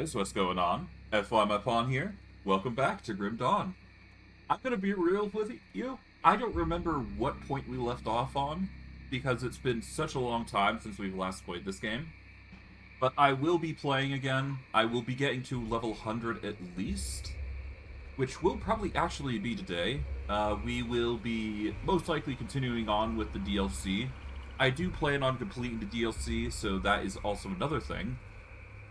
boys, what's going on? FYM upon here. Welcome back to Grim Dawn. I'm gonna be real with you. I don't remember what point we left off on, because it's been such a long time since we've last played this game. But I will be playing again. I will be getting to level 100 at least, which will probably actually be today. We will be most likely continuing on with the DLC. I do plan on completing the DLC, so that is also another thing.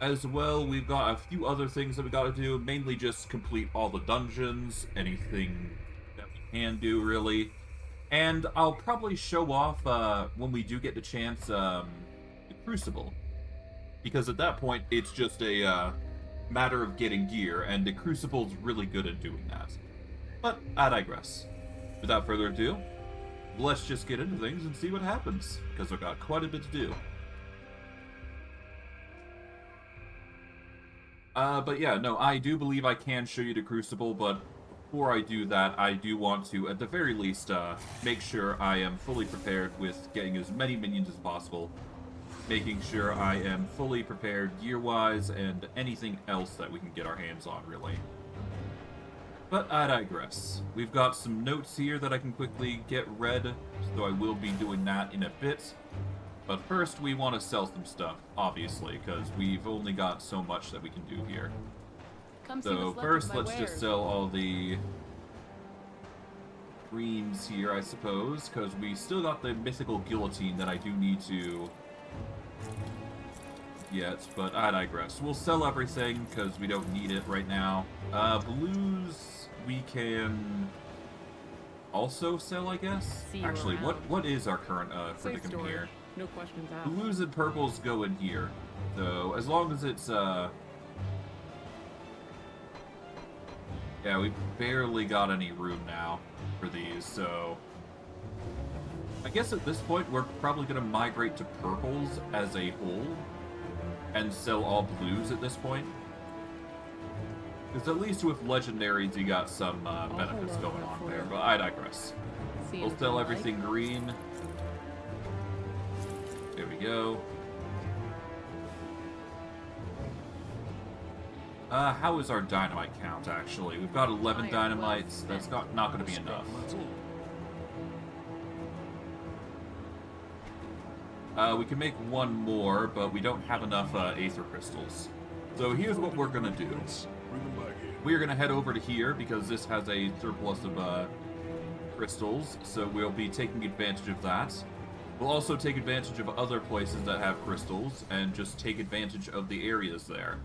As well, we've got a few other things that we gotta do, mainly just complete all the dungeons, anything that we can do, really. And I'll probably show off, when we do get the chance, the Crucible. Because at that point, it's just a matter of getting gear, and the Crucible's really good at doing that. But I digress. Without further ado, let's just get into things and see what happens, because I've got quite a bit to do. But yeah, no, I do believe I can show you the Crucible, but before I do that, I do want to, at the very least, make sure I am fully prepared with getting as many minions as possible, making sure I am fully prepared gear-wise, and anything else that we can get our hands on, really. But I digress. We've got some notes here that I can quickly get read, so I will be doing that in a bit. But first, we want to sell some stuff, obviously, because we've only got so much that we can do here. So first, let's just sell all the greens here, I suppose, because we still got the mythical guillotine that I do need to get, but I digress. We'll sell everything, because we don't need it right now. Blues, we can also sell, I guess? Actually, what is our current predicament here? No questions asked. Blues and purples go in here. So, as long as it's, yeah, we barely got any room now for these, so... I guess at this point, we're probably going to migrate to purples as a whole, and sell all blues at this point. Because at least with legendaries, you got some benefits going on there, but I digress. We'll sell everything green. There we go. How is our dynamite count, actually? We've got 11 dynamites. That's not going to be enough. We can make one more, but we don't have enough Aether Crystals. So here's what we're going to do. We're going to head over to here, because this has a surplus of crystals, so we'll be taking advantage of that. We'll also take advantage of other places that have crystals, and just take advantage of the areas there,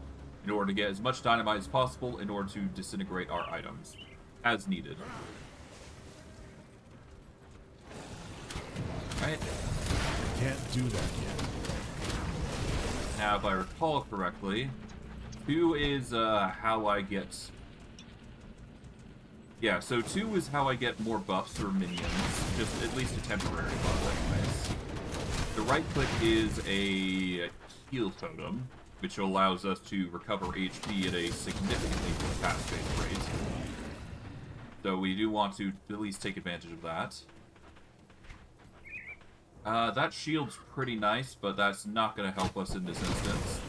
in order to get as much dynamite as possible, in order to disintegrate our items, as needed. Alright. Can't do that yet. Now, if I recall correctly, 2 is how I get... Yeah, so 2 is how I get more buffs for minions, just at least a temporary buff anyways. The right click is a heal totem, which allows us to recover HP at a significantly fast-paced rate. So we do want to at least take advantage of that. That shield's pretty nice, but that's not going to help us in this instance.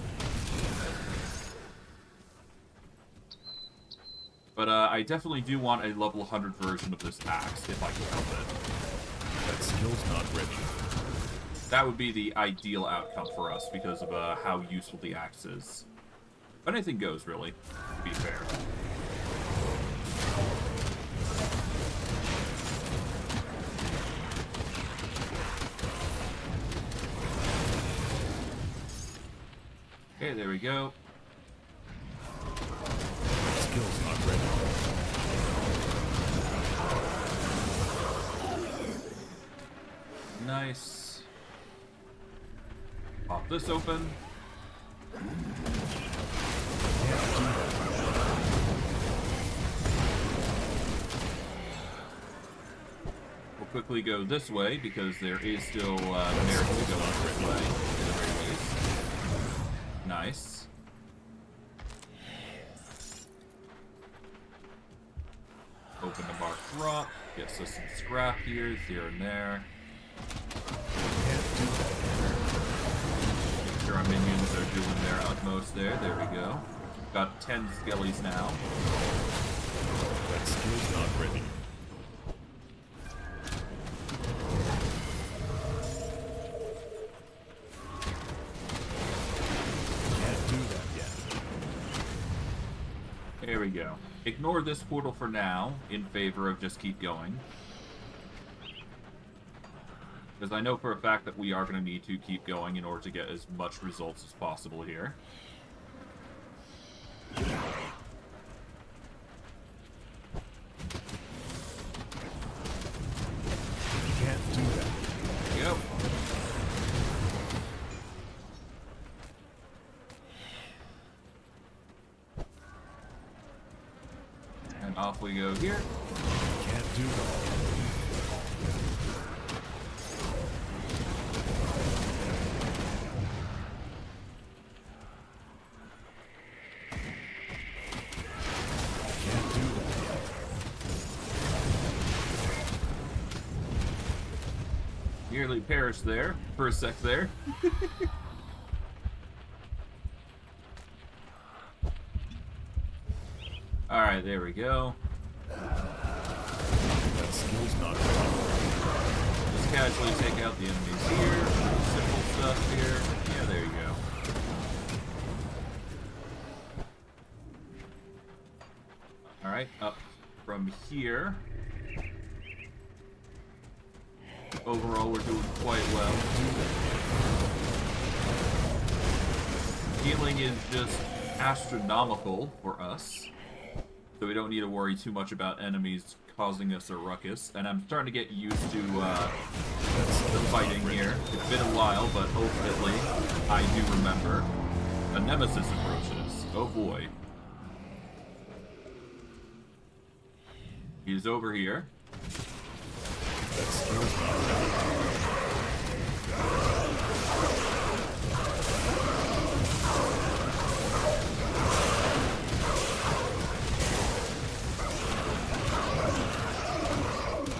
But I definitely do want a level 100 version of this axe, if I can help it. That skill's not ready. That would be the ideal outcome for us, because of how useful the axe is. But anything goes, really, to be fair. Okay, there we go. Skill's not ready. Nice. Pop this open. We'll quickly go this way, because there is still merit to go this way, at the very least. Nice. Open the marked rock, gets us some scrap here and there. Make sure our minions are doing their utmost there. There we go. Got 10 skellies now. That skill's not ready. Can't do that yet. There we go. Ignore this portal for now, in favor of just keep going. Because I know for a fact that we are going to need to keep going in order to get as much results as possible here. Can't do that. Yep. And off we go here. Can't do that. Can't do that yet. Nearly perished there for a sec there. Alright, there we go. That skill's not ready. Just casually take out the enemies here. Simple stuff here. Yeah, there you go. Alright, up from here. Overall, we're doing quite well. Healing is just astronomical for us. So we don't need to worry too much about enemies causing us a ruckus. And I'm starting to get used to the fighting here. It's been a while, but ultimately, I do remember. A nemesis approaches. Oh boy. He's over here. That skill's not ready.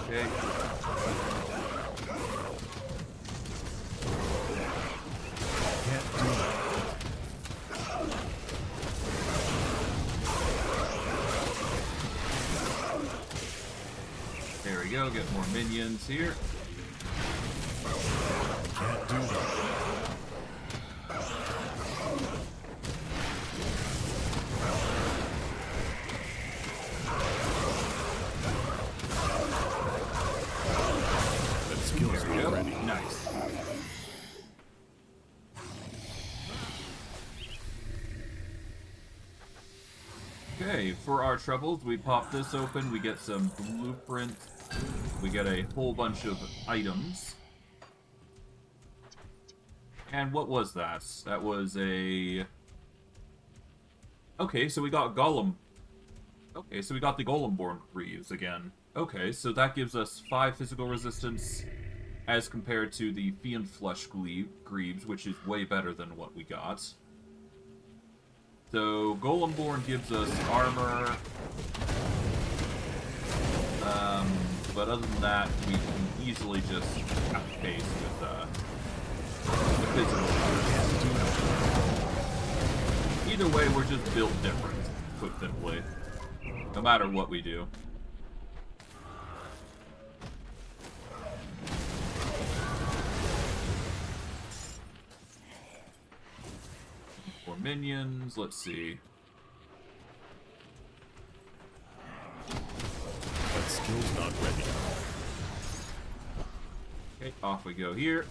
Okay. Can't do that. There we go. Get more minions here. Can't do that. That skill's There we not go. ready. Nice. Okay, for our troubles, we pop this open, we get some blueprints, we get a whole bunch of items. And what was that? That was a... Okay, so we got Golem. Okay, so we got the Golemborn Greaves again. Okay, so that gives us 5 physical resistance as compared to the Fiend Flesh Greaves, which is way better than what we got. So, Golemborn gives us armor. But other than that, we can easily just have to face with the physical. Either way, we're just built different, put simply. No matter what we do. More minions, let's see. That skill's not ready. Okay, off we go here.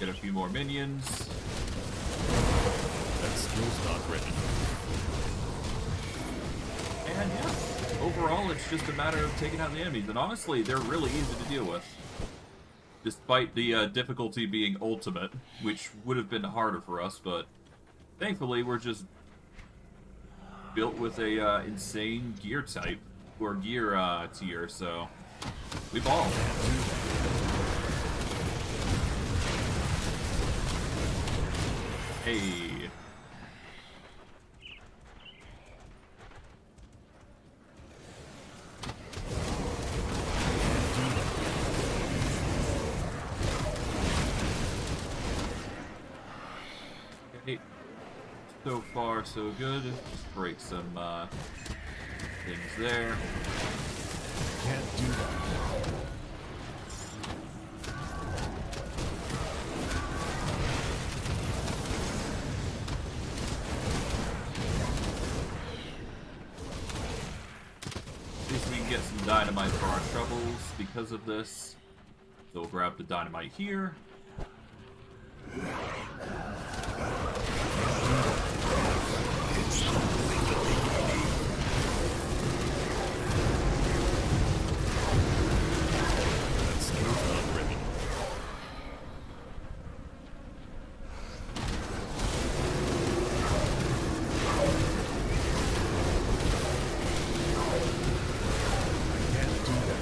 Get a few more minions. That skill's not ready. And yeah, overall it's just a matter of taking out the enemies. And honestly, they're really easy to deal with. Despite the difficulty being ultimate, which would have been harder for us, but thankfully we're just built with a insane gear type, or gear tier, so we ball. Hey. So far, so good. Just break some things there. Can't do that. At least we can get some dynamite for our troubles because of this. So we'll grab the dynamite here. That skill's not ready. I can't do that.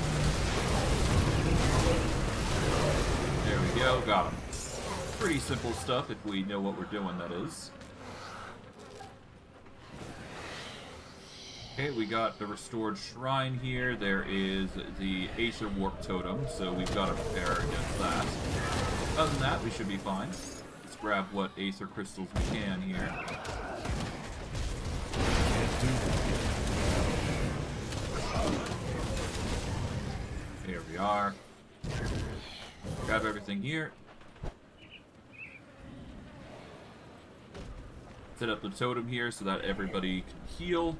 There we go, got him. Pretty simple stuff if we know what we're doing, that is. Okay, we got the restored shrine here. There is the Aether Warp Totem, so we've got to prepare against that. Other than that, we should be fine. Let's grab what Aether Crystals we can here. Can't do that yet. Here we are. Grab everything here. Set up the totem here so that everybody can heal.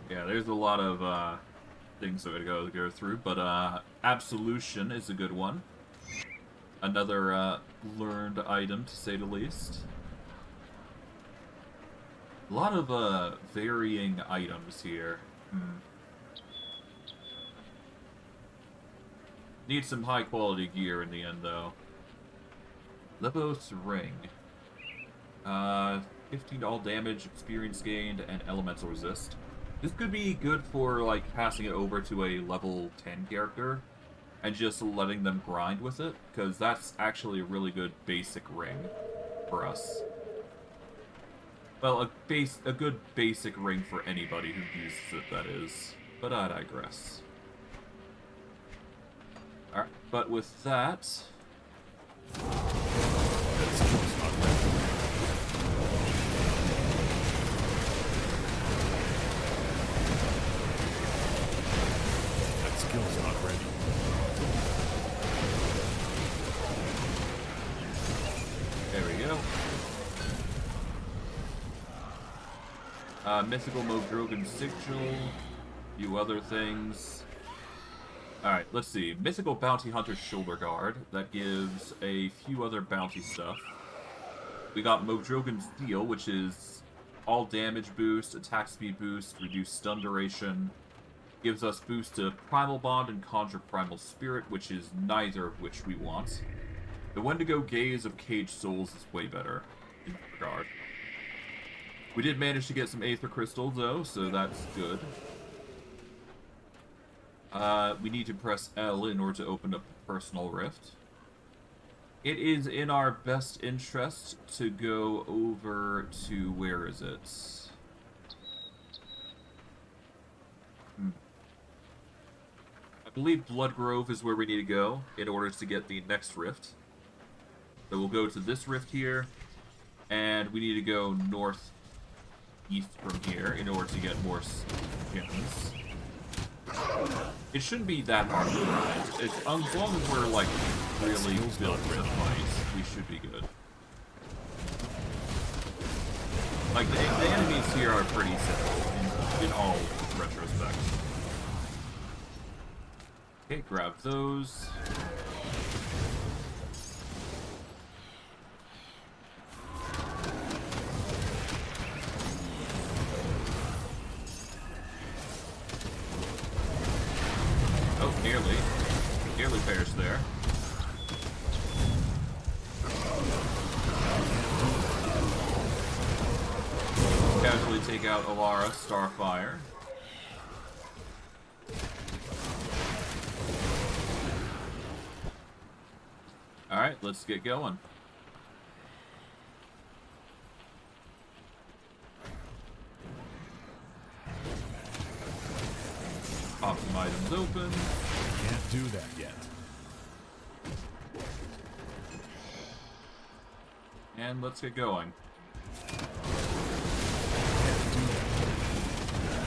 Yeah, there's a lot of things that we gotta go through, but Absolution is a good one. Another learned item, to say the least. A lot of varying items here. Need some high quality gear in the end, though. Lebos Ring. 15 all damage, experience gained, and elemental resist. This could be good for, like, passing it over to a level 10 character and just letting them grind with it, because that's actually a really good basic ring for us. Well, a good basic ring for anybody who uses it, that is. But I digress. Alright, but with that... That skill's not ready. That skill's not ready. There we go. Mythical Modrogan Sigil, a few other things. Alright, let's see. Mythical Bounty Hunter Shoulder Guard. That gives a few other bounty stuff. We got Modrogan Steel, which is all damage boost, attack speed boost, reduced stun duration. Gives us boost to Primal Bond and Conjure Primal Spirit, which is neither of which we want. The Wendigo Gaze of Caged Souls is way better in that regard. We did manage to get some Aether Crystals, though, so that's good. We need to press L in order to open up the Personal Rift. It is in our best interest to go over to... where is it? I believe Bloodgrove is where we need to go in order to get the next rift. So we'll go to this rift here, and we need to go northeast from here in order to get more gems. It shouldn't be that hard to find. As long as we're, like, really built to fight, we should be good. Like, the enemies here are pretty simple in all retrospect. Okay, grab those. Oh, nearly perished there. Casually take out Alara, Starfire. Alright, let's get going. Pop some items open. Can't do that yet. And let's get going.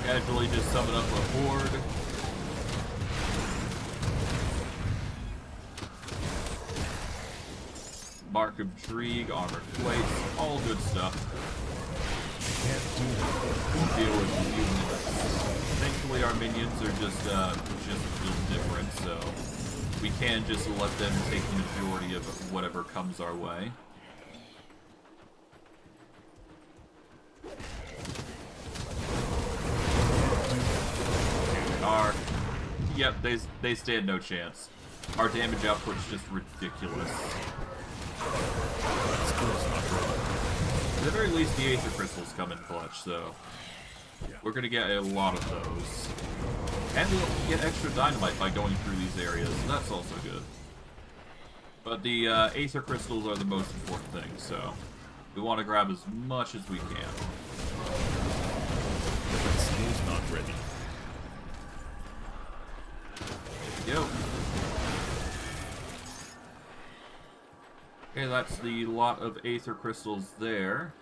Casually just summon up a horde. Mark of Intrigue, armored plates, all good stuff. Can't do that. Deal with mutants. Thankfully, our minions are just a little different, so we can just let them take the majority of whatever comes our way. Our, yep, they stand no chance. Our damage output's just ridiculous. At the very least, the Aether Crystals come in clutch, so we're gonna get a lot of those. And we'll get extra dynamite by going through these areas, so that's also good. But the Aether Crystals are the most important thing, so we want to grab as much as we can. Is not ready. There we go. Okay, that's the lot of Aether Crystals there.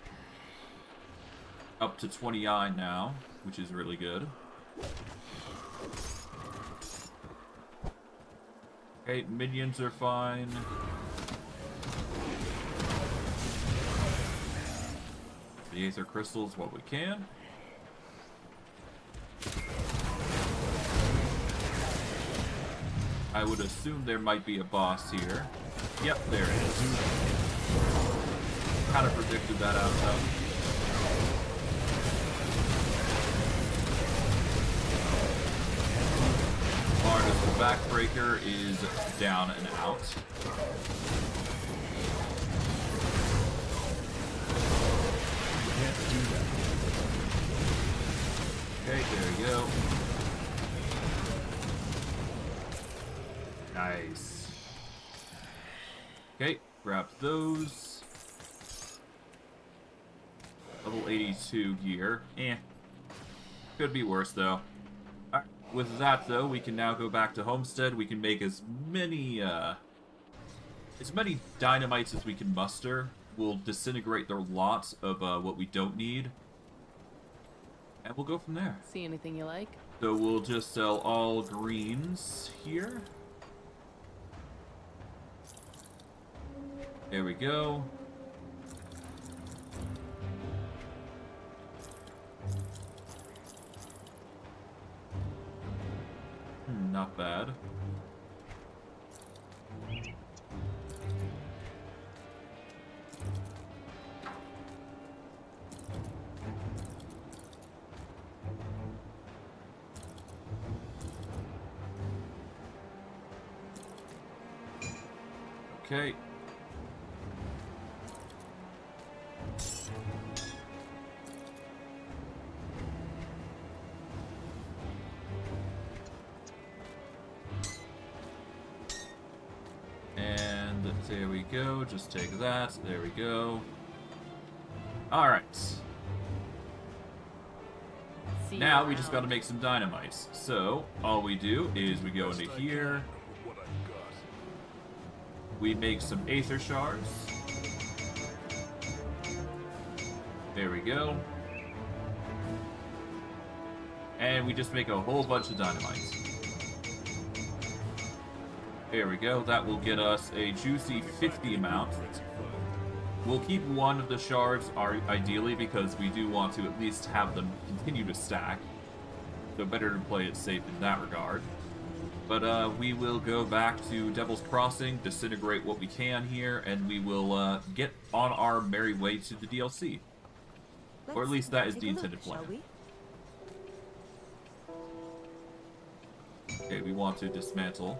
Up to 29 now, which is really good. Okay, minions are fine. The Aether Crystals, what we can. I would assume there might be a boss here. Yep, there it is. Kind of predicted that outcome. Artist the Backbreaker is down and out. Can't do that. Okay, there we go. Nice. Okay, grab those. Level 82 gear. Could be worse, though. Alright, with that, though, we can now go back to Homestead. We can make as many dynamites as we can muster. We'll disintegrate the lot of what we don't need. And we'll go from there. See anything you like? So we'll just sell all greens here. There we go. Not bad. Okay. And there we go. Just take that. There we go. Alright. Now we just gotta make some dynamites. So, all we do is we go into here. We make some Aether Shards. There we go. And we just make a whole bunch of dynamite. There we go. That will get us a juicy 50 amount. We'll keep one of the shards, ideally, because we do want to at least have them continue to stack. So better to play it safe in that regard. But we will go back to Devil's Crossing, disintegrate what we can here, and we will get on our merry way to the DLC. Or at least that is the intended plan. Okay, we want to dismantle.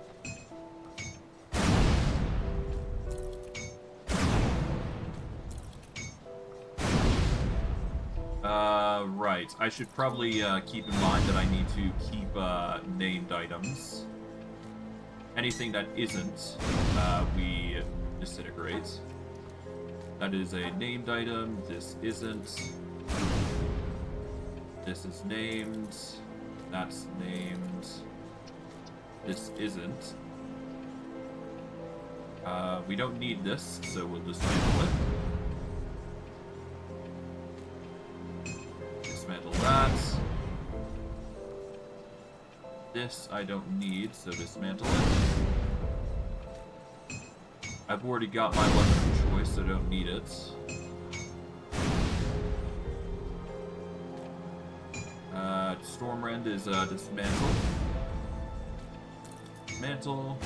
Right. I should probably keep in mind that I need to keep named items. Anything that isn't, we disintegrate. That is a named item. This isn't. This is named. That's named. This isn't. We don't need this, so we'll dismantle it. that. This I don't need, so dismantle it. I've already got my weapon of choice, so I don't need it. Stormrend is dismantle. Dismantle.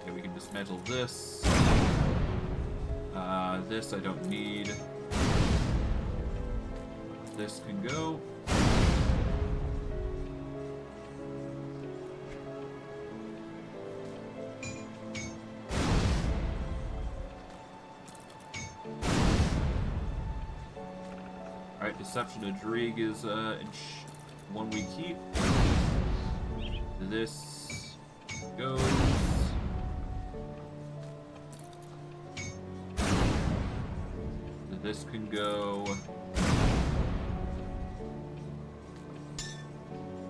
Okay, we can dismantle this. This I don't need. This can go. Alright, Deception of Drieg is one we keep. This goes. This can go.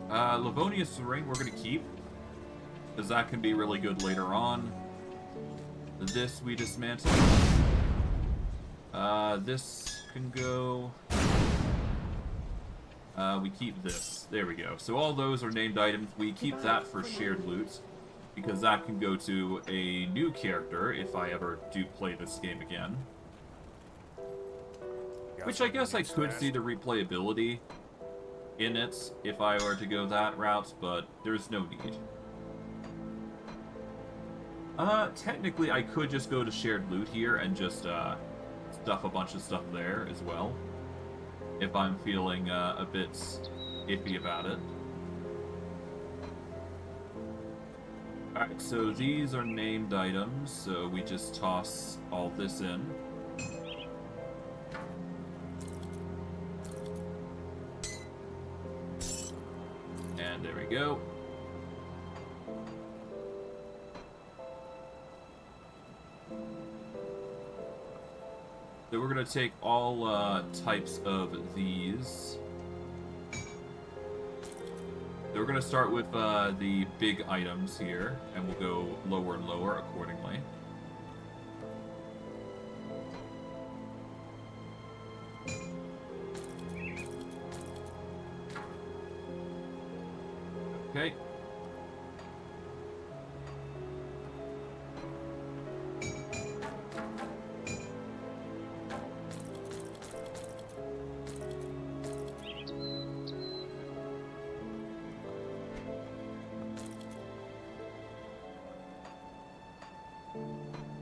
Livonia's Ring we're gonna keep, because that can be really good later on. This we dismantle. This can go. We keep this. There we go. So all those are named items. We keep that for shared loot, because that can go to a new character if I ever do play this game again. Which I guess I could see the replayability in it if I were to go that route, but there's no need. Technically I could just go to shared loot here and just stuff a bunch of stuff there as well, if I'm feeling a bit iffy about it. Alright, so these are named items, so we just toss all this in. And there we go. So we're going to take all types of these. So we're going to start with the big items here, and we'll go lower and lower accordingly. Okay.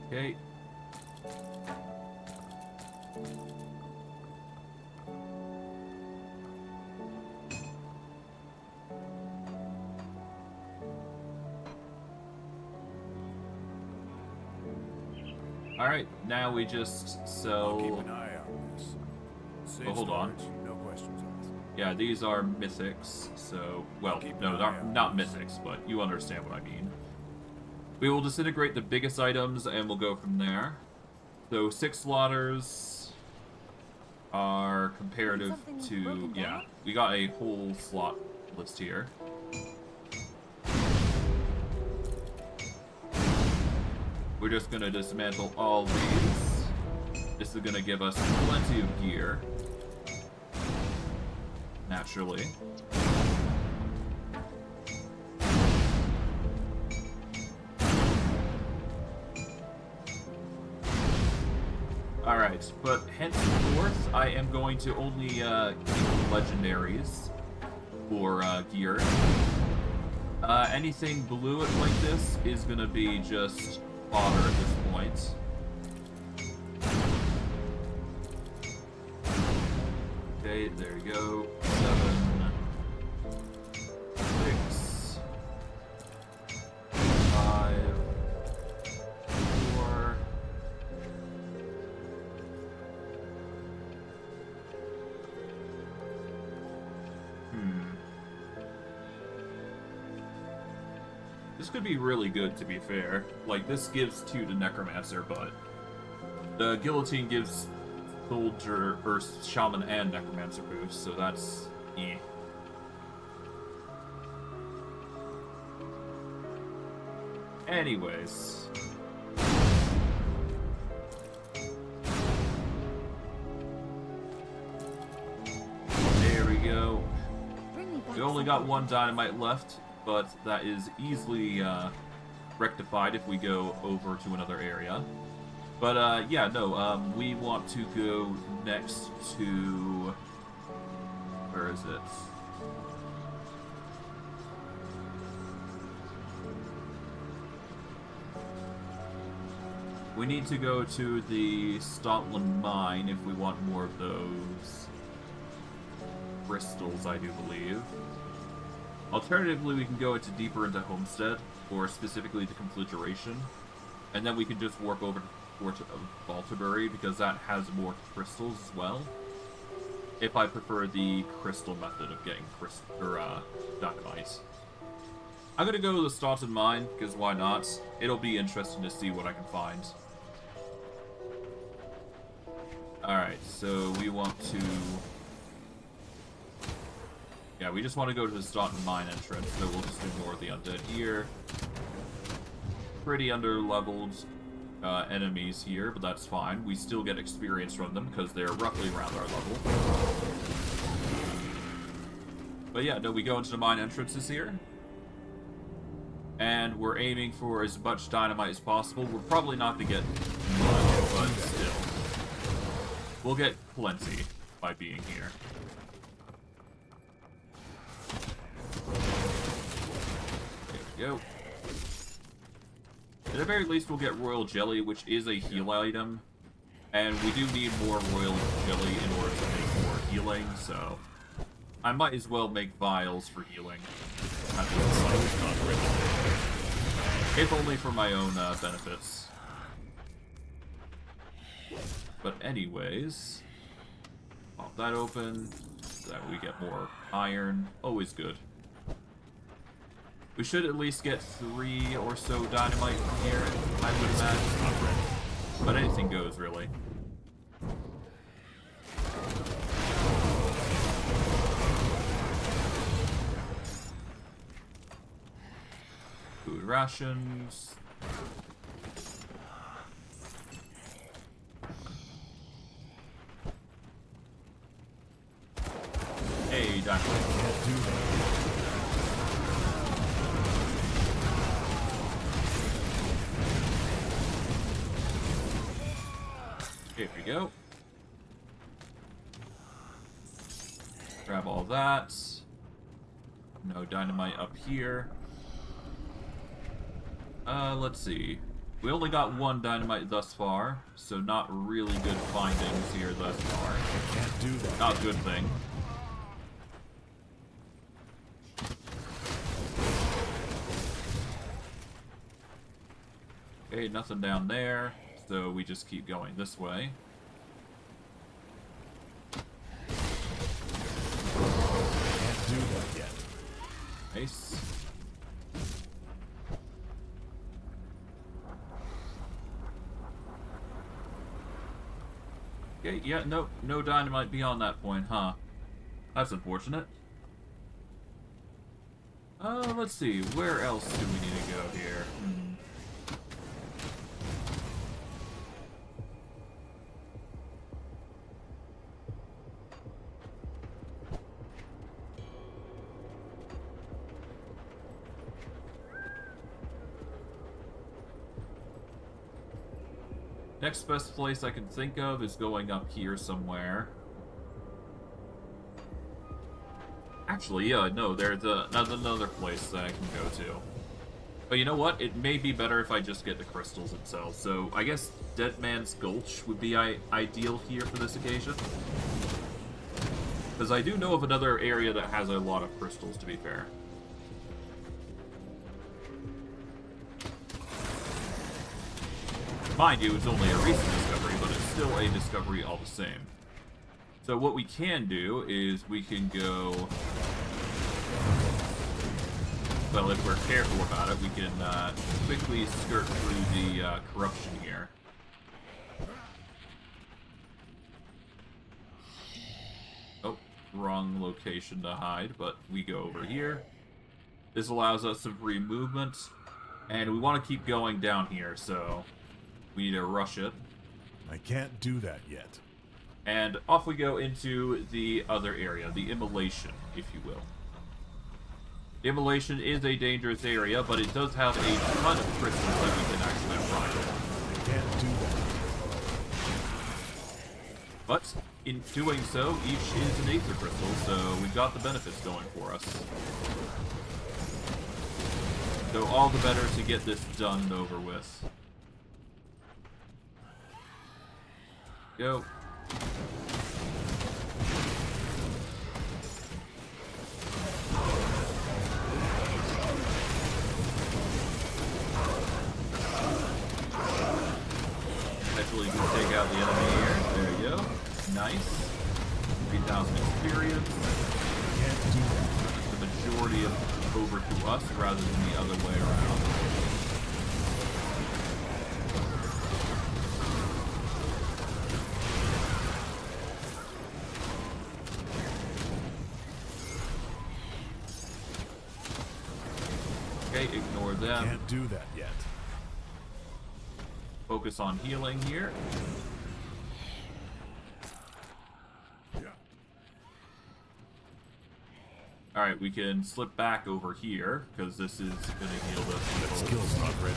Okay. Alright, now we just sell... I'll keep an eye on this. Safe Oh, hold on. storage, no questions asked. Yeah, these are mythics, so... Well, Keep no, an they're eye on not this. mythics, but you understand what I mean. We will disintegrate the biggest items, and we'll go from there. So, 6 slaughters are comparative Something to... broken Yeah, down? we got a whole slot list here. We're just going to dismantle all these. This is going to give us plenty of gear. Naturally. Alright, but henceforth, I am going to only keep legendaries for gear. Anything blue like this is going to be just fodder at this point. Okay, there you go. 7, 6, 5, 4. This could be really good, to be fair. Like, this gives 2 to Necromancer, but the Guillotine gives Soldier, or Shaman and Necromancer boosts, so that's eh. Anyways. There we go. We only got one dynamite left, but that is easily rectified if we go over to another area. But yeah, no, we want to go next to... Where is it? We need to go to the Stotland Mine if we want more of those crystals, I do believe. Alternatively, we can go deeper into Homestead, or specifically to Conflagration, and then we can just work over to Fort of Balterbury, because that has more crystals as well. If I prefer the crystal method of getting dynamite. I'm gonna go to the Stotland Mine, because why not? It'll be interesting to see what I can find. Alright, so we want to... Yeah, we just want to go to the Stotland Mine entrance, so we'll just ignore the undead here. Pretty under-leveled enemies here, but that's fine. We still get experience from them, because they're roughly around our level. But yeah, no, we go into the mine entrances here. And we're aiming for as much dynamite as possible. We're probably not going to get much, but still. We'll get plenty by being here. There we go. At the very least, we'll get Royal Jelly, which is a heal item. And we do need more Royal Jelly in order to make more healing, so... I might as well make vials for healing. If only for my own benefits. But anyways... Pop that open. So that we get more iron. Always good. We should at least get 3 or so dynamite from here, I would imagine. But anything goes, really. Food rations. Hey, dynamite. Here we go. Grab all that. No dynamite up here. Let's see. We only got 1 dynamite thus far, so not really good findings here thus far. Can't do that. Not a good thing. Okay, nothing down there, so we just keep going this way. Can't do that yet. Nice. Okay, yeah, no dynamite beyond that point, huh? That's unfortunate. Let's see, where else do we need to go here? Next best place I can think of is going up here somewhere. Actually, yeah, no, there's another place that I can go to. But you know what? It may be better if I just get the crystals themselves. So I guess Dead Man's Gulch would be ideal here for this occasion. Because I do know of another area that has a lot of crystals, to be fair. Mind you, it's only a recent discovery, but it's still a discovery all the same. So what we can do is we can go... Well, if we're careful about it, we can quickly skirt through the corruption here. Oh, wrong location to hide, but we go over here. This allows us some free movement. And we want to keep going down here, so we need to rush it. I can't do that yet. And off we go into the other area, the Immolation, if you will. Immolation is a dangerous area, but it does have a ton of crystals that we can actually find. I can't do that. But in doing so, each is an Aether Crystal, so we've got the benefits going for us. So all the better to get this done and over with. Go. Eventually you can take out the enemy here. There you go. Nice. 3,000 experience. Can't do that. The majority of over to us rather than the other way around. Okay, ignore them. Can't do that yet. Focus on healing here. Alright, we can slip back over here, because this is going to heal us. That skill's not ready.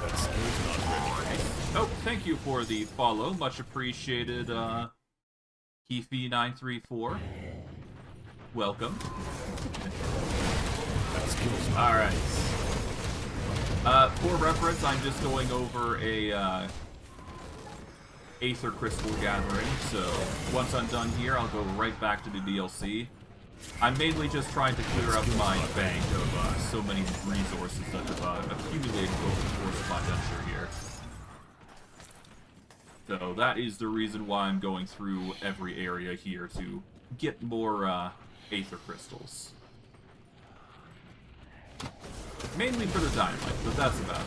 That skill's not ready. Oh, thank you for the follow. Much appreciated, Keefy934. Welcome. That skill's not Alright. For reference, I'm just going over a, Aether Crystal gathering, so once I'm done here, I'll go right back to the DLC. I'm mainly just trying to clear up my bank of, so many resources that have, accumulated over the course of my venture here. So that is the reason why I'm going through every area here, to get more, Aether Crystals. Mainly for the dynamite, but that's about it.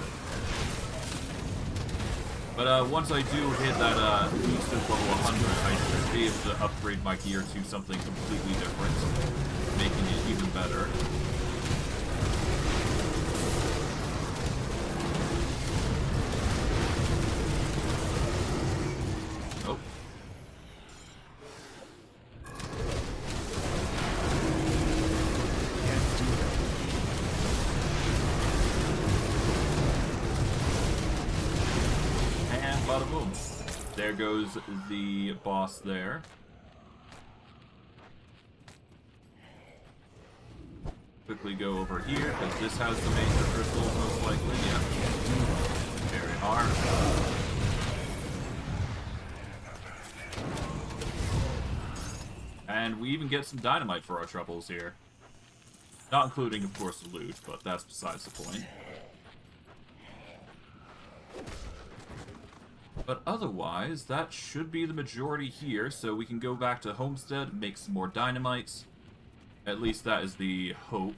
But once I do hit that boost of level 100, I should be able to upgrade my gear to something completely different, making it even better. Oh. Bada boom. There goes the boss there. Quickly go over here, because this has the major crystals most likely. Yeah. There we are. And we even get some dynamite for our troubles here. Not including, of course, the loot, but that's besides the point. But otherwise, that should be the majority here, so we can go back to Homestead, make some more dynamites. At least that is the hope.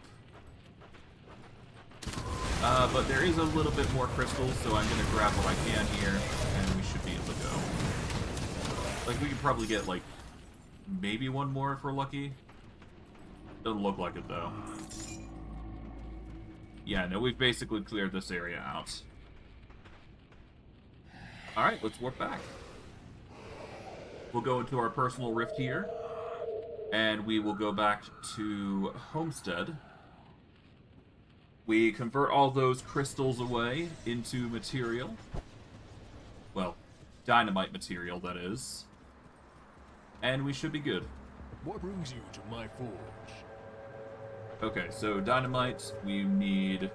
But there is a little bit more crystals, so I'm going to grab what I can here, and we should be able to go. Like, we could probably get, like, maybe one more if we're lucky. Doesn't look like it, though. Yeah, no, we've basically cleared this area out. Alright, let's warp back. We'll go into our personal rift here, and we will go back to Homestead. We convert all those crystals away into material. Well, dynamite material, that is. And we should be good. What brings you to my forge? Okay, so dynamite, we need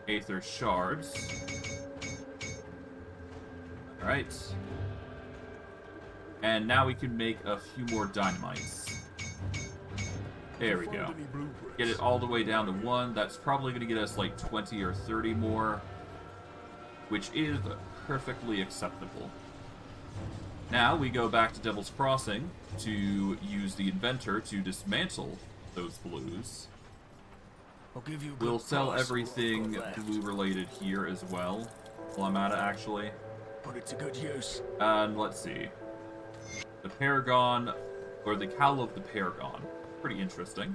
Aether Shards. Alright. And now we can make a few more dynamites. There we go. Get it all the way down to 1. That's probably going to get us like 20 or 30 more, which is perfectly acceptable. Now we go back to Devil's Crossing to use the Inventor to dismantle those blues. We'll sell everything blue-related here as well, while I'm at it, actually. Put it to good use. And let's see. The Paragon, or the Cowl of the Paragon. Pretty interesting.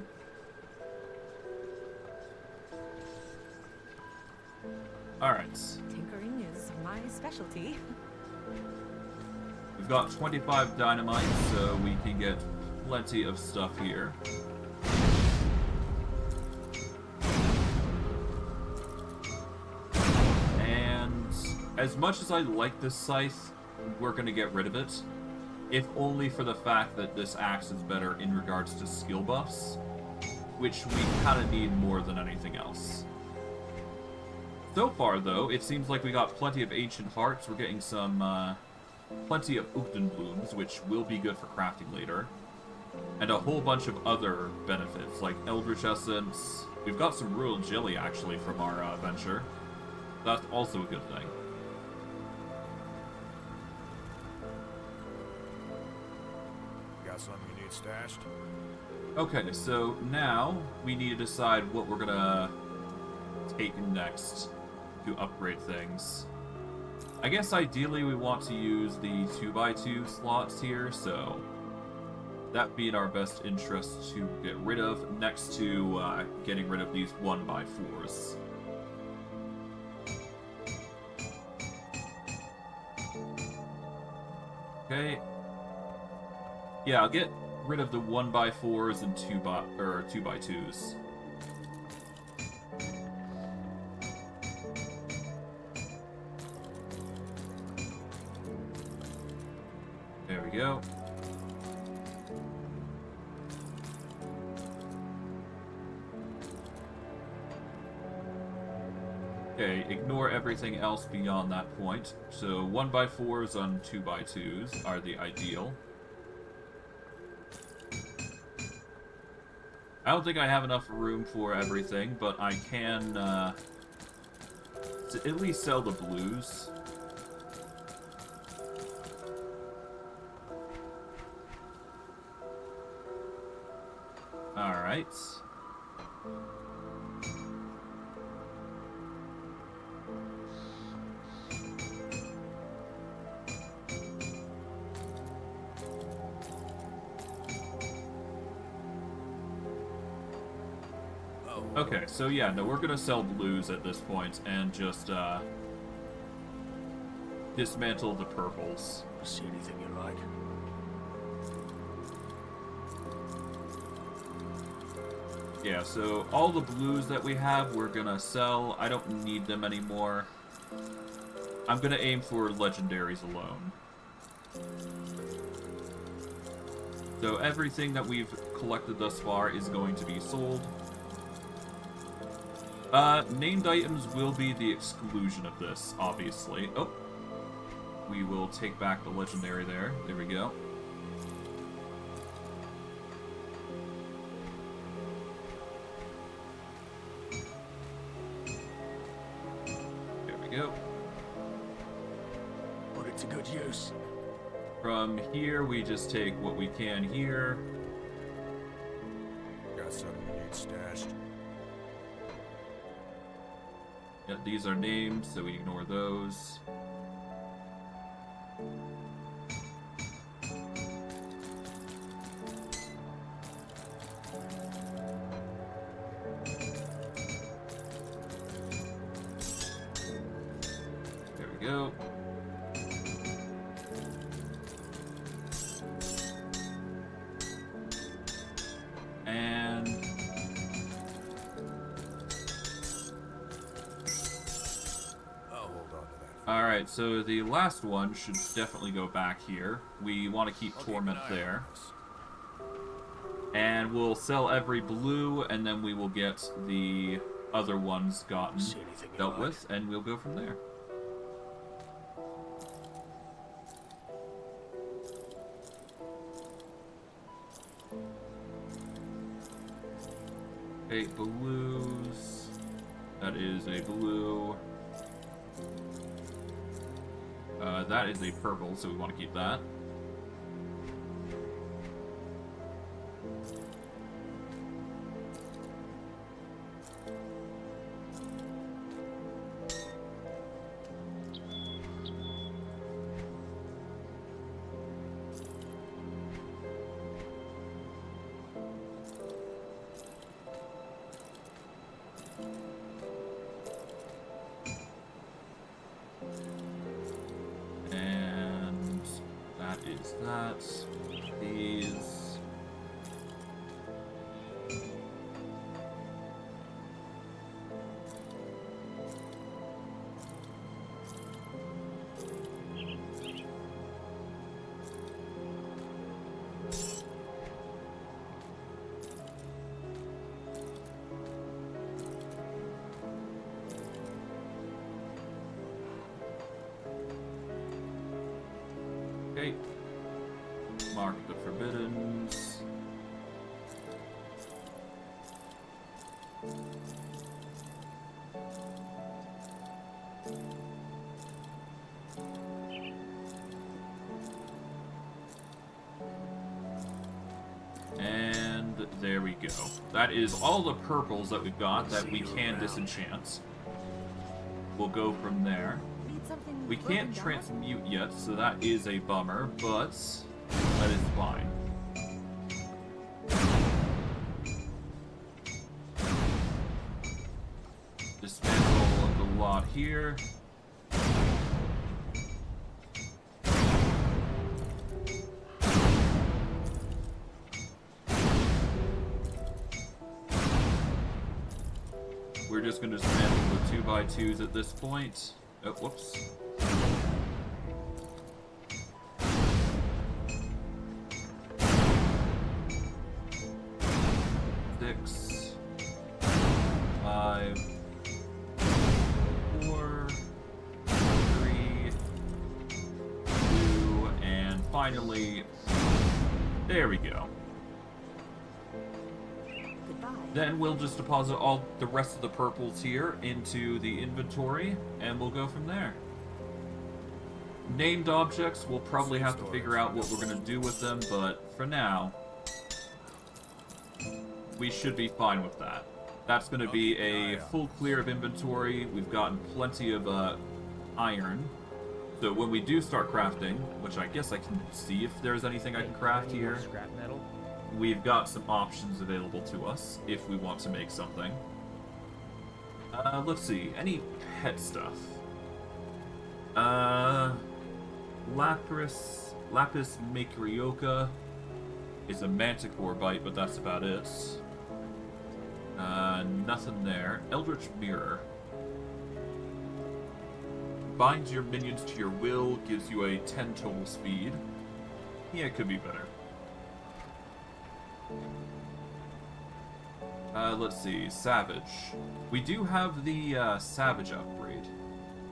Alright. Tinkering is my specialty. We've got 25 dynamite, so we can get plenty of stuff here. And as much as I like this scythe, we're going to get rid of it. If only for the fact that this axe is better in regards to skill buffs, which we kind of need more than anything else. So far, though, it seems like we got plenty of Ancient Hearts. We're getting some, plenty of Uchten Blooms, which will be good for crafting later. And a whole bunch of other benefits, like Eldritch Essence. We've got some Royal Jelly, actually, from our venture. That's also a good thing. Got something you need stashed? Okay, so now we need to decide what we're gonna take next to upgrade things. I guess ideally we want to use the 2x2 slots here, so that be in our best interest to get rid of, next to getting rid of these 1x4s. Okay. Yeah, I'll get rid of the 1x4s and 2x2s. There we go. Okay, ignore everything else beyond that point. So 1x4s on 2x2s are the ideal. I don't think I have enough room for everything, but I can at least sell the blues. Alright. Okay, so yeah, no, we're gonna sell blues at this point and just dismantle the purples. See anything you like? Yeah, so all the blues that we have, we're gonna sell. I don't need them anymore. I'm gonna aim for legendaries alone. So everything that we've collected thus far is going to be sold. Named items will be the exclusion of this, obviously. Oh, we will take back the legendary there. There we go. There we go. Put it to good use. From here, we just take what we can here. Got something you need stashed? Yeah, these are named, so we ignore those. There we go. And I'll hold on to that. alright, so the last one should definitely go back here. We want to keep I'll Torment keep an eye on there. this. And we'll sell every blue, and then we will get the other ones gotten, See anything you dealt like? with, and we'll go from there. Okay, blues. That is a blue. That is a purple, so we want to keep that. Okay. Mark the Forbiddens. And there we go. That is all the purples that we've got that we can disenchant. We'll go from there. Need something We broken can't down? transmute yet, so that is a bummer, but that is fine. Dismantle the lot here. We're just going to dismantle the 2x2s at this point. Oh, whoops. Six, 5, 4, 3, 2, and finally, there we go. Goodbye. Then we'll just deposit all the rest of the purples here into the inventory, and we'll go from there. Named objects, we'll probably have to figure out what we're going to do with them, but for now, we should be fine with that. That's going to be a full clear of inventory. We've gotten plenty of iron. So when we do start crafting, which I guess I can see if there's anything I can craft here, Scrap metal. we've got some options available to us if we want to make something. Let's see. Any pet stuff? Lapis Makrioka is a manticore bite, but that's about it. Nothing there. Eldritch Mirror. Binds your minions to your will, gives you a 10 total speed. Yeah, it could be better. Let's see. Savage. We do have the Savage upgrade,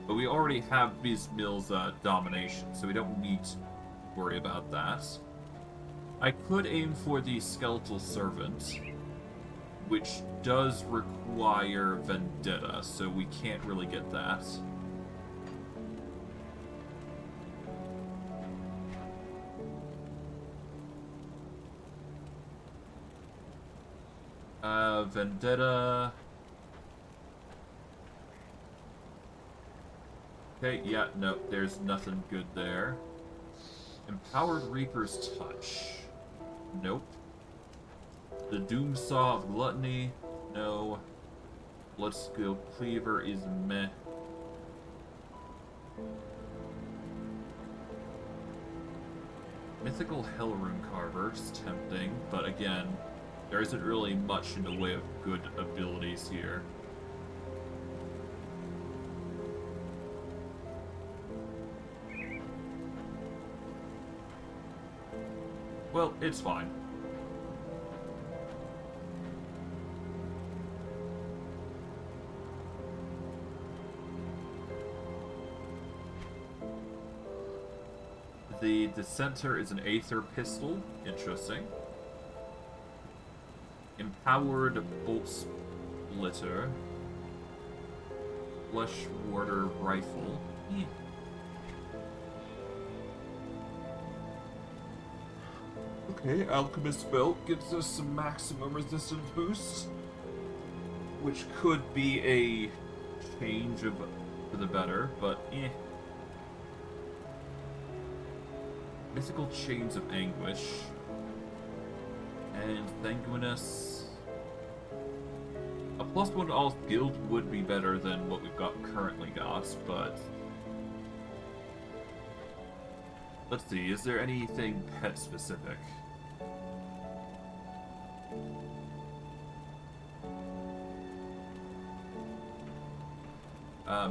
but we already have Bismill's Domination, so we don't need to worry about that. I could aim for the Skeletal Servant, which does require Vendetta, so we can't really get that. Vendetta. Okay, yeah, no, there's nothing good there. Empowered Reaper's Touch. Nope. The Doomsaw of Gluttony. No. Bloodskill Cleaver is meh. Mythical Hellrune Carver is tempting, but again, there isn't really much in the way of good abilities here. Well, it's fine. The Dissenter is an Aether Pistol. Interesting. Empowered Bolt Splitter. Flesh Warder Rifle. Okay, Alchemist Belt gives us some maximum resistance boost, which could be a change for the better, but eh. Mythical Chains of Anguish. And Sanguinus. A +1 to all skills would be better than what we've currently got, but... Let's see, is there anything pet specific?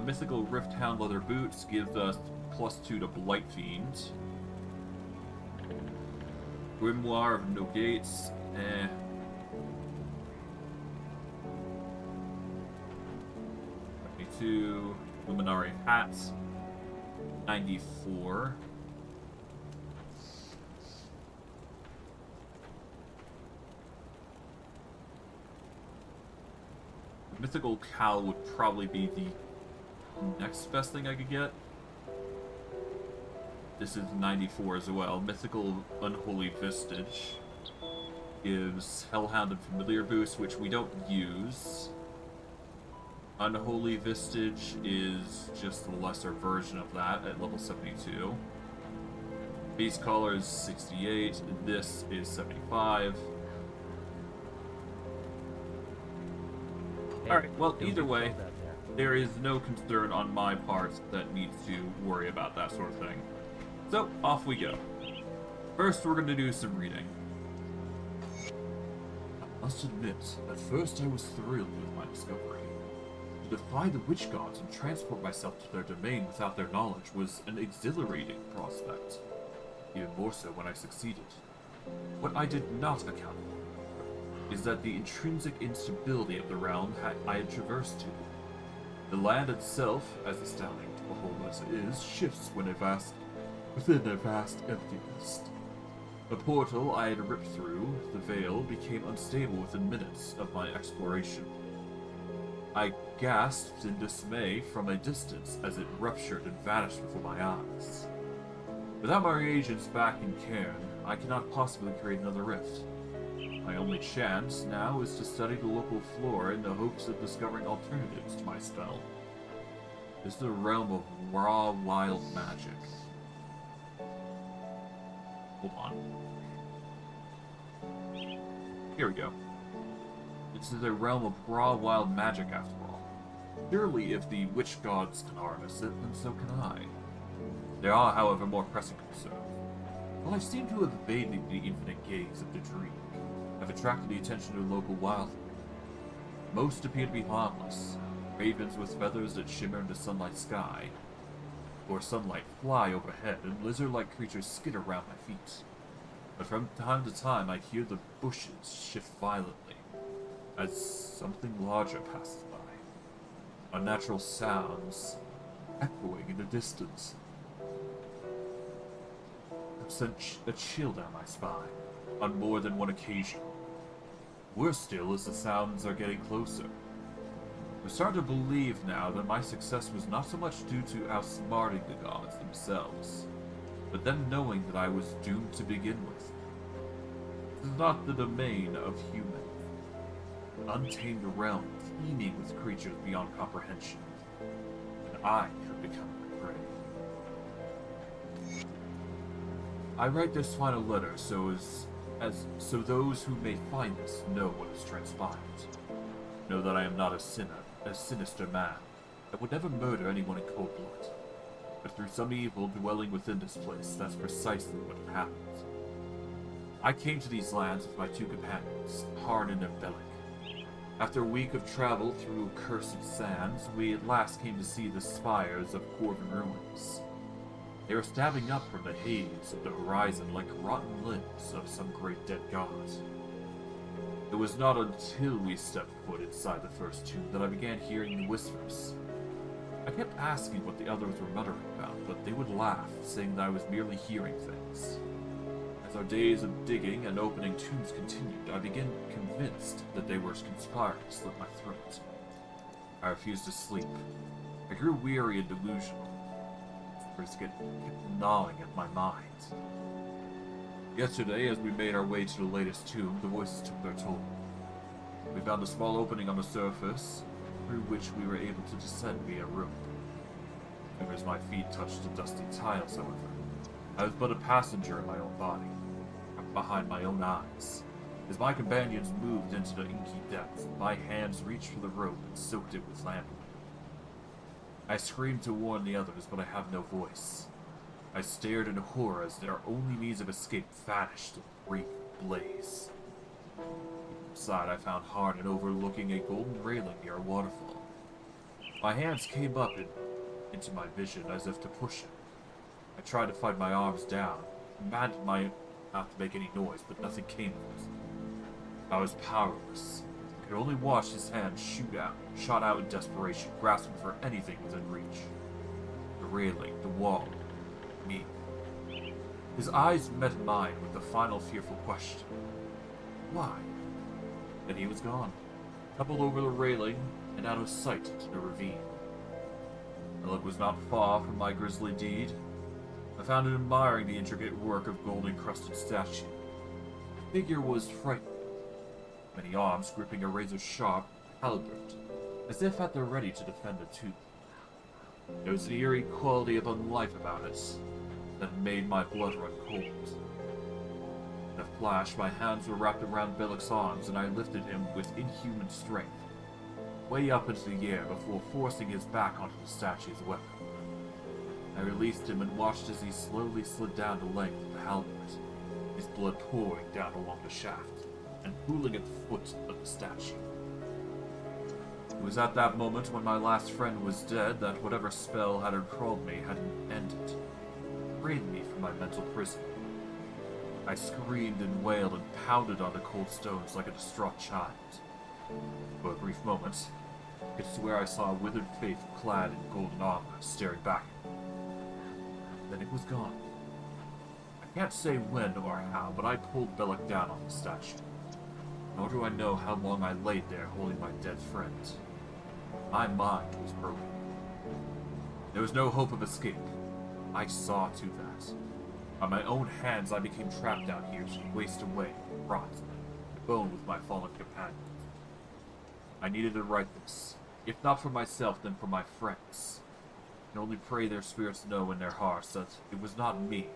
Mythical Rifthound Leather Boots gives us +2 to Blight Fiend. Grimoire of No Gates, eh. #2, Luminari Hat, 94. Mythical Cowl would probably be the next best thing I could get. This is 94 as well. Mythical Unholy Vistage gives Hellhound and Familiar boost, which we don't use. Unholy Vistage is just the lesser version of that at level 72. Beast Caller is 68. This is 75. Alright, well, either way, there is no concern on my part that needs to worry about that sort of thing. So, off we go. First, we're going to do some reading. I must admit, at first I was thrilled with my discovery. To defy the witch gods and transport myself to their domain without their knowledge was an exhilarating prospect. Even more so when I succeeded. What I did not account for is that the intrinsic instability of the realm I had traversed to. The land itself, as astounding to behold as it is, shifts within a vast emptiness. The portal I had ripped through, the veil, became unstable within minutes of my exploration. I gasped in dismay from a distance as it ruptured and vanished before my eyes. Without my reagents back in Cairn, I cannot possibly create another rift. My only chance now is to study the local flora in the hopes of discovering alternatives to my spell. This is the realm of raw, wild magic. Hold on. Here we go. This is a realm of raw, wild magic after all. Surely if the witch gods can harness it, then so can I. There are, however, more pressing concerns. While I seem to have evaded the infinite gaze of the dream, I've attracted the attention of local wildlife. Most appear to be harmless. Ravens with feathers that shimmer in the sunlight sky, or sunlight fly overhead, and lizard-like creatures skid around my feet. But from time to time I hear the bushes shift violently, as something larger passes by. Unnatural sounds echoing in the distance. I've sent a chill down my spine, on more than one occasion. Worse still is the sounds are getting closer. I'm starting to believe now that my success was not so much due to outsmarting the gods themselves, but them knowing that I was doomed to begin with. This is not the domain of human. An untamed realm teeming with creatures beyond comprehension, and I could become their prey. I write this final letter so those who may find this know what has transpired. Know that I am not a sinister man. I would never murder anyone in cold blood. But through some evil dwelling within this place, that's precisely what had happened. I came to these lands with my two companions, Harnan and Bellic. After a week of travel through cursed sands, we at last came to see the spires of Corvin ruins. They were stabbing up from the haze of the horizon like rotten limbs of some great dead god. It was not until we stepped foot inside the first tomb that I began hearing the whispers. I kept asking what the others were muttering about, but they would laugh, saying that I was merely hearing things. As our days of digging and opening tombs continued, I began convinced that they were conspiring to slit my throat. I refused to sleep. I grew weary and delusional. Kept gnawing at my mind. Yesterday, as we made our way to the latest tomb, the voices took their toll. We found a small opening on the surface, through which we were able to descend via rope. As my feet touched the dusty tiles, however, I was but a passenger in my own body, behind my own eyes. As my companions moved into the inky depth, my hands reached for the rope and soaked it with lamplight. I screamed to warn the others, but I have no voice. I stared in horror as their only means of escape vanished in a great blaze. Inside, I found Harnan overlooking a golden railing near a waterfall. My hands came up into my vision as if to push him. I tried to fight my arms down, commanded my not to make any noise, but nothing came of it. I was powerless. I could only watch his hands shot out in desperation, grasping for anything within reach. The railing, the wall, me. His eyes met mine with the final fearful question. Why? Then he was gone, toppled over the railing, and out of sight into the ravine. Belloc was not far from my grisly deed. I found it admiring the intricate work of gold-encrusted statue. The figure was frightening, many arms gripping a razor-sharp halberd, as if at the ready to defend the tooth. There was an eerie quality of unlife about it that made my blood run cold. In a flash, my hands were wrapped around Belloc's arms, and I lifted him with inhuman strength, way up into the air before forcing his back onto the statue's weapon. I released him and watched as he slowly slid down the length of the halberd, his blood pouring down along the shaft and pooling at the foot of the statue. It was at that moment when my last friend was dead that whatever spell had enthralled me had ended, freeing me from my mental prison. I screamed and wailed and pounded on the cold stones like a distraught child. For a brief moment, I could swear I saw a withered face clad in golden armor staring back at me. Then it was gone. I can't say when or how, but I pulled Belloc down on the statue. Nor do I know how long I laid there holding my dead friend. My mind was broken. There was no hope of escape. I saw to that. By my own hands, I became trapped out here to waste away, rot, to bone with my fallen companions. I needed to write this, if not for myself, then for my friends. I can only pray their spirits know in their hearts that it was not me.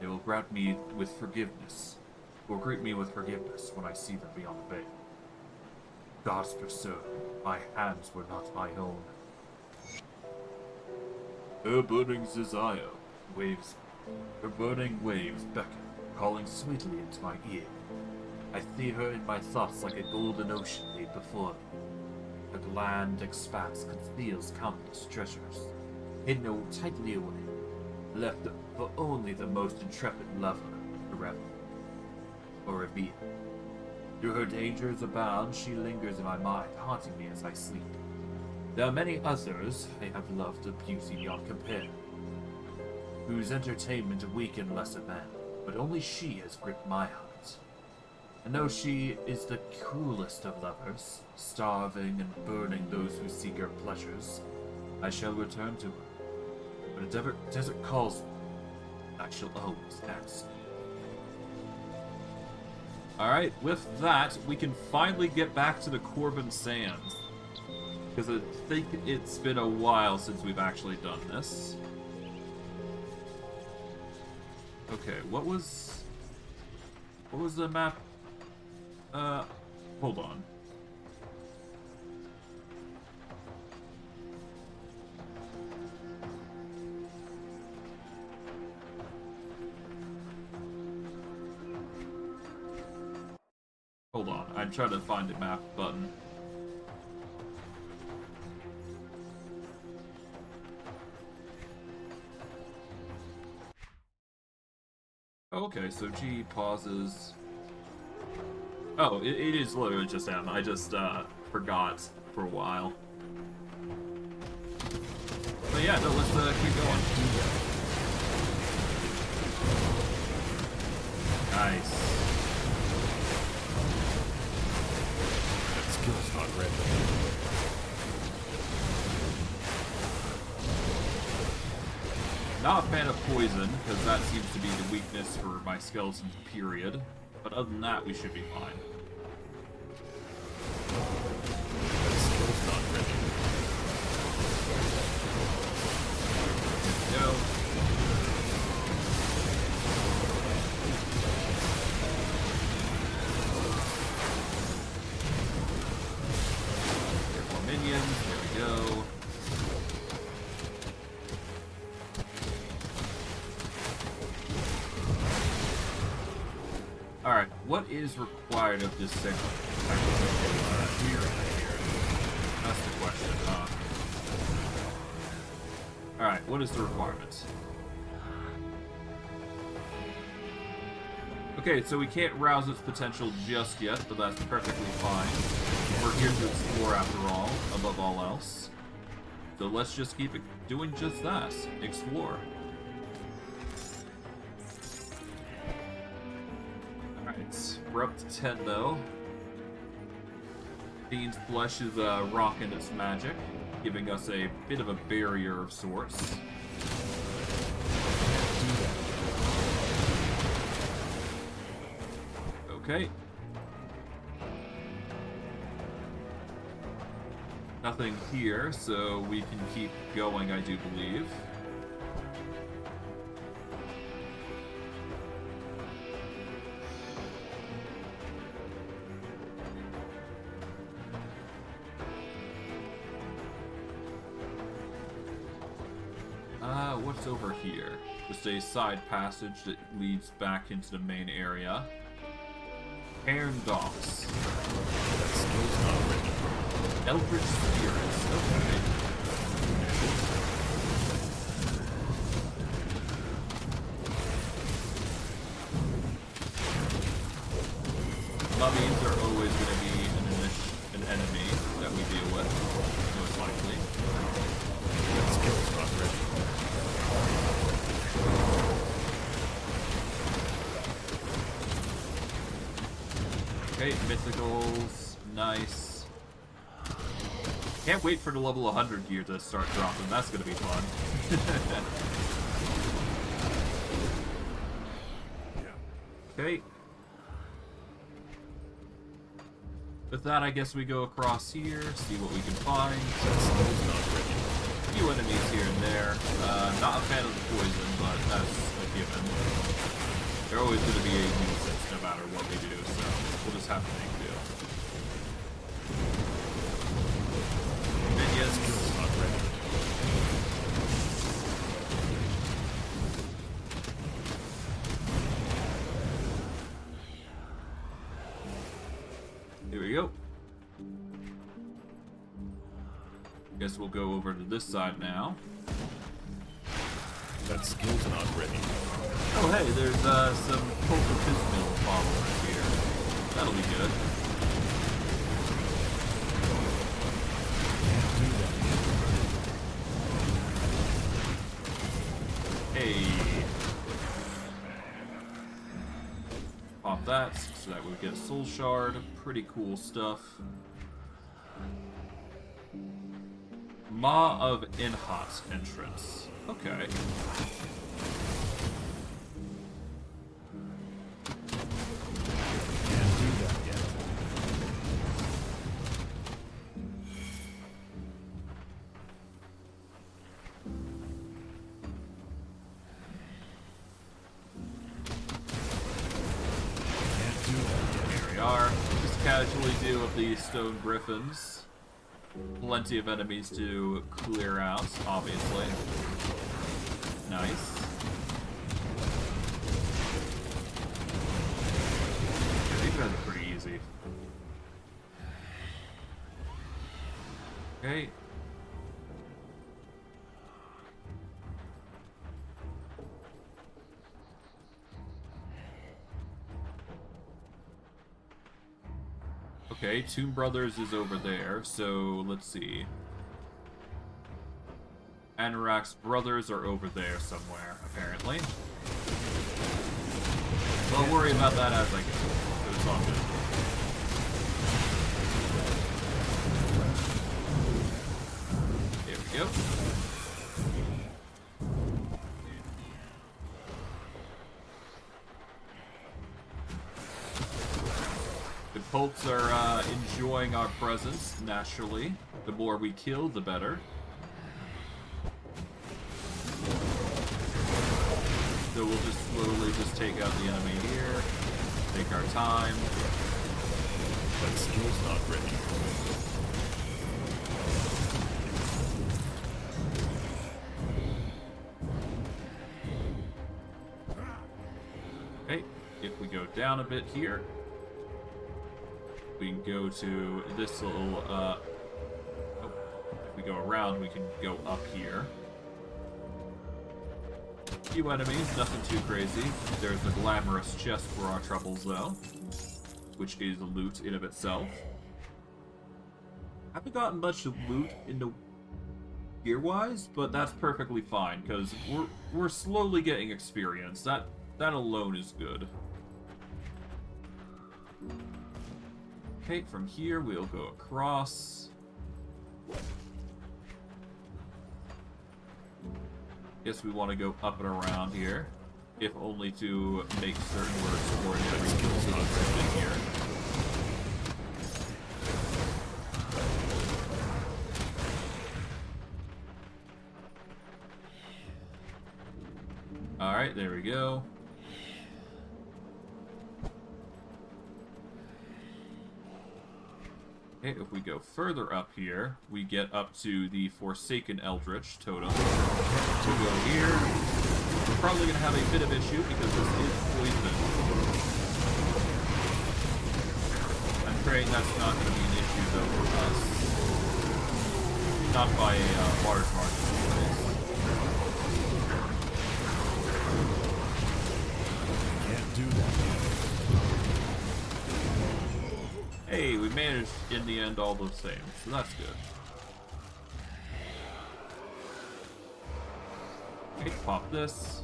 They will grant me with forgiveness, or greet me with forgiveness when I see them beyond the veil. Gods preserve, my hands were not my own. Her burning Ziziah waves, her burning waves beckon, calling sweetly into my ear. I see her in my thoughts like a golden ocean laid before me. Her bland expanse conceals countless treasures, hidden tightly away, left for only the most intrepid lover to revel or reveal. Through her dangers abound, she lingers in my mind, haunting me as I sleep. There are many others I have loved a beauty beyond compare, whose entertainment weakened lesser men, but only she has gripped my heart. And though she is the cruelest of lovers, starving and burning those who seek her pleasures, I shall return to her. When the desert calls me, I shall always answer. Alright, with that, we can finally get back to the Corvin Sands. Because I think it's been a while since we've actually done this. Okay, what was the map? Hold on. Hold on, I'm trying to find the map button. Okay, so G pauses. Oh, it is literally just M. I just forgot for a while. But yeah, no, let's keep going. Nice. That skill's not ready. Not a fan of poison, because that seems to be the weakness for my skeleton, period. But other than that, we should be fine. That skill's not ready. Go. Get more minions. There we go. Alright, what is required of this segment? That's the question, huh? Alright, what is the requirement? Okay, so we can't rouse its potential just yet, but that's perfectly fine. We're here to explore after all, above all else. So let's just keep doing just that. Explore. We're up to 10 though. Fiend's Flesh is rocking its magic, giving us a bit of a barrier of sorts. Okay. Nothing here, so we can keep going, I do believe. What's over here? Just a side passage that leads back into the main area. Cairn Docks. That skill's not written. Eldritch Spirits. Okay. Mummies are always going to be an enemy that we deal with, most likely. That skill's not written. Okay, mythicals, nice. Can't wait for the level 100 gear to start dropping. That's gonna be fun. Okay. With that, I guess we go across here, see what we can find. That skill's not written. A few enemies here and there. Not a fan of the poison, but that's a given. They're always going to be a nuisance no matter what we do, so we'll just have to make do. Minions. Skill's not written. Here we go. Guess we'll go over to this side now. That skill's not written. Oh hey, there's some Cult of Pismill followers here. That'll be good. Hey. Pop that, so that we get a soul shard. Pretty cool stuff. Maw of Inhat entrance. Okay. Can't do that yet. Can't do that yet. Here we are. Just casually deal with the stone griffins. Plenty of enemies to clear out, obviously. Nice. Yeah, these guys are pretty easy. Okay. Okay, Tomb Brothers is over there, so let's see. Anorak's brothers are over there somewhere, apparently. So I'll worry about that as I go, so it's all good. There we go. The cults are enjoying our presence, naturally. The more we kill, the better. So we'll just slowly just take out the enemy here. Take our time. That skill's not written. Okay, if we go down a bit here, we can go to this little, oh, if we go around, we can go up here. Few enemies, nothing too crazy. There's the glamorous chest for our troubles, though, which is loot in of itself. Haven't gotten much loot into gear-wise, but that's perfectly fine because we're slowly getting experience. That alone is good. Okay, from here we'll go across. Guess we want to go up and around here, if only to make certain we're exploring every kill sequence in here. Alright, there we go. Okay, if we go further up here, we get up to the Forsaken Eldritch Totem. To go here, we're probably going to have a bit of issue because this is poison. I'm praying that's not going to be an issue though for us. Not by a large margin, anyways. Can't do that yet. Hey, we managed in the end all the same, so that's good. Okay, pop this.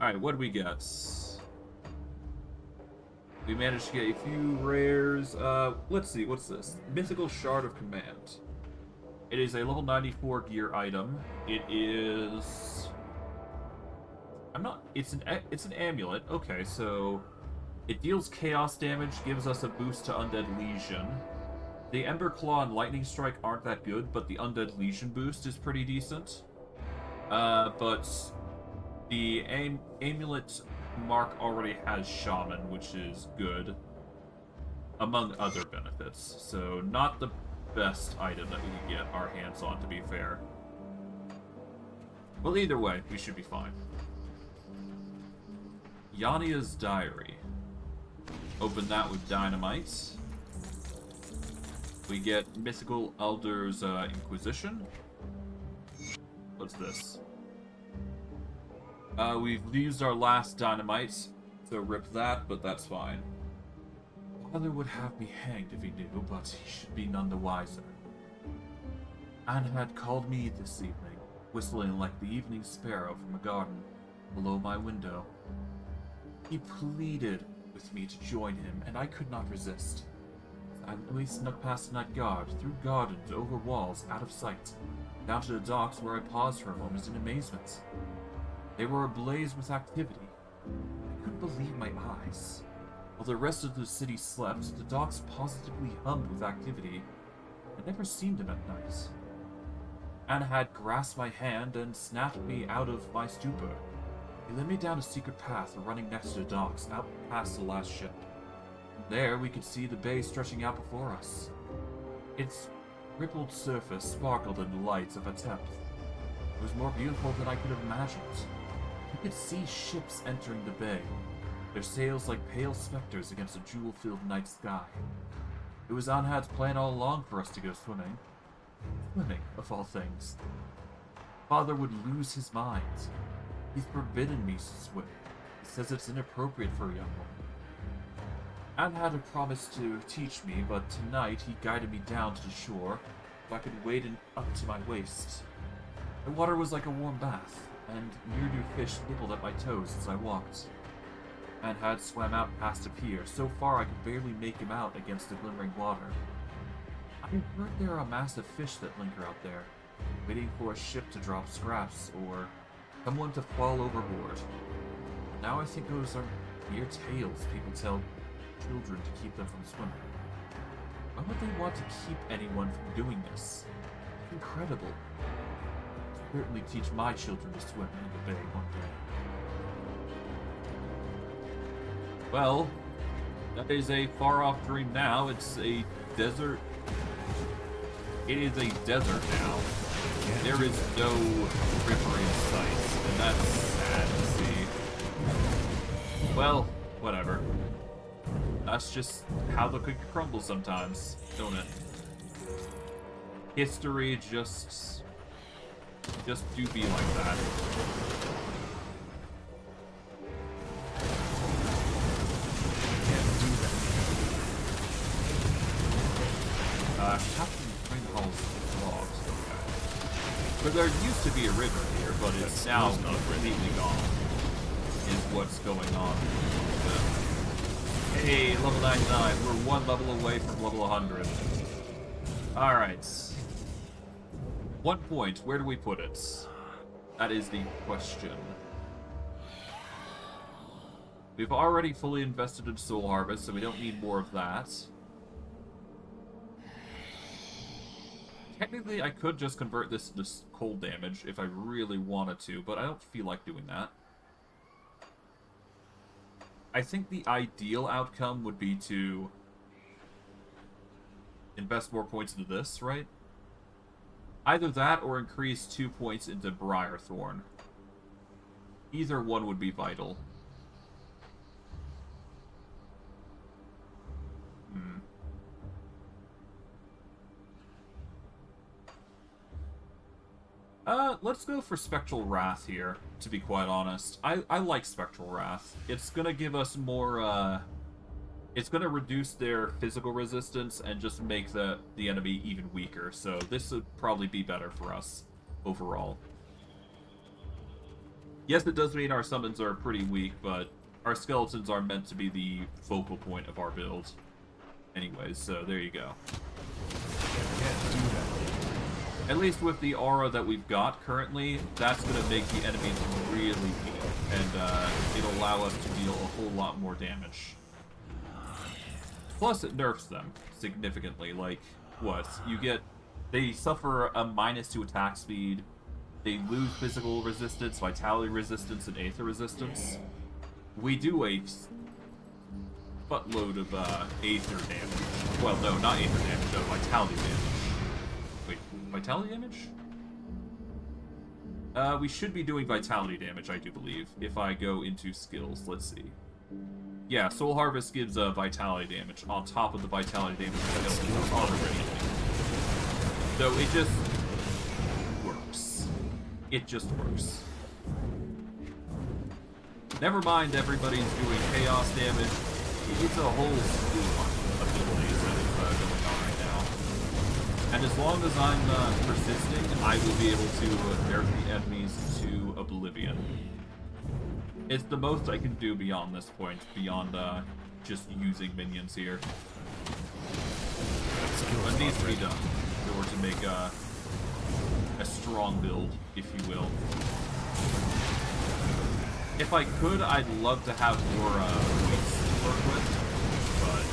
Alright, what do we get? We managed to get a few rares. Let's see, what's this? Mythical Shard of Command. It is a level 94 gear item. It is... It's an amulet. Okay, so... It deals chaos damage, gives us a boost to Undead Legion. The Ember Claw and Lightning Strike aren't that good, but the Undead Legion boost is pretty decent. But the amulet mark already has Shaman, which is good, among other benefits. So not the best item that we can get our hands on, to be fair. Well, either way, we should be fine. Yania's Diary. Open that with dynamite. We get Mythical Elder's Inquisition. What's this? We've used our last dynamite, so rip that, but that's fine. Father would have me hanged if he knew, but he should be none the wiser. Anne had called me this evening, whistling like the evening sparrow from a garden below my window. He pleaded with me to join him, and I could not resist. We snuck past night guard, through gardens, over walls, out of sight, down to the docks where I paused for a moment in amazement. They were ablaze with activity. I couldn't believe my eyes. While the rest of the city slept, the docks positively hummed with activity. It never seemed them at night. Anna had grasped my hand and snapped me out of my stupor. He led me down a secret path running next to the docks, out past the last ship. There we could see the bay stretching out before us. Its rippled surface sparkled in the lights of a depth. It was more beautiful than I could have imagined. We could see ships entering the bay, their sails like pale specters against a jewel-filled night sky. It was Anhad's plan all along for us to go swimming. Swimming, of all things. Father would lose his mind. He's forbidden me to swim. He says it's inappropriate for a young woman. Anhad had promised to teach me, but tonight he guided me down to the shore so I could wade in up to my waist. The water was like a warm bath, and near-new fish nibbled at my toes as I walked. Anhad swam out past a pier, so far I could barely make him out against the glimmering water. I heard there are massive fish that linger out there, waiting for a ship to drop scraps, or someone to fall overboard. Now I think those are mere tales people tell children to keep them from swimming. Why would they want to keep anyone from doing this? It's incredible. I'll certainly teach my children to swim in the bay one day. Well, that is a far-off dream now. It's a desert. It is a desert now. There is no river in sight, and that's sad to see. Well, whatever. That's just how the cookie crumbles sometimes, don't it? History just do be like that. Captain Springhall's logged. Okay. But there used to be a river here, but it's now completely gone. Is what's going on with Hey, level 99. We're one level away from level 100. Alright. 1 point. Where do we put it? That is the question. We've already fully invested in Soul Harvest, so we don't need more of that. Technically, I could just convert this to cold damage if I really wanted to, but I don't feel like doing that. I think the ideal outcome would be to invest more points into this, right? Either that or increase 2 points into Briarthorn. Either one would be vital. Let's go for Spectral Wrath here, to be quite honest. I like Spectral Wrath. It's gonna give us more, it's gonna reduce their physical resistance and just make the enemy even weaker, so this would probably be better for us, overall. Yes, it does mean our summons are pretty weak, but our skeletons are meant to be the focal point of our build. Anyways, so there you go. Can't do that. At least with the aura that we've got currently, that's going to make the enemies really weak, and it'll allow us to deal a whole lot more damage. Plus, it nerfs them significantly. Like, what? They suffer a -2 attack speed, they lose physical resistance, vitality resistance, and aether resistance. We do a buttload of aether damage. Well, no, not aether damage, no, vitality damage. Wait, vitality damage? We should be doing vitality damage, I do believe, if I go into skills. Let's see. Yeah, Soul Harvest gives vitality damage on top of the vitality damage skills already. So it just works. It just works. Never mind everybody's doing chaos damage. It's a whole slew of abilities that is going on right now. And as long as I'm persisting, I will be able to nerf the enemies to oblivion. It's the most I can do beyond this point, beyond just using minions here. What needs to be done in order to make a strong build, if you will. If I could, I'd love to have more weights to work with, but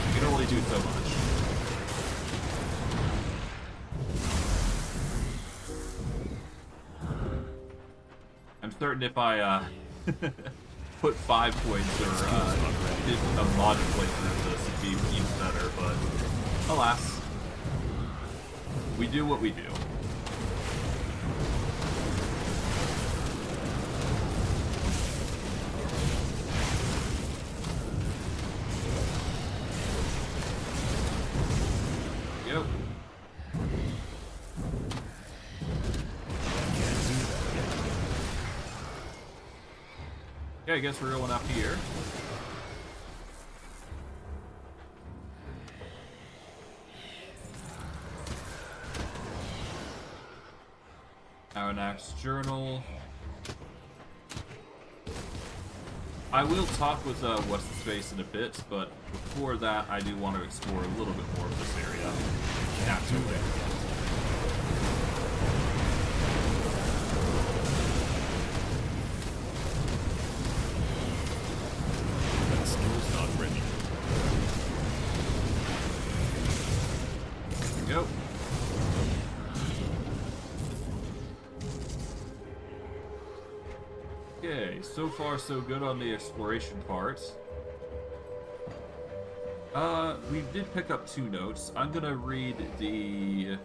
you can only do so much. I'm certain if I put 5 points or did a mod playthrough of this, it'd be even better, but alas, we do what we do. Yep. Okay, I guess we're going up here. Aranax Journal. I will talk with What's the Space in a bit, but before that, I do want to explore a little bit more of this area. Naturally. That skill's not ready. There we go. Okay, so far so good on the exploration part. We did pick up 2 notes. I'm gonna read the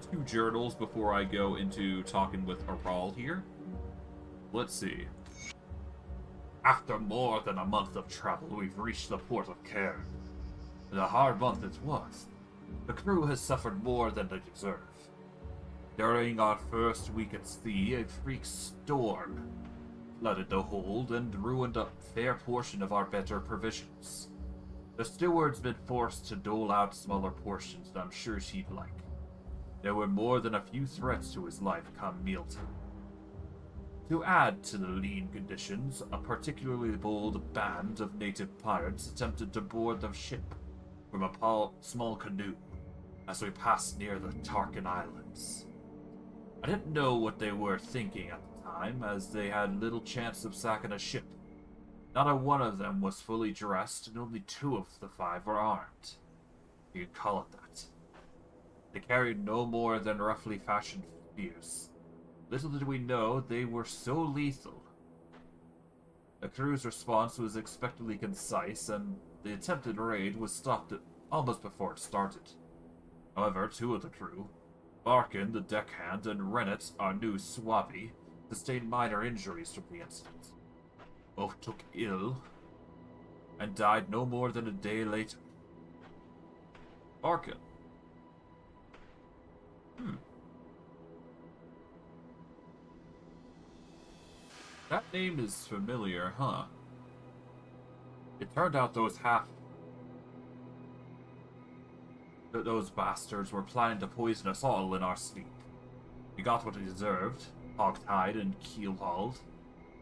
2 journals before I go into talking with Aral here. Let's see. After more than a month of travel, we've reached the port of Cairn. And a hard month it was. The crew has suffered more than they deserve. During our first week at sea, a freak storm flooded the hold and ruined a fair portion of our better provisions. The steward's been forced to dole out smaller portions that I'm sure she'd like. There were more than a few threats to his life come mealtime. To add to the lean conditions, a particularly bold band of native pirates attempted to board the ship from a small canoe as we passed near the Tarkin Islands. I didn't know what they were thinking at the time, as they had little chance of sacking a ship. Not a one of them was fully dressed, and only 2 of the 5 were armed. You could call it that. They carried no more than roughly fashioned spears. Little did we know they were so lethal. The crew's response was expectedly concise, and the attempted raid was stopped almost before it started. However, 2 of the crew, Barkin, the deckhand, and Rennet, our new swabby, sustained minor injuries from the incident. Both took ill and died no more than a day later. Barkin. That name is familiar, huh? It turned out those bastards were planning to poison us all in our sleep. We got what we deserved, hog-tied and keel-hauled.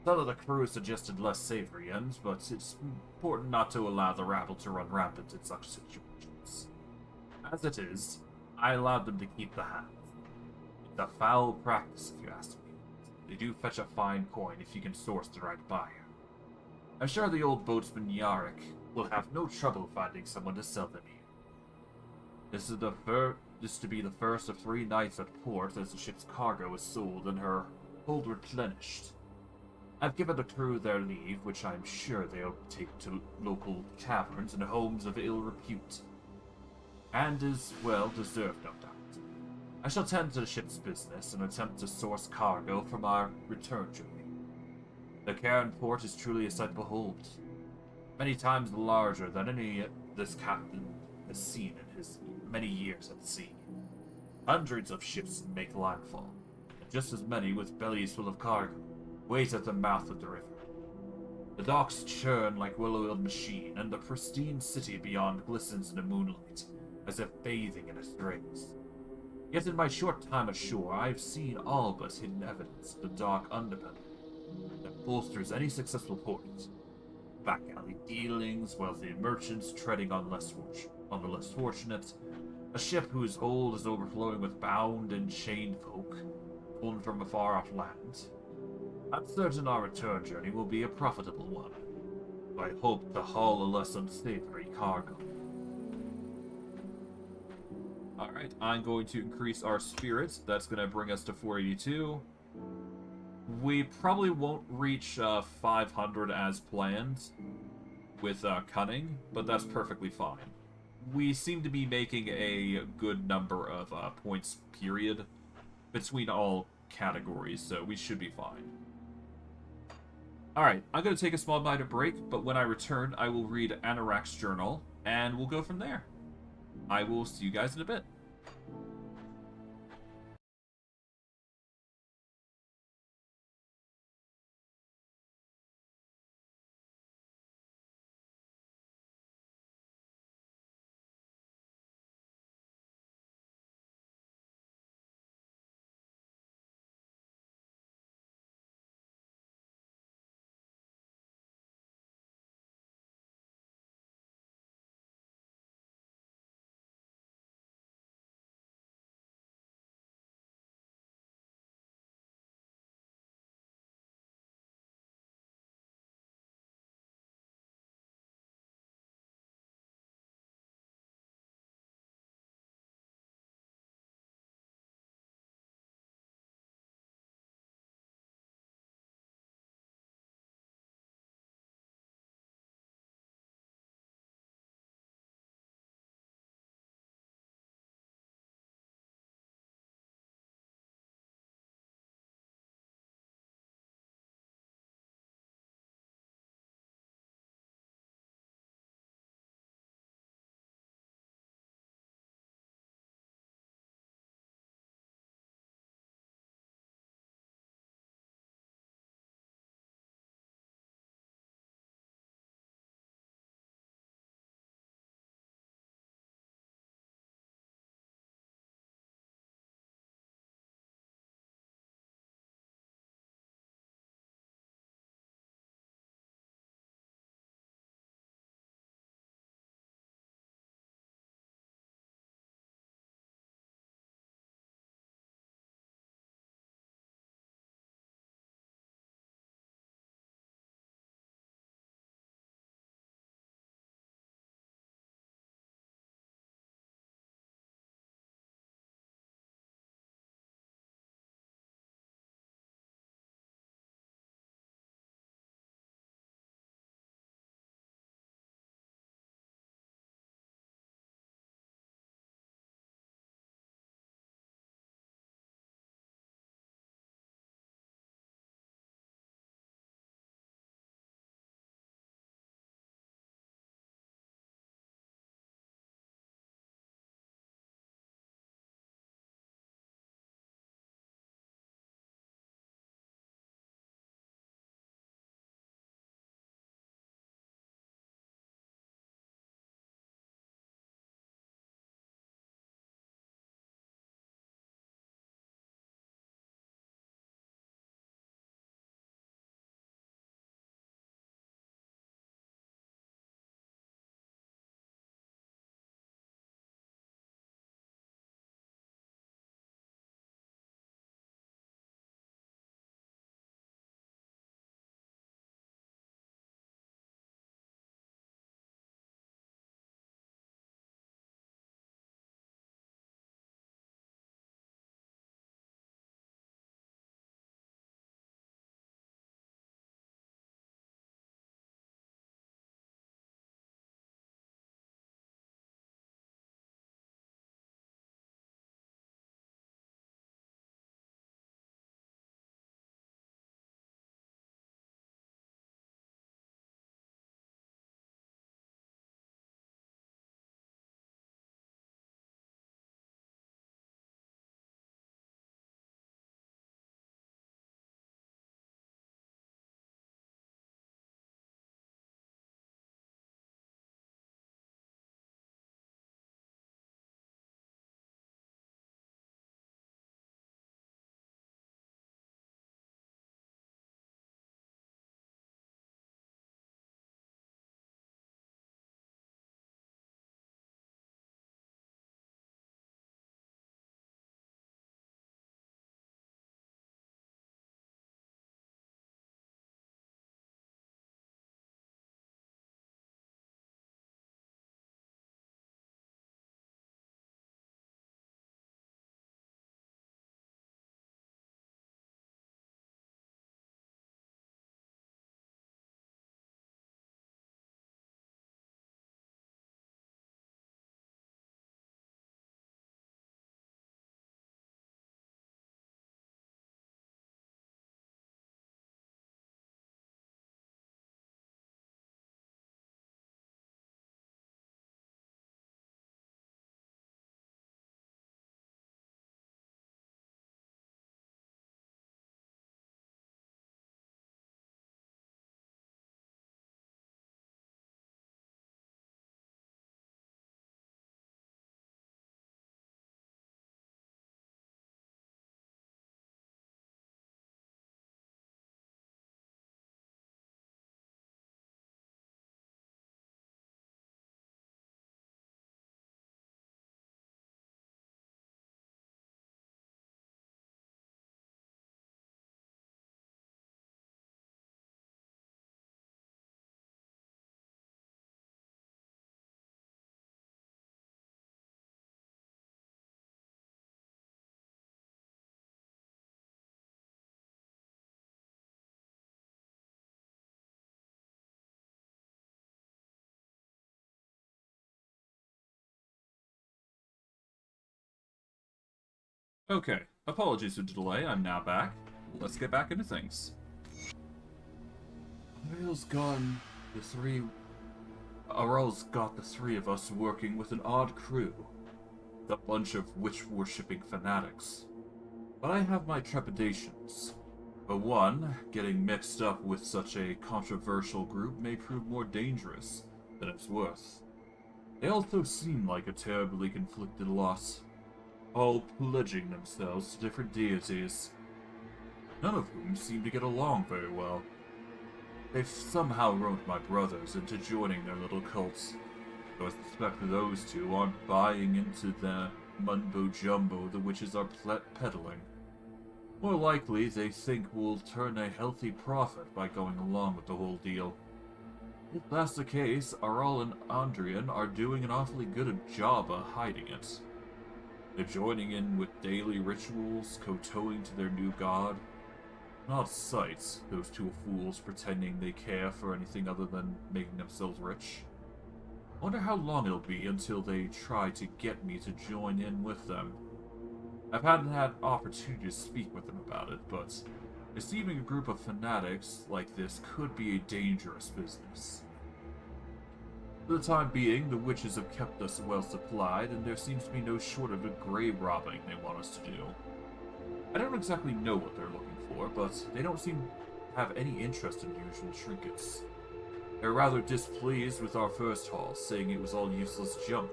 Some of the crew suggested less savory ends, but it's important not to allow the rabble to run rampant in such situations. As it is, I allowed them to keep the hands. It's a foul practice, if you ask me. They do fetch a fine coin if you can source the right buyer. I'm sure the old boatsman Yarrick will have no trouble finding someone to sell them here. This is to be the first of 3 nights at port as the ship's cargo is sold and her hold replenished. I've given the crew their leave, which I'm sure they'll take to local taverns and homes of ill repute. And is well deserved, no doubt. I shall tend to the ship's business and attempt to source cargo from our return journey. The Cairn port is truly a sight to behold. Many times larger than any this captain has seen in his many years at sea. Hundreds of ships make landfall, and just as many with bellies full of cargo wait at the mouth of the river. The docks churn like well-oiled machine, and the pristine city beyond glistens in the moonlight, as if bathing in its rays. Yet in my short time ashore, I've seen all but hidden evidence of the dark underbelly that bolsters any successful port. Back alley dealings, wealthy merchants treading on the less fortunate, a ship whose hold is overflowing with bound and chained folk, pulled from a far-off land. I'm certain our return journey will be a profitable one. I hope to haul a less unsavory cargo. Alright, I'm going to increase our spirits. That's going to bring us to 482. We probably won't reach 500 as planned with cunning, but that's perfectly fine. We seem to be making a good number of points, period, between all categories, so we should be fine. Alright, I'm going to take a small minor break, but when I return, I will read Anorak's journal, and we'll go from there. I will see you guys in a bit. Okay, apologies for the delay, I'm now back. Let's get back into things. Ariel's got the three of us working with an odd crew. A bunch of witch-worshipping fanatics. But I have my trepidations. For one, getting mixed up with such a controversial group may prove more dangerous than it's worth. They also seem like a terribly conflicted lot, all pledging themselves to different deities, none of whom seem to get along very well. They've somehow roped my brothers into joining their little cults, though I suspect those two aren't buying into the mumbo-jumbo the witches are peddling. More likely, they think we'll turn a healthy profit by going along with the whole deal. If that's the case, Aral and Andrian are doing an awfully good job of hiding it. They're joining in with daily rituals, kowtowing to their new god. An odd sight, those two fools pretending they care for anything other than making themselves rich. I wonder how long it'll be until they try to get me to join in with them. I've hadn't had opportunity to speak with them about it, but receiving a group of fanatics like this could be a dangerous business. For the time being, the witches have kept us well supplied, and there seems to be no short of the grave robbing they want us to do. I don't exactly know what they're looking for, but they don't seem to have any interest in usual trinkets. They're rather displeased with our first haul, saying it was all useless junk.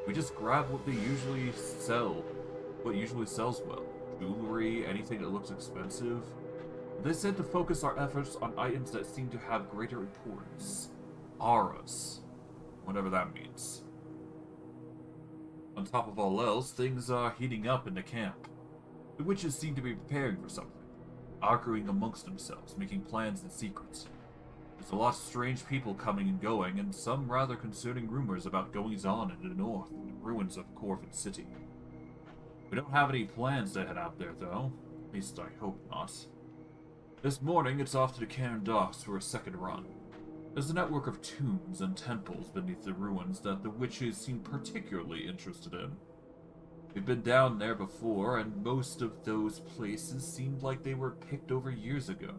We just grab what usually sells well. Jewelry, anything that looks expensive. They said to focus our efforts on items that seem to have greater importance. Auras. Whatever that means. On top of all else, things are heating up in the camp. The witches seem to be preparing for something, arguing amongst themselves, making plans in secret. There's a lot of strange people coming and going, and some rather concerning rumors about goings-on in the north, in the ruins of Corvin City. We don't have any plans to head out there, though. At least I hope not. This morning, it's off to the Cairn Docks for a second run. There's a network of tombs and temples beneath the ruins that the witches seem particularly interested in. We've been down there before, and most of those places seemed like they were picked over years ago.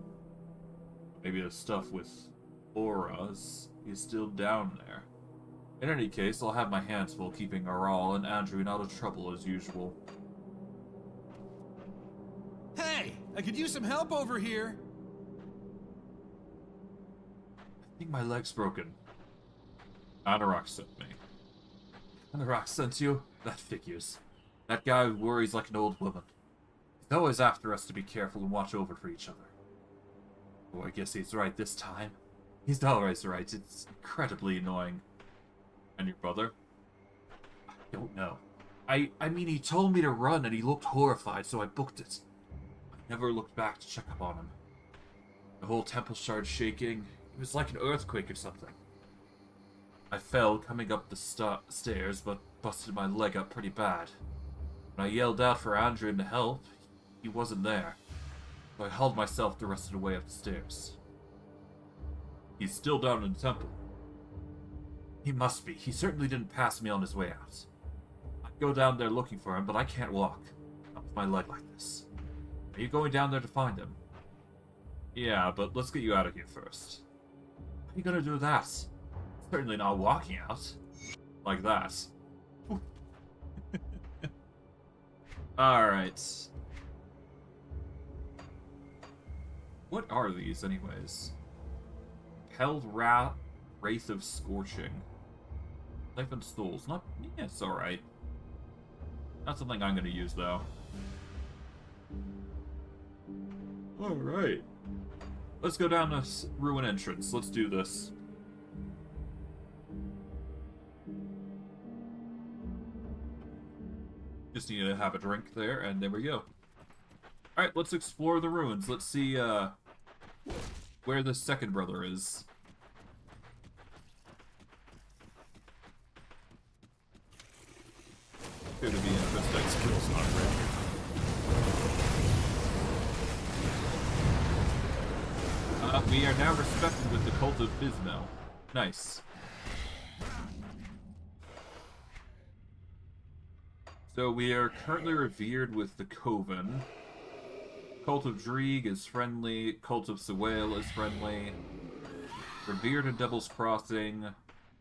Maybe the stuff with auras is still down there. In any case, I'll have my hands full keeping Aral and Andrew out of trouble as usual. Hey, I could use some help over here. I think my leg's broken. Anorak sent me. Anorak sent you? That figures. That guy worries like an old woman. He's always after us to be careful and watch over for each other. Oh, I guess he's right this time. He's always right. It's incredibly annoying. And your brother? I don't know. I mean, he told me to run and he looked horrified, so I booked it. I never looked back to check up on him. The whole temple started shaking. It was like an earthquake or something. I fell coming up the stairs, but busted my leg up pretty bad. When I yelled out for Andrew to help, he wasn't there. So I hauled myself the rest of the way up the stairs. He's still down in the temple. He must be. He certainly didn't pass me on his way out. I'd go down there looking for him, but I can't walk. Not with my leg like this. Are you going down there to find him? Yeah, but let's get you out of here first. How are you gonna do that? Certainly not walking out. Like that. Alright. What are these, anyways? Held Wraith of Scorching. Life and Souls. Not... yeah, it's alright. Not something I'm gonna use, though. Alright. Let's go down this ruin entrance. Let's do this. Just need to have a drink there, and there we go. Alright, let's explore the ruins. Let's see, where the second brother is. Going to be interesting. Skill's not ready. We are now respected with the Cult of Bismel. Nice. So we are currently revered with the Coven. Cult of Drieg is friendly. Cult of Sewale is friendly. Revered in Devil's Crossing.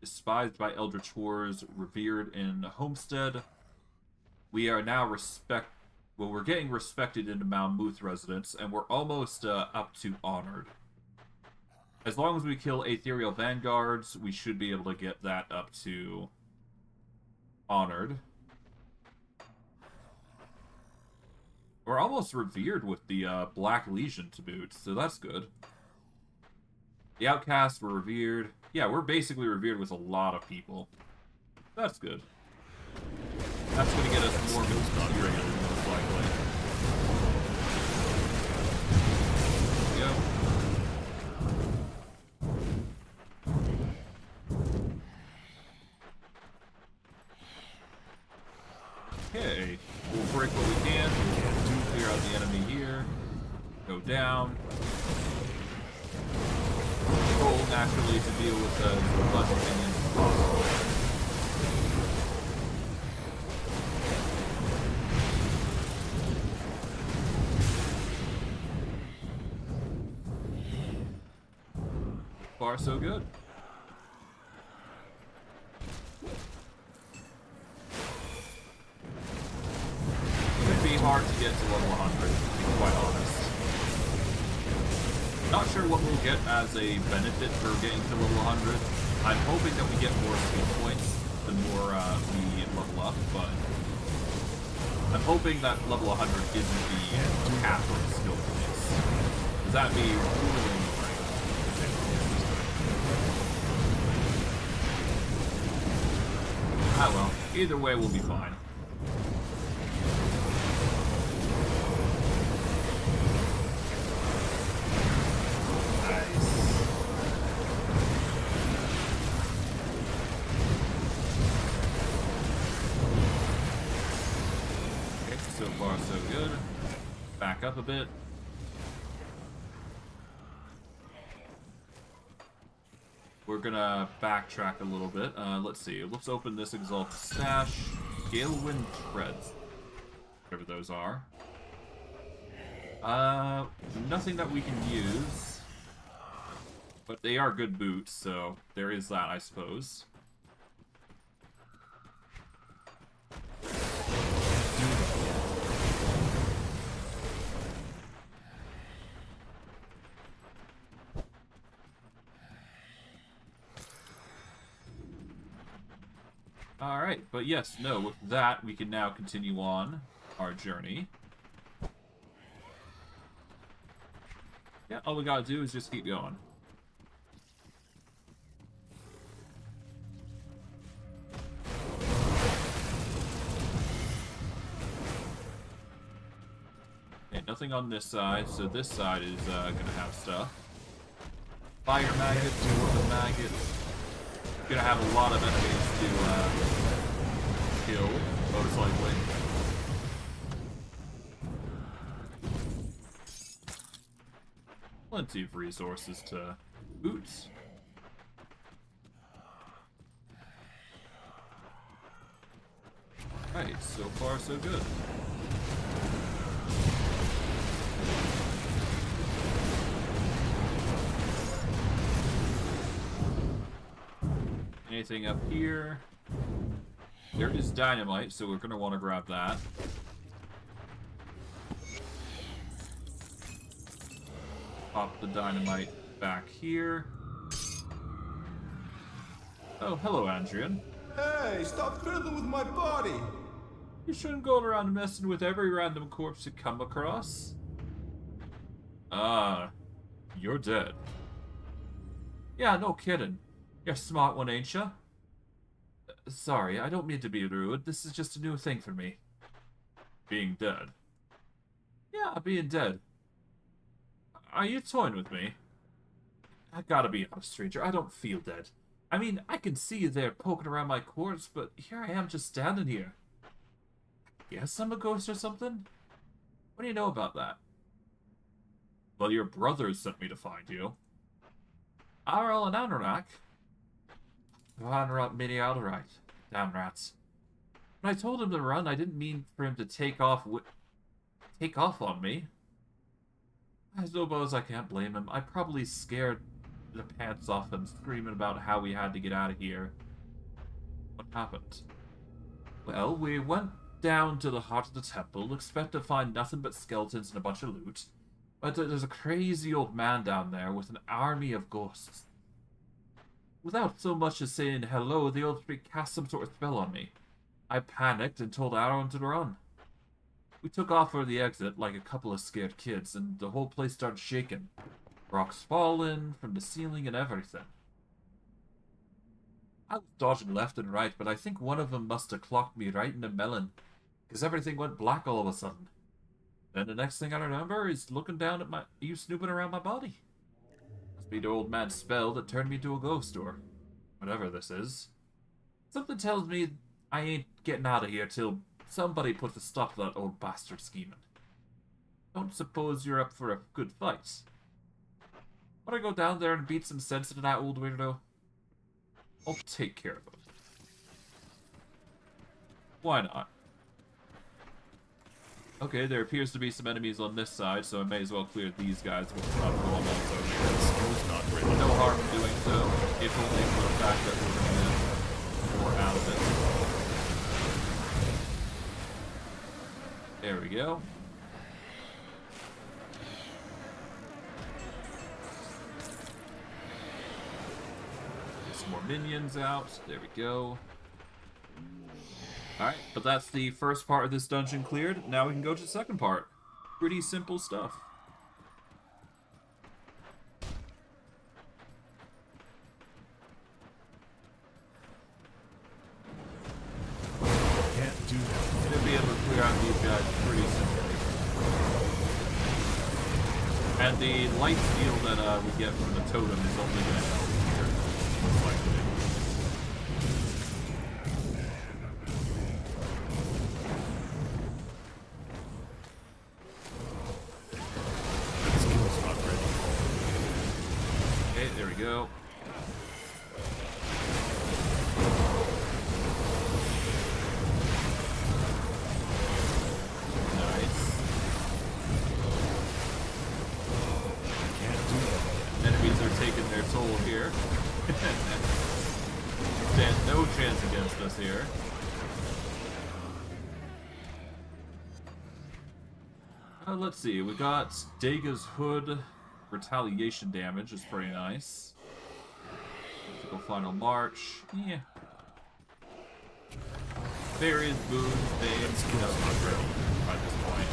Despised by Eldritch Wars. Revered in Homestead. We are now we're getting respected in the Malmuth residence, and we're almost up to Honored. As long as we kill Aetherial Vanguards, we should be able to get that up to Honored. We're almost revered with the Black Legion to boot, so that's good. The Outcasts were revered. Yeah, we're basically revered with a lot of people. That's good. That's going to get us more material, most likely. There we go. Okay, we'll break what we can. We'll clear out the enemy here. Go down. Roll naturally to deal with as much minions as possible. Far so good. Could be hard to get to level 100, to be quite honest. Not sure what we'll get as a benefit for getting to level 100. I'm hoping that we get more skill points the more we level up, but I'm hoping that level 100 isn't the cap of skill points. Does that be really annoying? Ah well, either way we'll be fine. Nice. Okay, so far so good. Back up a bit. We're gonna backtrack a little bit. Let's see. Let's open this Exalted Stash. Galewind Treads. Whatever those are. Nothing that we can use. But they are good boots, so there is that, I suppose. Alright, but yes, no, with that, we can now continue on our journey. Yeah, all we gotta do is just keep going. Okay, nothing on this side, so this side is gonna have stuff. Fire maggots, dwarven maggots. Gonna have a lot of enemies to kill, most likely. Plenty of resources to boot. Right, so far so good. Anything up here? There is dynamite, so we're going to want to grab that. Pop the dynamite back here. Oh, hello, Andrian. Hey, stop fiddling with my body! You shouldn't go around messing with every random corpse you come across. Ah, you're dead. Yeah, no kidding. You're a smart one, ain't ya? Sorry, I don't mean to be rude. This is just a new thing for me. Being dead. Yeah, being dead. Are you toying with me? I gotta be honest, stranger. I don't feel dead. I mean, I can see you there poking around my corpse, but here I am just standing here. Guess I'm a ghost or something? What do you know about that? Well, your brothers sent me to find you. Arl and Anorak? Vanrat Mini Alderite. Damn rats. When I told him to run, I didn't mean for him to take off on me. I suppose I can't blame him. I probably scared the pants off him, screaming about how we had to get out of here. What happened? Well, we went down to the heart of the temple, expect to find nothing but skeletons and a bunch of loot. But there's a crazy old man down there with an army of ghosts. Without so much as saying hello, the old tree cast some sort of spell on me. I panicked and told Aaron to run. We took off for the exit like a couple of scared kids, and the whole place started shaking. Rocks falling from the ceiling and everything. I was dodging left and right, but I think one of them must have clocked me right in the melon, because everything went black all of a sudden. Then the next thing I remember is looking down at you snooping around my body. Must be the old man's spell that turned me into a ghost, or whatever this is. Something tells me I ain't getting out of here till somebody puts a stop to that old bastard scheming. Don't suppose you're up for a good fight? Want to go down there and beat some sense into that old weirdo? I'll take care of him. Why not? Okay, there appears to be some enemies on this side, so I may as well clear these guys with not going on. So Not ready. no harm in doing so, if only for the fact that we're going to get more out of it. There we go. Get some more minions out. There we go. Alright, but that's the first part of this dungeon cleared. Now we can go to the second part. Pretty simple stuff. Can't do that. Gonna be able to clear out these guys pretty simply. And the light steal that we get from the totem is only gonna help here. Most likely. Skill's not ready. Okay, there we go. Nice. Can't do that. Enemies are taking their toll here. Stand no chance against us here. Let's see, we got Daga's Hood. Retaliation damage is pretty nice. Mythical Final March. Yeah. Various boons, names, not real by this point.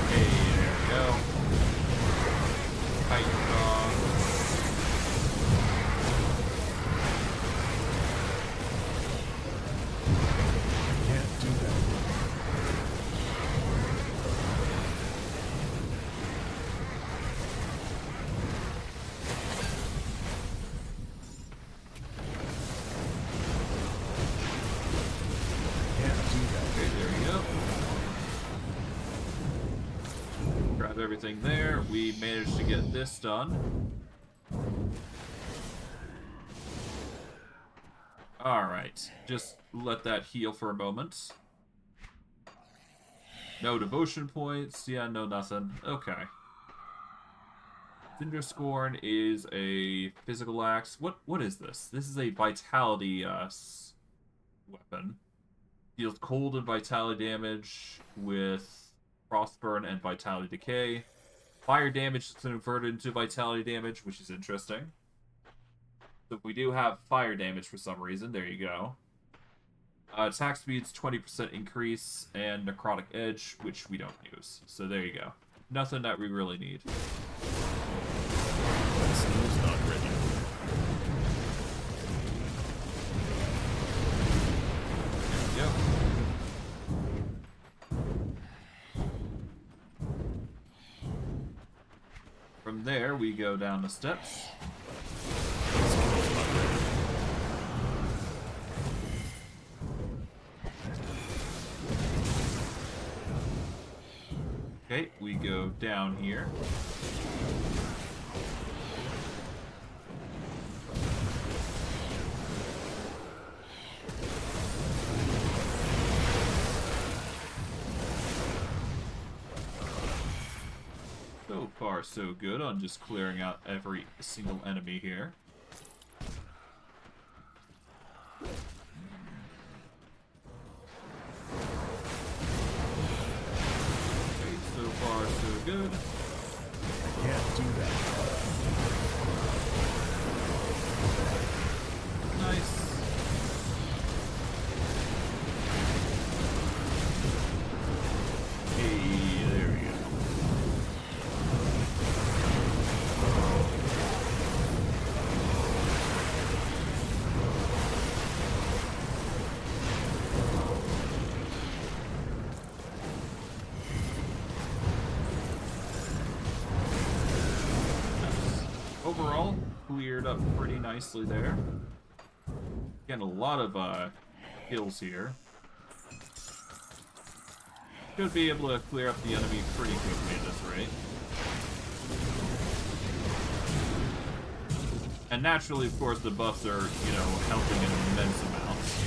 Hey, there we go. Titan Dog. Can't do that. Can't do that. Okay, there we go. Grab everything there. We managed to get this done. Alright, just let that heal for a moment. No devotion points. Yeah, no nothing. Okay. Cinder Scorn is a physical axe. What is this? This is a vitality weapon. Deals cold and vitality damage with Frostburn and Vitality Decay. Fire damage is converted into vitality damage, which is interesting. So if we do have fire damage for some reason, there you go. Attack speed's 20% increase, and Necrotic Edge, which we don't use. So there you go. Nothing that we really need. Skill's not ready. There we go. From there, we go down the steps. Skill's not ready. Okay, we go down here. So far, so good on just clearing out every single enemy here. Okay, so far, so good. I can't do that. Nice. Hey, there we go. Overall, cleared up pretty nicely there. Getting a lot of kills here. Should be able to clear up the enemy pretty quickly at this rate. And naturally, of course, the buffs are, you know, helping in immense amounts.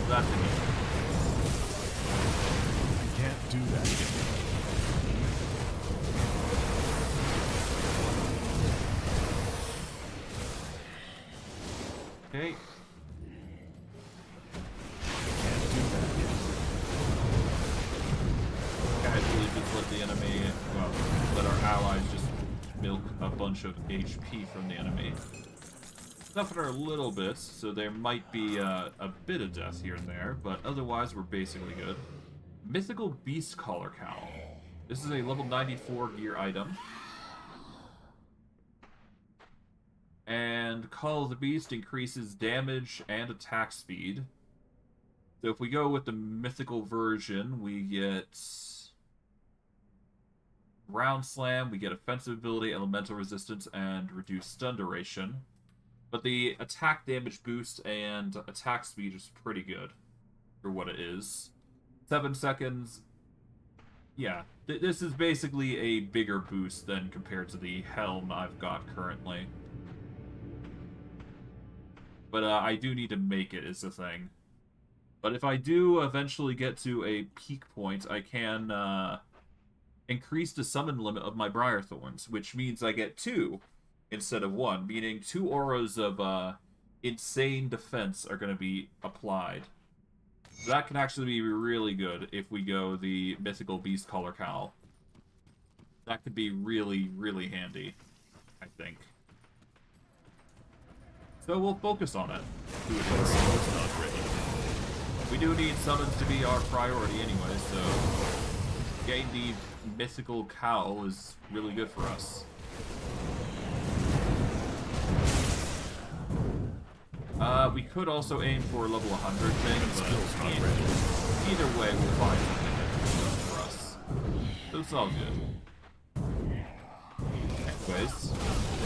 That's a good. I can't do that. Okay. Can't do that. Casually just let the enemy, well, let our allies just milk a bunch of HP from the enemy. Suffer a little bit, so there might be a bit of death here and there, but otherwise we're basically good. Mythical Beast Collar Cowl. This is a level 94 gear item. And Call of the Beast increases damage and attack speed. So if we go with the mythical version, we get Round Slam, we get offensive ability, elemental resistance, and reduced stun duration. But the attack damage boost and attack speed is pretty good for what it is. 7 seconds. Yeah, this is basically a bigger boost than compared to the Helm I've got currently. But I do need to make it, is the thing. But if I do eventually get to a peak point, I can increase the summon limit of my Briar Thorns, which means I get 2 instead of 1, meaning 2 auras of insane defense are going to be applied. That can actually be really good if we go the Mythical Beast Collar Cowl. That could be really, really handy, I think. So we'll focus on it. It's not ready. We do need summons to be our priority anyway, so getting the mythical cowl is really good for us. We could also aim for a level 100 thing, but either way we'll find something for us. So it's all good. Anyways,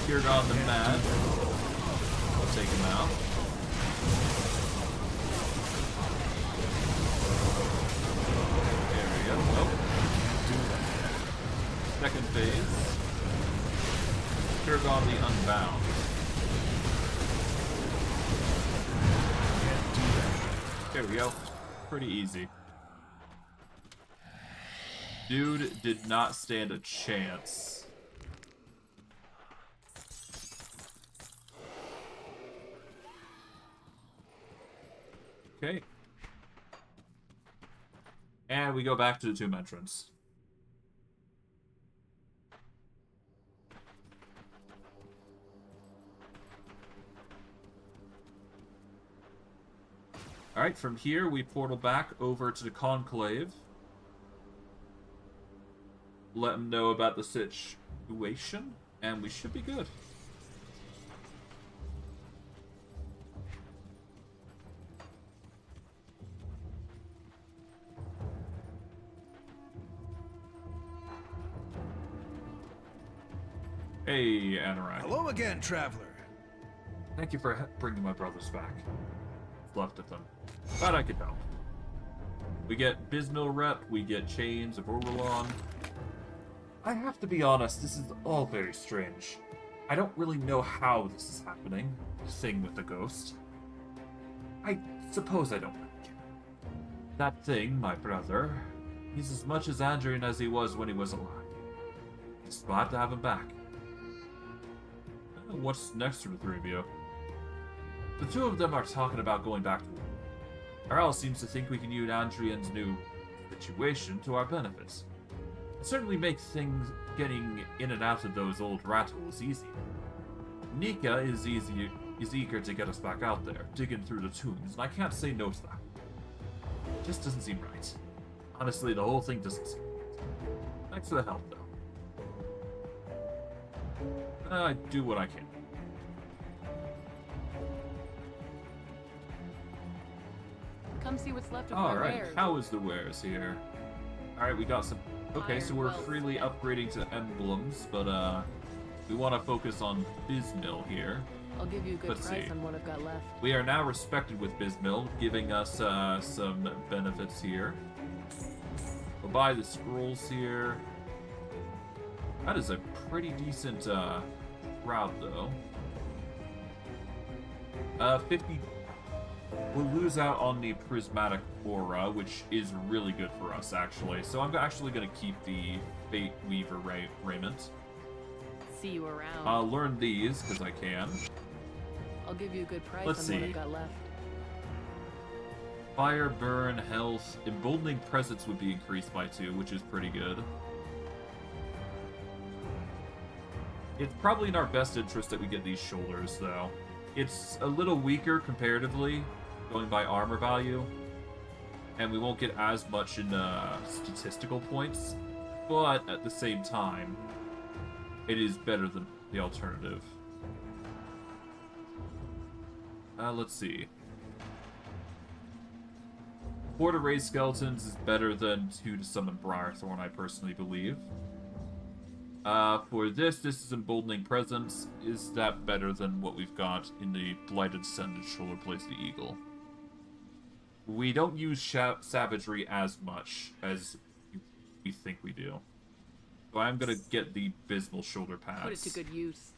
Kirgon the Mad. We'll take him out. There we go. Oh. Second phase. Kirgon the Unbound. There we go. Pretty easy. Dude did not stand a chance. Okay. And we go back to the tomb entrance. Alright, from here we portal back over to the Conclave. Let them know about the situation, and we should be good. Hey, Anorak. Hello again, traveler. Thank you for bringing my brothers back. Left of them. But I could help. We get Bismil Rep, we get Chains of Orulon. I have to be honest, this is all very strange. I don't really know how this is happening. The thing with the ghost. I suppose I don't like him. That thing, my brother, he's as much as Andrian as he was when he was alive. It's glad to have him back. What's next for the three of you? The two of them are talking about going back to war. Arel seems to think we can use Andrian's new situation to our benefits. It certainly makes things getting in and out of those old rat holes easier. Nika is eager to get us back out there, digging through the tombs, and I can't say no to that. It just doesn't seem right. Honestly, the whole thing doesn't seem right. Thanks for the help, though. I do what I can. Come see what's left of my Alright, wares. how is the wares here? Alright, we got some... Okay, so we're freely upgrading to emblems, but we want to focus on Bismil here. I'll give you a good Let's price see. on what I've got left. We are now respected with Bismil, giving us some benefits here. We'll buy the scrolls here. That is a pretty decent route, though. 50. We'll lose out on the prismatic aura, which is really good for us, actually. So I'm actually going to keep the Fate Weaver raiment. See you around. I'll learn these because I can. I'll give you a good price Let's on see. what I've got left. Fire, burn, health, emboldening presence would be increased by 2, which is pretty good. It's probably in our best interest that we get these shoulders, though. It's a little weaker comparatively, going by armor value, and we won't get as much in statistical points, but at the same time, it is better than the alternative. Let's see. 4 to raise skeletons is better than 2 to summon Briarthorn, I personally believe. For this is emboldening presence. Is that better than what we've got in the Blighted Ascended Shoulder Place the Eagle? We don't use savagery as much as we think we do. So I'm gonna get the Bismal shoulder pads. Put it to good use.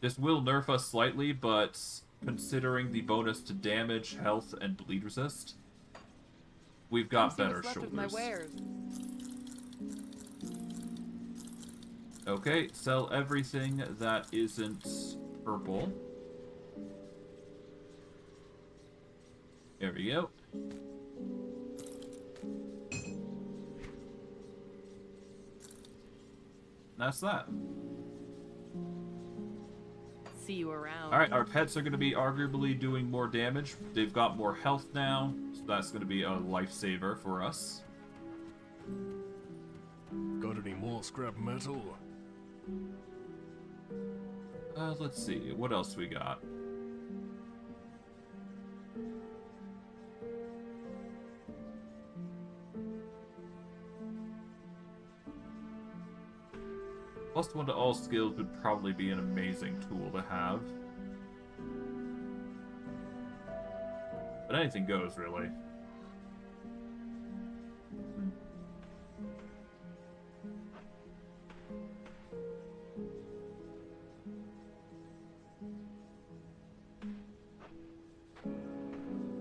This will nerf us slightly, but considering the bonus to damage, health, and bleed resist, we've got Come see better what's left of my shoulders. wares. Okay, sell everything that isn't purple. There we go. That's that. See you around. Alright, our pets are going to be arguably doing more damage. They've got more health now, so that's going to be a lifesaver for us. Got any more scrap metal? Let's see, what else we got? +1 to all skills would probably be an amazing tool to have. But anything goes, really.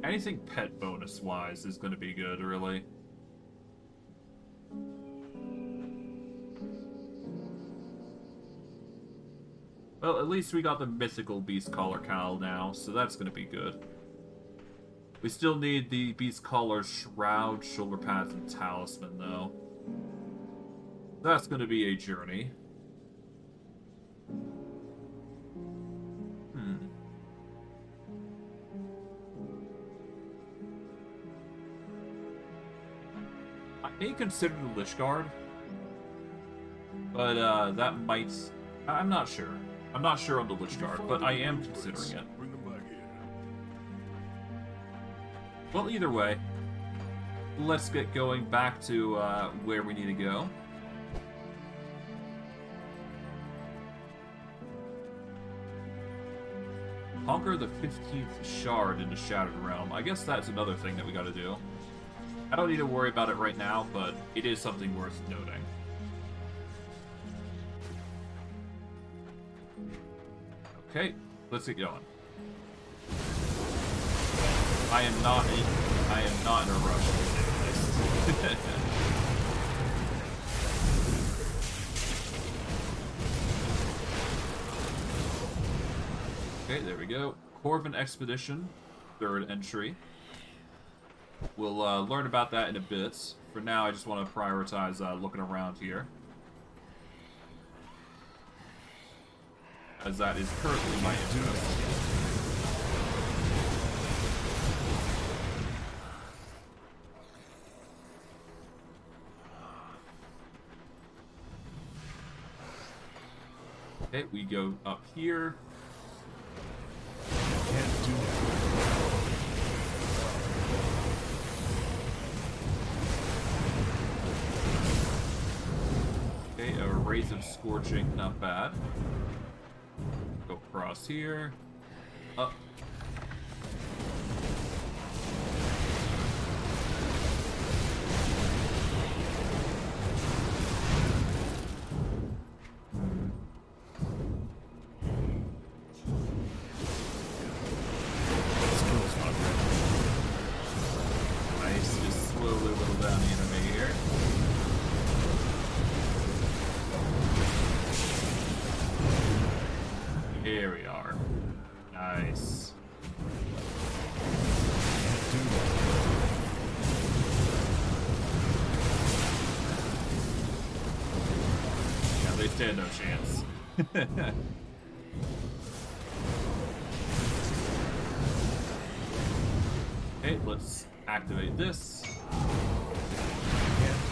Anything pet bonus-wise is going to be good, really. Well, at least we got the mythical Beast Collar Cowl now, so that's going to be good. We still need the Beast Collar Shroud, Shoulder Pads, and Talisman, though. That's going to be a journey. I may consider the Lich Guard, but that might... I'm not sure. I'm not sure on the Lich Guard, but I am considering it. Bring them back here. Well, either way, let's get going back to where we need to go. Conquer the 15th Shard in the Shattered Realm. I guess that's another thing that we gotta do. I don't need to worry about it right now, but it is something worth noting. Okay, let's get going. I am not in a rush to do this. Okay, there we go. Corvin Expedition, third entry. We'll learn about that in a bit. For now, I just want to prioritize looking around here, as that is currently my interest. Okay, we go up here. Can't do that. Okay, a Rays of Scorching, not bad. Go across here. Up. Skill's not ready. Nice, just slowly whittle down the enemy here. Here we are. Nice. Can't do that. Yeah, they stand no chance. Okay, let's activate this. Can't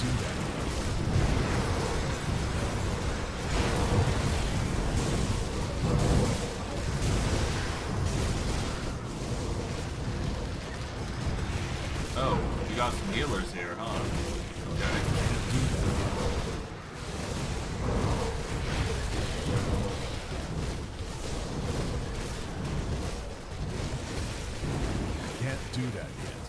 do that. Oh, you got some healers here, huh? Okay. Can't do that. Can't do that yet.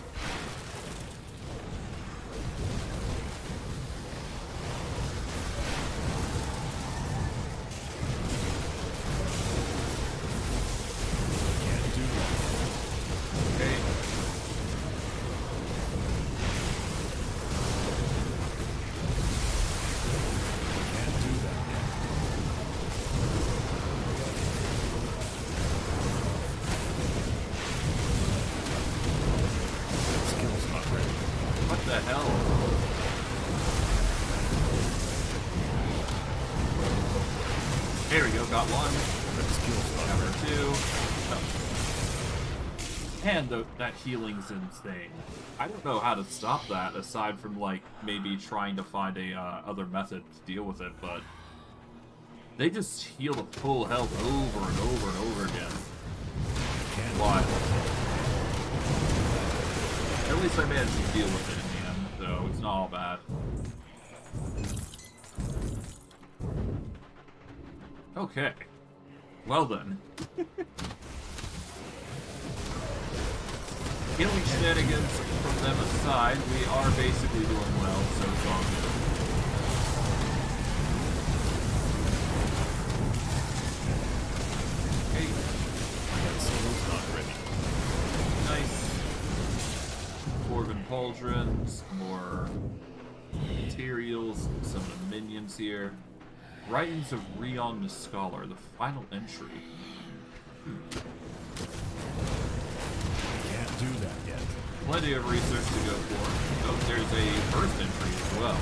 Can't do that. Okay. Can't do that yet. Skill's not ready. What the hell? There we go, got one. That skill's not Number ready. two. Oh. And that healing's insane. I don't know how to stop that aside from like maybe trying to find a other method to deal with it, but they just heal the full health over and over and over again. Can't Why? At least I managed to deal with it in the end, so it's not all bad. Okay. Well then. Healing shenanigans from them aside, we are basically doing well, so it's all good. Okay, That skill's not ready. nice. Corvin Pauldrons, more materials, some of the minions here. Writings of Rion the Scholar, the final entry. Can't do that yet. Plenty of research to go for. Oh, there's a first entry as well.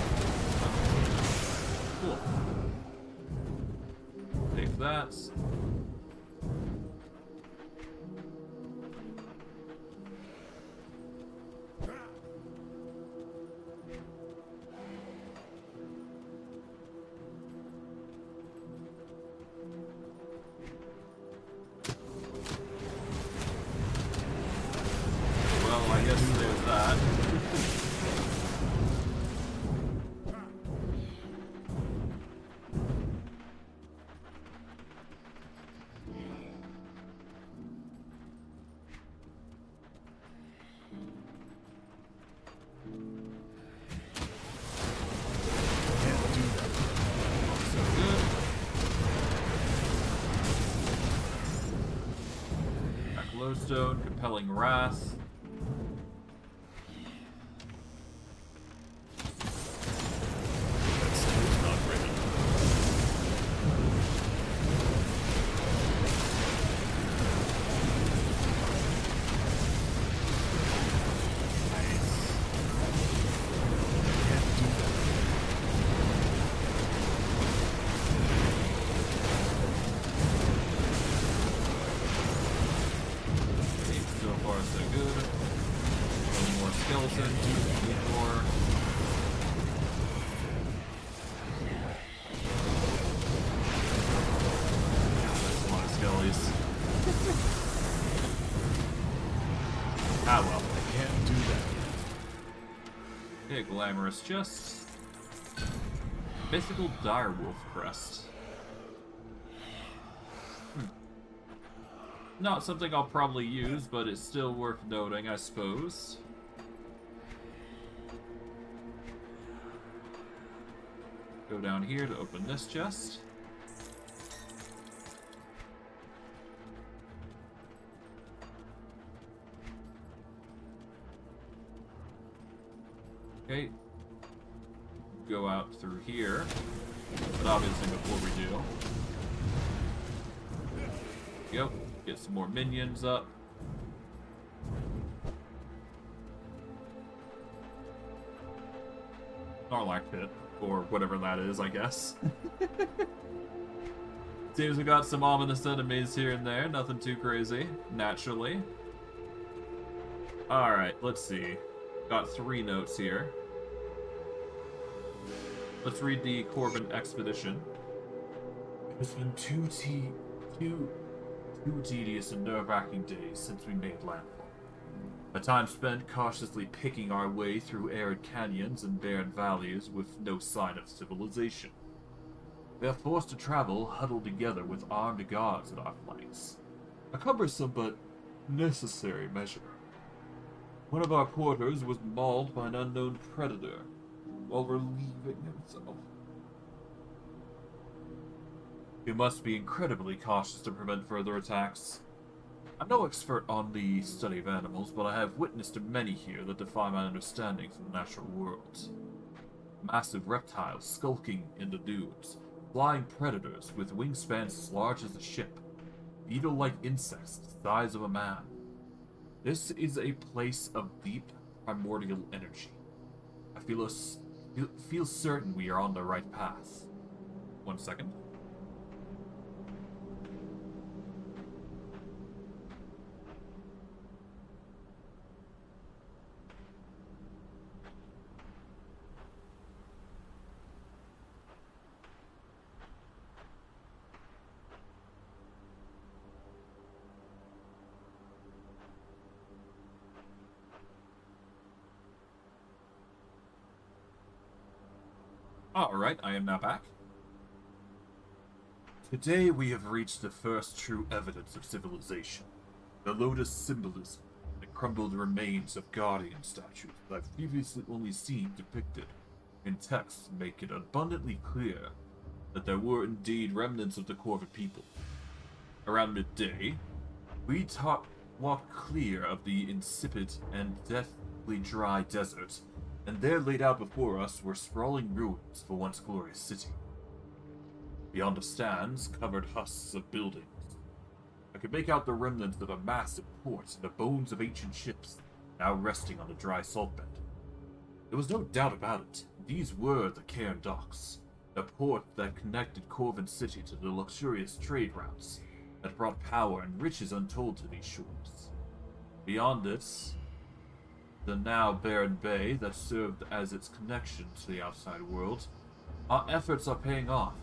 Cool. Take that. Well, I guess there's that. Can't do that. So good. Back Lowstone, Compelling Wrath. That skill's not ready. Ah well. I can't do that yet. Okay, glamorous chest. Mythical direwolf crest. Not something I'll probably use, but it's still worth noting, I suppose. Go down here to open this chest. Okay. Go out through here. But obviously before we do. Yep. Get some more minions up. Snorlax pit. Or whatever that is, I guess. Seems we got some ominous enemies here and there. Nothing too crazy. Naturally. Alright, let's see. Got 3 notes here. Let's read the Corvin Expedition. It's been too tedious and nerve-wracking days since we made landfall. A time spent cautiously picking our way through arid canyons and barren valleys with no sign of civilization. We are forced to travel huddled together with armed guards at our flanks. A cumbersome but necessary measure. One of our porters was mauled by an unknown predator while relieving himself. We must be incredibly cautious to prevent further attacks. I'm no expert on the study of animals, but I have witnessed many here that defy my understandings of the natural world. Massive reptiles skulking in the dunes, flying predators with wingspans as large as a ship, beetle-like insects the size of a man. This is a place of deep primordial energy. I feel certain we are on the right path. 1 second. Alright, I am now back. Today we have reached the first true evidence of civilization. The lotus symbolism, the crumbled remains of guardian statues that I've previously only seen depicted in texts make it abundantly clear that there were indeed remnants of the Corvin people. Around midday, we walked clear of the insipid and deathly dry desert, and there laid out before us were sprawling ruins of a once glorious city. Beyond the stands, covered husks of buildings. I could make out the remnants of a massive port and the bones of ancient ships, now resting on the dry salt bed. There was no doubt about it. These were the Cairn Docks, the port that connected Corvin City to the luxurious trade routes that brought power and riches untold to these shores. Beyond it, the now barren bay that served as its connection to the outside world. Our efforts are paying off.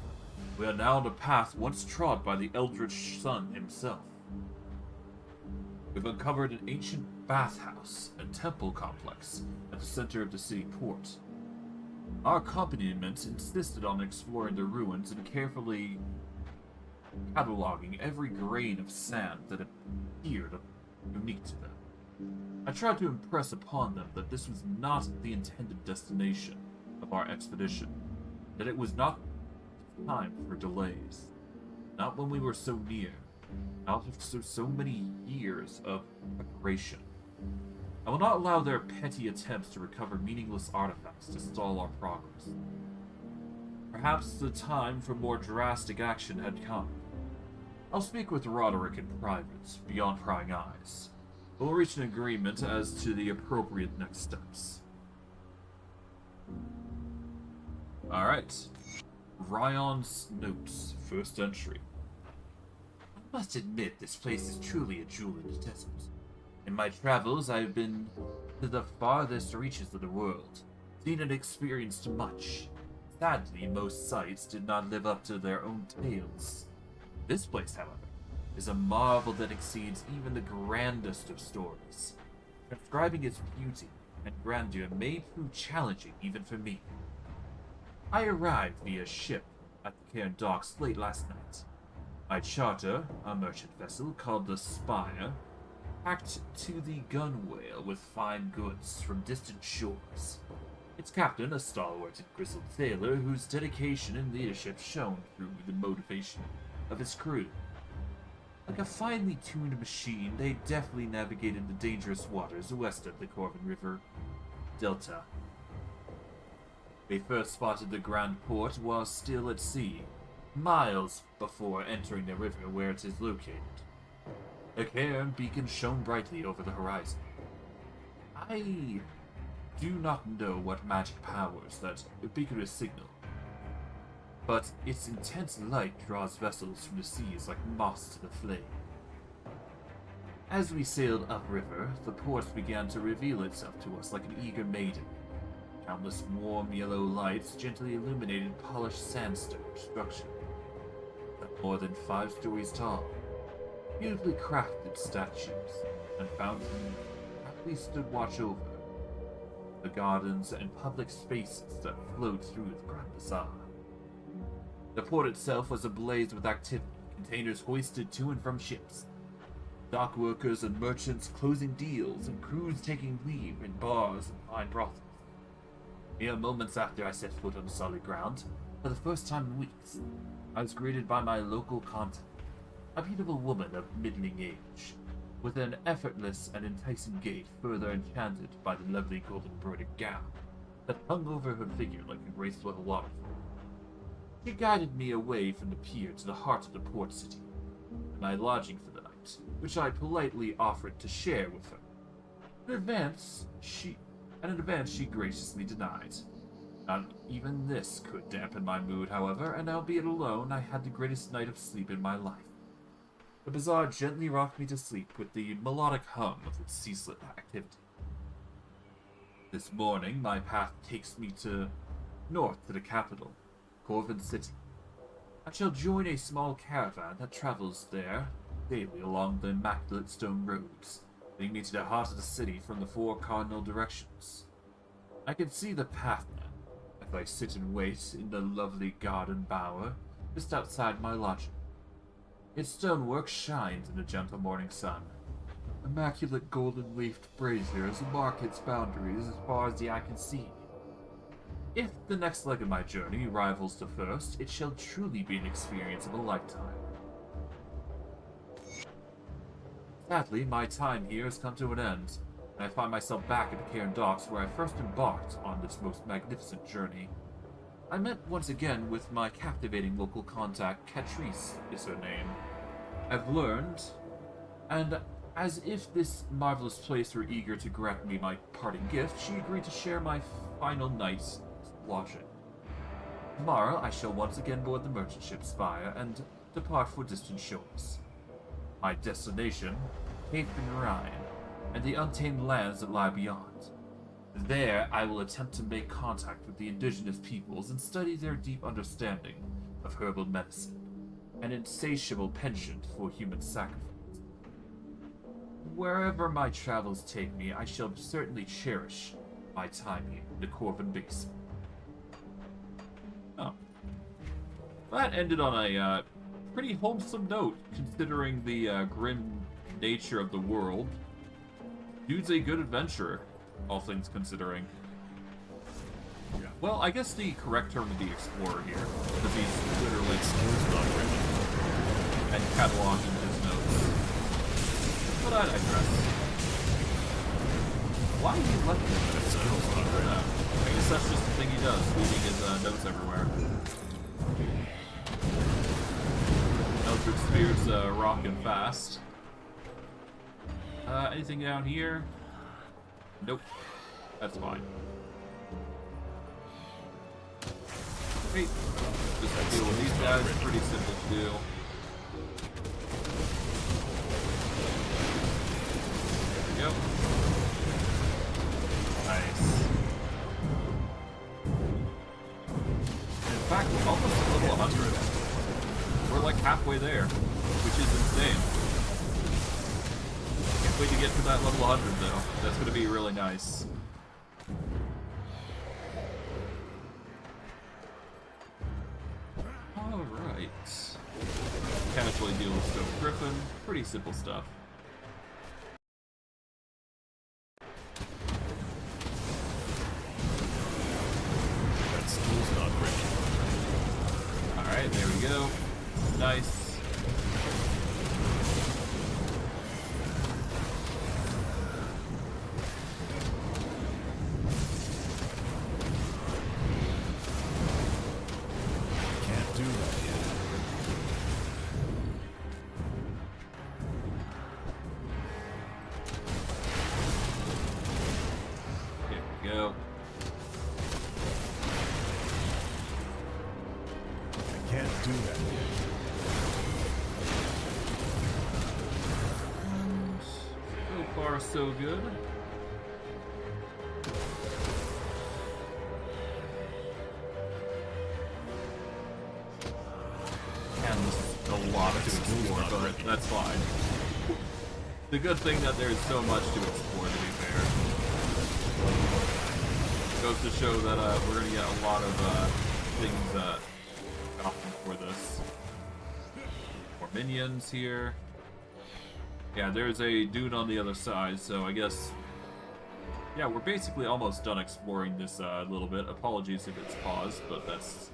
We are now on a path once trod by the Eldritch Sun himself. We've uncovered an ancient bathhouse and temple complex at the center of the city port. Our accompaniment insisted on exploring the ruins and carefully cataloging every grain of sand that appeared unique to them. I tried to impress upon them that this was not the intended destination of our expedition, that it was not time for delays, not when we were so near, not after so many years of preparation. I will not allow their petty attempts to recover meaningless artifacts to stall our progress. Perhaps the time for more drastic action had come. I'll speak with Roderick in private, beyond prying eyes. We'll reach an agreement as to the appropriate next steps. Alright. Ryon's Notes, first entry. I must admit this place is truly a jewel in the desert. In my travels, I have been to the farthest reaches of the world, seen and experienced much. Sadly, most sights did not live up to their own tales. This place, however, is a marvel that exceeds even the grandest of stories. describing its beauty and grandeur may prove challenging even for me. I arrived via ship at the Cairn docks late last night. I charter a merchant vessel called the Spire, packed to the gunwale with fine goods from distant shores. Its captain, a stalwart and grizzled sailor whose dedication and leadership shone through the motivation of his crew. Like a finely tuned machine, they deftly navigated the dangerous waters west of the Corvin River Delta. They first spotted the Grand Port while still at sea, miles before entering the river where it is located. A Cairn beacon shone brightly over the horizon. I do not know what magic powers that ubiquitous signal, but its intense light draws vessels from the seas like moths to the flame. As we sailed upriver, the port began to reveal itself to us like an eager maiden. Countless warm yellow lights gently illuminated polished sandstone structure, more than 5 stories tall. Beautifully crafted statues and fountains happily stood watch over the gardens and public spaces that flowed through the Grand Bazaar. The port itself was ablaze with activity, containers hoisted to and from ships, dock workers and merchants closing deals, and crews taking leave in bars and fine brothels. Mere moments after I set foot on solid ground, for the first time in weeks, I was greeted by my local contact, a beautiful woman of middling age, with an effortless and enticing gait further enchanted by the lovely gold-embroidered gown that hung over her figure like a graceful waterfall. She guided me away from the pier to the heart of the port city, and my lodging for the night, which I politely offered to share with her. In advance, she graciously denied. Not even this could dampen my mood, however, and albeit alone, I had the greatest night of sleep in my life. The bazaar gently rocked me to sleep with the melodic hum of its ceaseless activity. This morning, my path takes me north to the capital, Corvin City. I shall join a small caravan that travels there daily along the immaculate stone roads, leading me to the heart of the city from the 4 cardinal directions. I can see the path now, if I sit and wait in the lovely garden bower just outside my lodging. Its stonework shines in the gentle morning sun. Immaculate golden leafed braziers mark its boundaries as far as the eye can see. If the next leg of my journey rivals the first, it shall truly be an experience of a lifetime. Sadly, my time here has come to an end, and I find myself back at the Cairn docks where I first embarked on this most magnificent journey. I met once again with my captivating local contact, Catrice is her name. I've learned, and as if this marvelous place were eager to grant me my parting gift, she agreed to share my final night's lodging. Tomorrow I shall once again board the merchant ship Spire and depart for distant shores. My destination, Cape Rhine, and the untamed lands that lie beyond. There, I will attempt to make contact with the indigenous peoples and study their deep understanding of herbal medicine, an insatiable penchant for human sacrifice. Wherever my travels take me, I shall certainly cherish my time here in the Corvin Basin. Oh. That ended on a pretty wholesome note, considering the grim nature of the world. Dude's a good adventurer, all things considering. Yeah. Well, I guess the correct term would be explorer here, because he's literally and cataloging his notes. But I digress. Why do you let him? I guess that's just the thing he does, leaving his notes everywhere. Eldritch Spear's rocking fast. Anything down here? Nope. That's fine. Great. Just deal with these guys. Pretty simple to do. There we go. Nice. In fact, we're almost at level 100. We're like halfway there, which is insane. wait to get to that level 100 though. That's going to be really nice. Alright. Casually deal with Stone Griffin. Pretty simple stuff. That school's not ready. Alright, there we go. Nice. Can't do that yet. There we go. I can't do that yet. So far, so good. And this is a lot to explore, but that's fine. The good thing that there's so much to explore, to be fair. Goes to show that we're going to get a lot of things opting for this. More minions here. Yeah, there's a dude on the other side, so I guess... Yeah, we're basically almost done exploring this a little bit. Apologies if it's paused, but that's...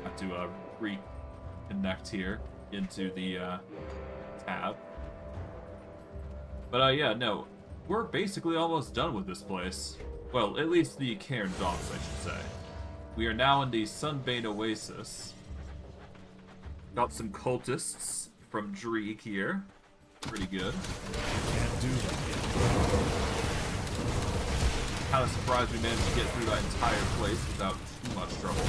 Have to reconnect here into the tab. But yeah, no. We're basically almost done with this place. Well, at least the Cairn Docks, I should say. We are now in the Sunbane Oasis. Got some cultists from Dreeg here. Pretty good. Can't do that yet. Kind of surprised we managed to get through that entire place without too much trouble.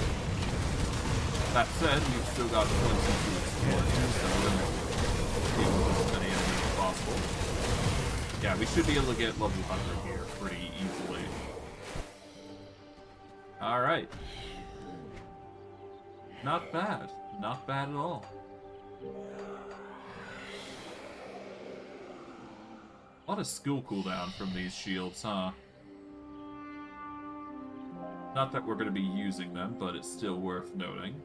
That said, we've still got plenty to explore here, so we're going to deal with as many enemies as possible. Yeah, we should be able to get level 100 here pretty easily. Alright. Not bad. Not bad at all. A lot of skill cooldown from these shields, huh? Not that we're going to be using them, but it's still worth noting.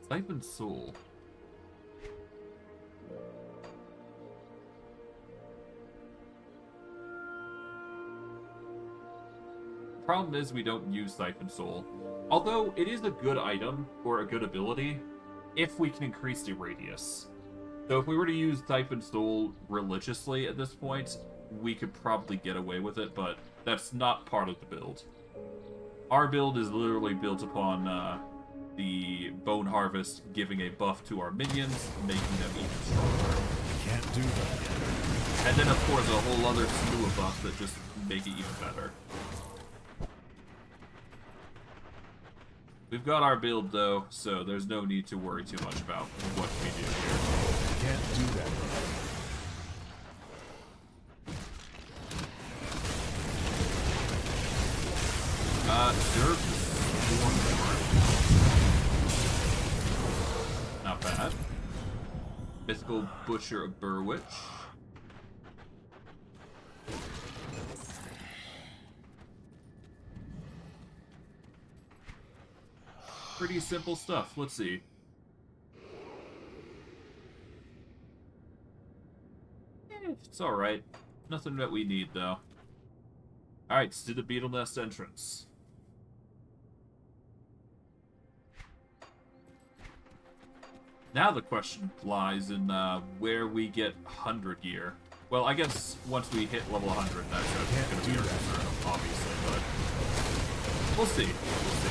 Siphon Soul. Problem is we don't use Siphon Soul. Although it is a good item, or a good ability, if we can increase the radius. So if we were to use Siphon Soul religiously at this point, we could probably get away with it, but that's not part of the build. Our build is literally built upon the Bone Harvest giving a buff to our minions, making them even stronger. Can't do that yet. And then of course a whole other slew of buffs that just make it even better. We've got our build though, so there's no need to worry too much about what we do here. Can't do that yet. Dirk not bad. Mythical Butcher of Burwitch. Pretty simple stuff. Let's see. It's alright. Nothing that we need, though. Alright, let's do the Beetle Nest entrance. Now the question lies in where we get 100 gear. Well, I guess once we hit level 100, that's going to be our concern, obviously, but we'll see. We'll see.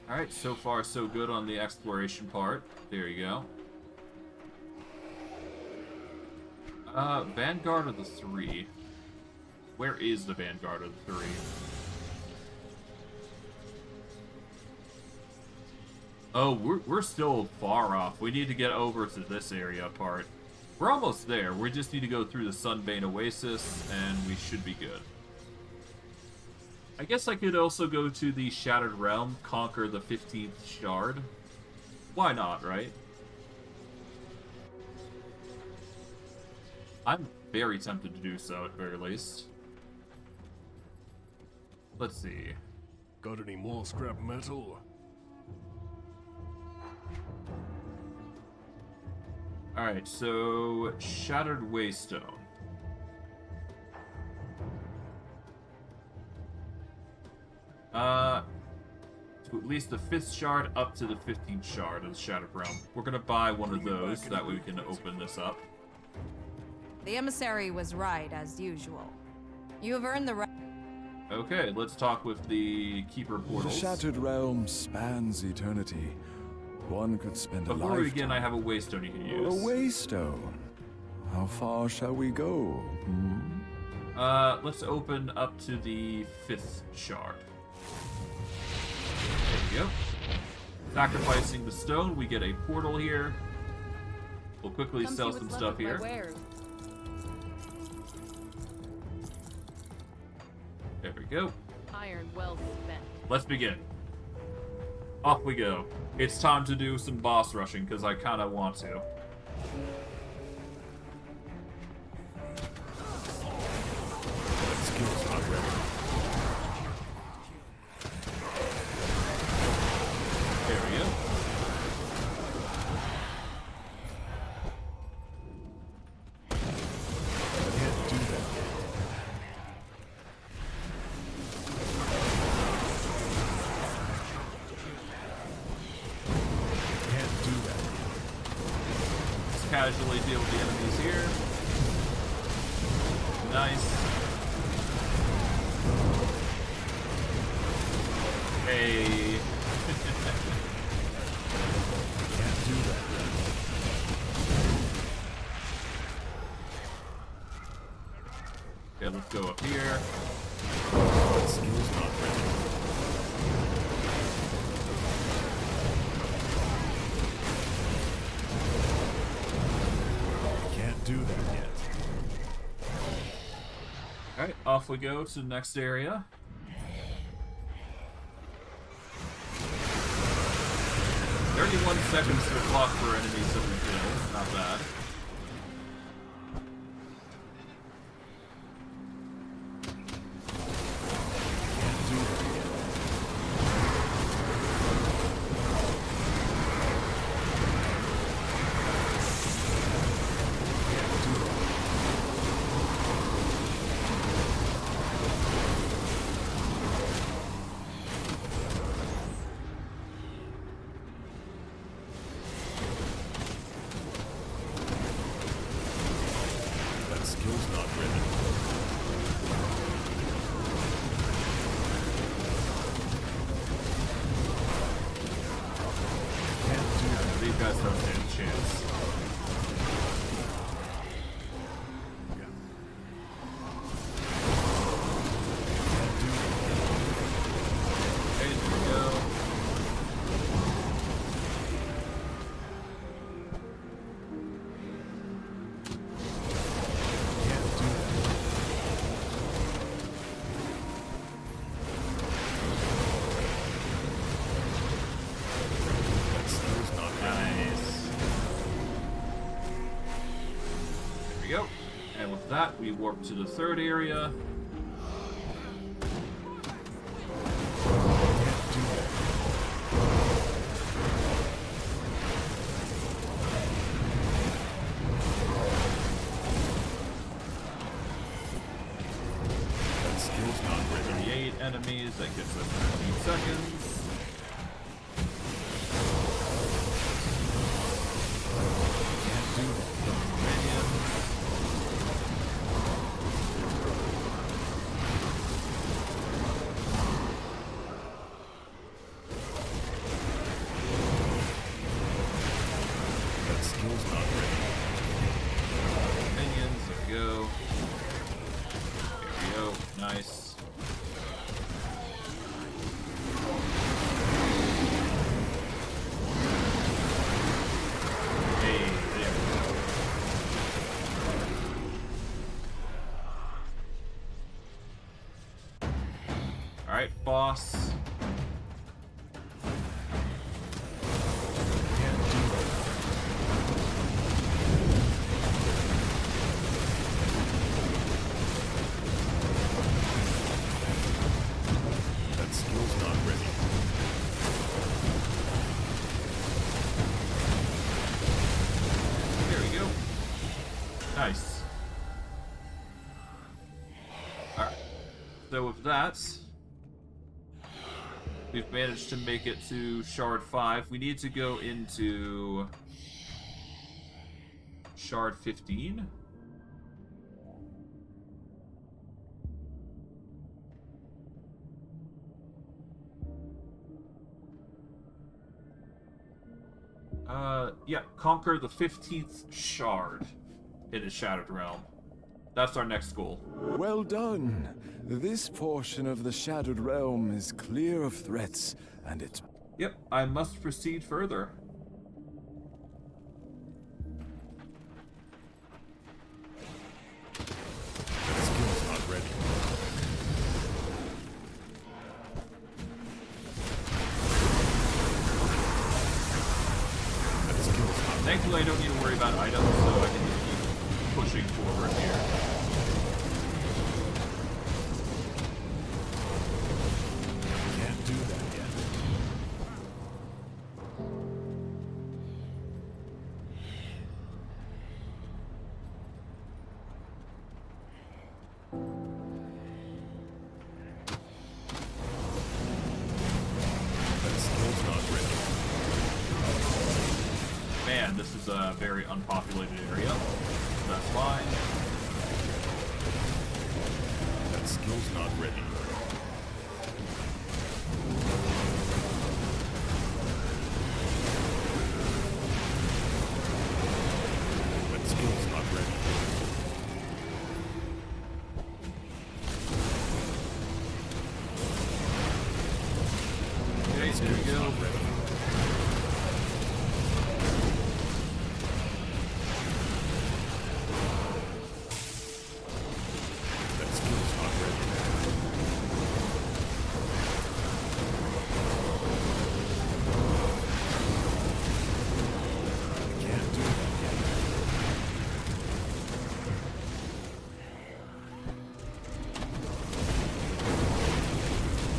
Alright, so far so good on the exploration part. There you go. Vanguard of the Three. Where is the Vanguard of the Three? Oh, we're still far off. We need to get over to this area part. We're almost there. We just need to go through the Sunbane Oasis, and we should be good. I guess I could also go to the Shattered Realm, conquer the 15th Shard. Why not, right? I'm very tempted to do so, at the very least. Let's see. Got any more scrap metal? Alright, so Shattered Waystone. To at least the 5th shard up to the 15th shard of the Shattered Realm. We're gonna buy one of those, that way we can open this up. The emissary was right, as usual. You have earned the right. Okay, let's talk with the Keeper The Portals. Shattered Realm spans eternity. One could spend a Before lifetime. we begin, I have a Waystone you can A use. Waystone. How far shall we go? Hmm? Let's open up to the 5th shard. There we go. Sacrificing the stone, we get a portal here. We'll quickly Come sell see some what's stuff left of my here. wares. There we go. Iron well spent. Let's begin. Off we go. It's time to do some boss rushing, because I kind of want to. That skill's not ready. There we go. Can't do that yet. Can't do that yet. Let's casually deal with the enemies here. Nice. Hey. Can't do that yet. Okay, let's go up here. That skill's not ready. Can't do that yet. Alright, off we go to the next area. "31 seconds to clock for enemies that we kill." Not bad. Can't do that yet. Can't do that. That skill's not ready. Can't do that. These guys don't stand a chance. Can't do that. Okay, there we go. Can't do that. That skill's not ready. Nice. There we go. And with that, we warp to the 3rd area. Can't do that. That skill's not ready. 38 enemies, that gives us 15 seconds. Can't do that. Minion. That skill's not ready. Minions, there we go. There we go, nice. Alright, boss. Can't do that. That skill's not ready. There we go. Nice. Alright. So with that, we've managed to make it to Shard 5. We need to go into Shard 15. Yeah, conquer the 15th Shard in a Shattered Realm. That's our next goal. Well done. This portion of the Shattered Realm is clear of threats, and it's... Yep, I must proceed further. That skill's not ready. That skill's not ready. Thankfully, I don't need to worry about items, so I can just keep pushing forward here. Can't do that yet. That skill's not ready. Man, this is a very unpopulated area. That's fine. That skill's not ready. That skill's not ready. Okay, there we go. Not ready. That skill's not ready. I can't do that yet.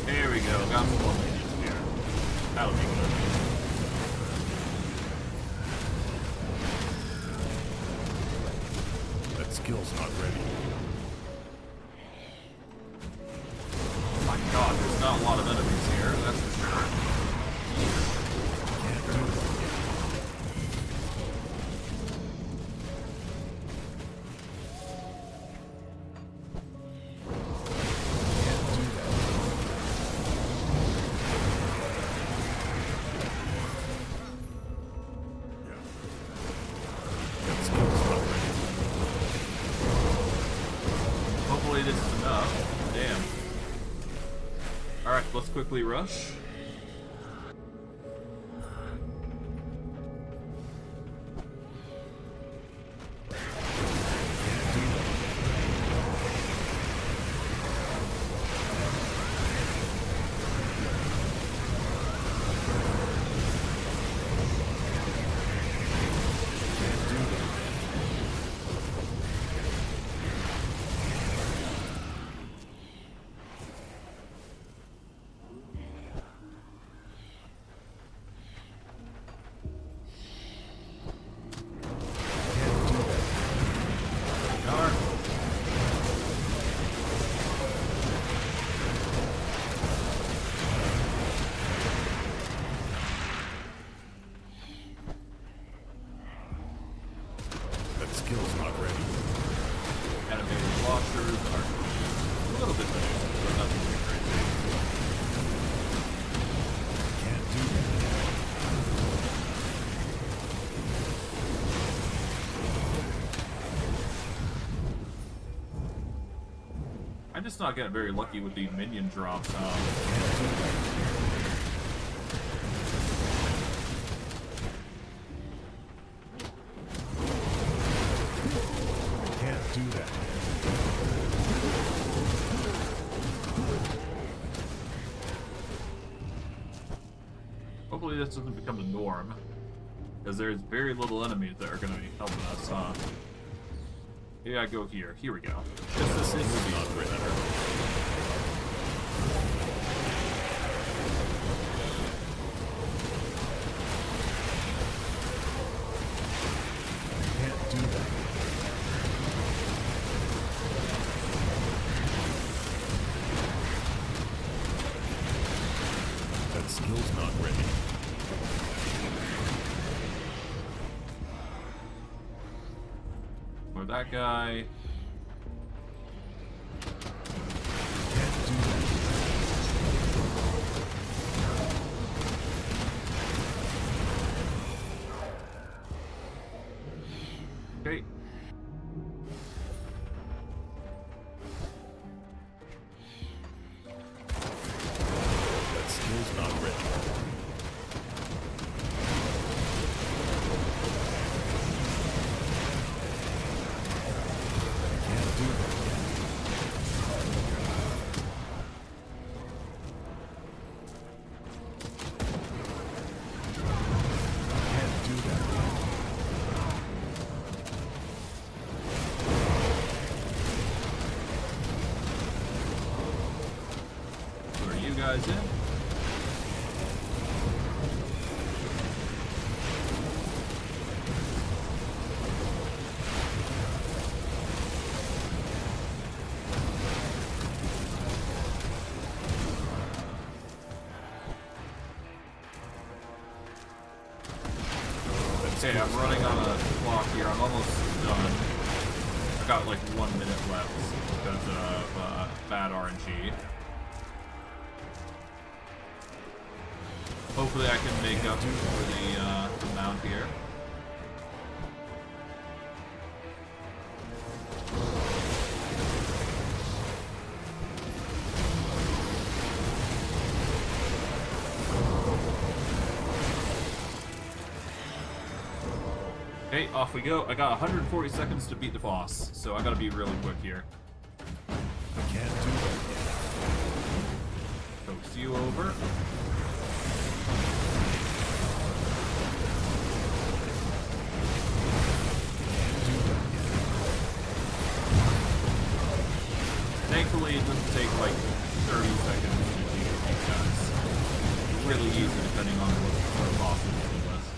There we go. Got some more minions here. That'll be good. That skill's not ready. Oh my god, there's not a lot of enemies here, that's for sure. Can't do that yet. Can't do that. That skill's not ready. Hopefully this is enough. Damn. Alright, let's quickly rush. Can't do that. Can't do that. Can't do that. Darn. That skill's not ready. Animated washers are a little bit better, but nothing too crazy. Can't do that. I'm just not getting very lucky with the minion drops. Can't do that. Can't do that. Hopefully this doesn't become the norm. Because there's very little enemies that are going to be helping us, huh? Yeah, I go here. Here we go. This will be not better. Can't do that. That skill's not ready. Or that guy. Can't do that. Okay. That skill's not ready. Can't do that yet. Can't do that yet. Where are you guys in? Okay, I'm running on a clock here. I'm almost done. I got like 1 minute left because of bad RNG. Hopefully I can make up for the mount here. Okay, off we go. I got 140 seconds to beat the boss, so I gotta be really quick here. Can't do that yet. Coax you over. Can't do that yet. Thankfully, it doesn't take like 30 seconds to beat these guys. It's really easy depending on what bosses on the list.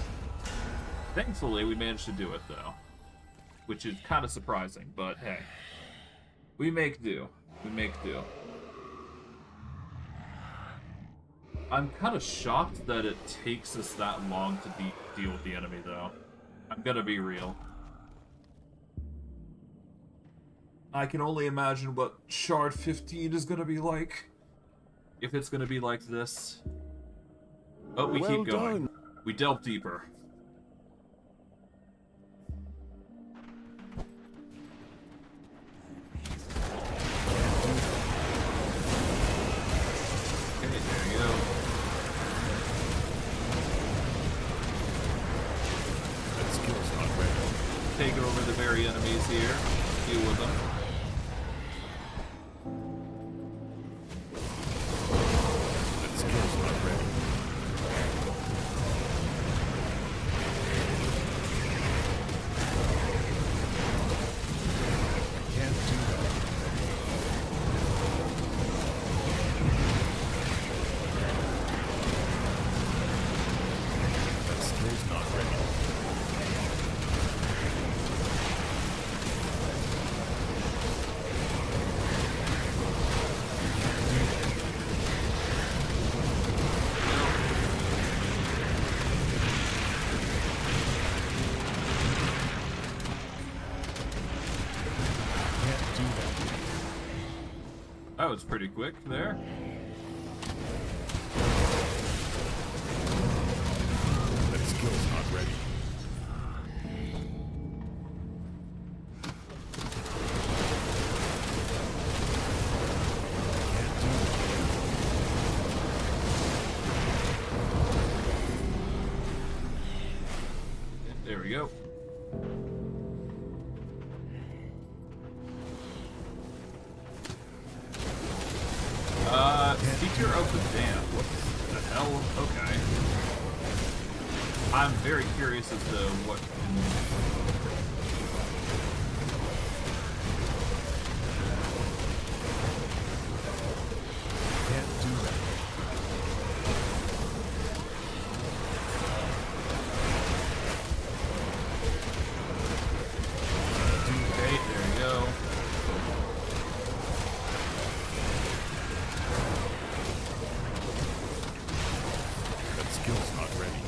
Thankfully, we managed to do it though, which is kind of surprising, but hey. We make do. We make do. I'm kind of shocked that it takes us that long to deal with the enemy, though. I'm gonna be real. I can only imagine what Shard 15 is gonna be like. If it's gonna be like this. Oh, we Well keep going. done. We delve deeper. Okay, there you go. That skill's not ready. Take over the very enemies here. Deal with them. That skill's not ready. I can't do that. That skill's not ready. Can't do that. That was pretty quick there. That skill's not ready. Can't do that. There we go. Seeker of the Damned. What the hell? Okay. I'm very curious as to what Can't do that. Okay, there you go. That skill's not ready.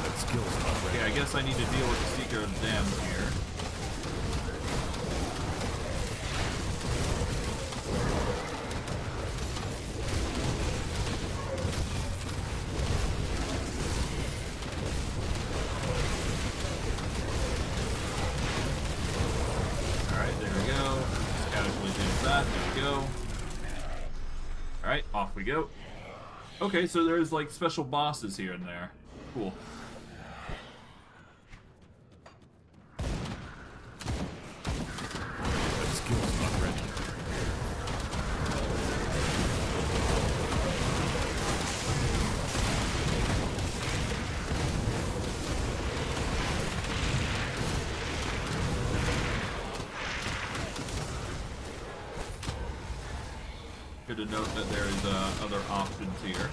That skill's not ready. Okay, I guess I need to deal with the Seeker of Dam here. Alright, there we go. Just casually do that. There we go. Alright, off we go. Okay, so there's like special bosses here and there. Cool. That skill's not ready. Good to note that there is other options here.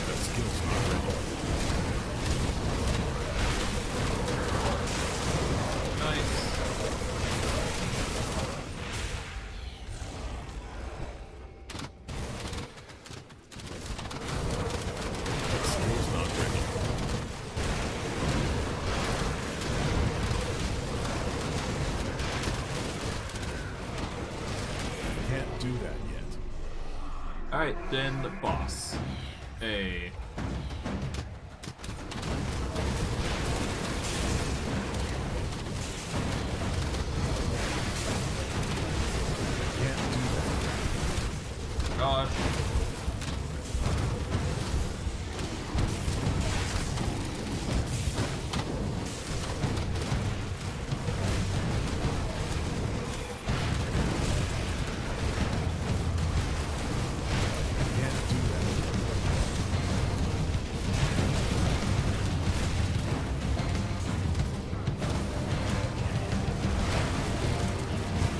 That skill's not ready. Nice. That skill's not ready. Can't do that yet. Alright, then the boss. Hey. Can't do that. Gosh. Can't do that.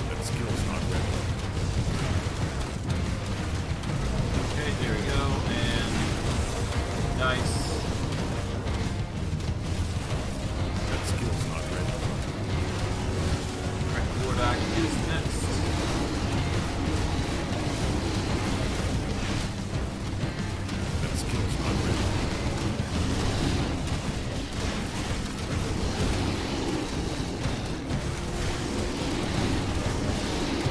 That skill's not ready. Okay, there we go, and nice. That skill's not ready. Alright, Wardak is next. That skill's not ready.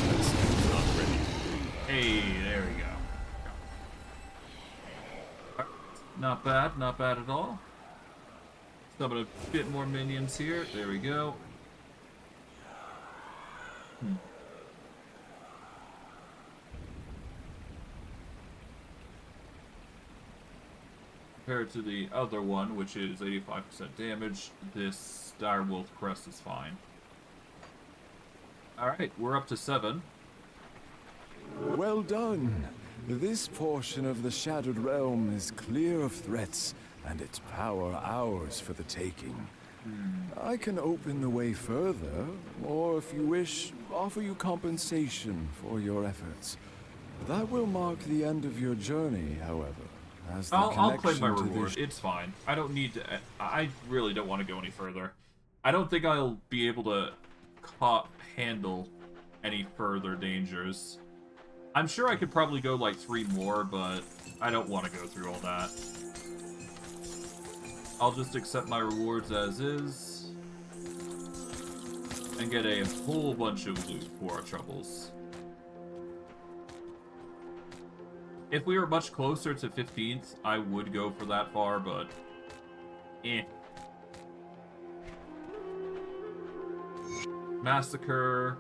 That skill's not ready. Hey, there we go. Alright, not bad, not bad at all. Summon a bit more minions here. There we go. Compared to the other one, which is 85% damage, this Direwolf Crest is fine. Alright, we're up to 7. Well done. This portion of the Shattered Realm is clear of threats, and its power ours for the taking. I can open the way further, or if you wish, offer you compensation for your efforts. That will mark the end of your journey, however. As the I'll claim my connection to reward. the It's fine. I don't need to. I really don't want to go any further. I don't think I'll be able to handle any further dangers. I'm sure I could probably go like 3 more, but I don't want to go through all that. I'll just accept my rewards as is and get a whole bunch of loot for our troubles. If we were much closer to 15th, I would go for that far, but eh. Massacre,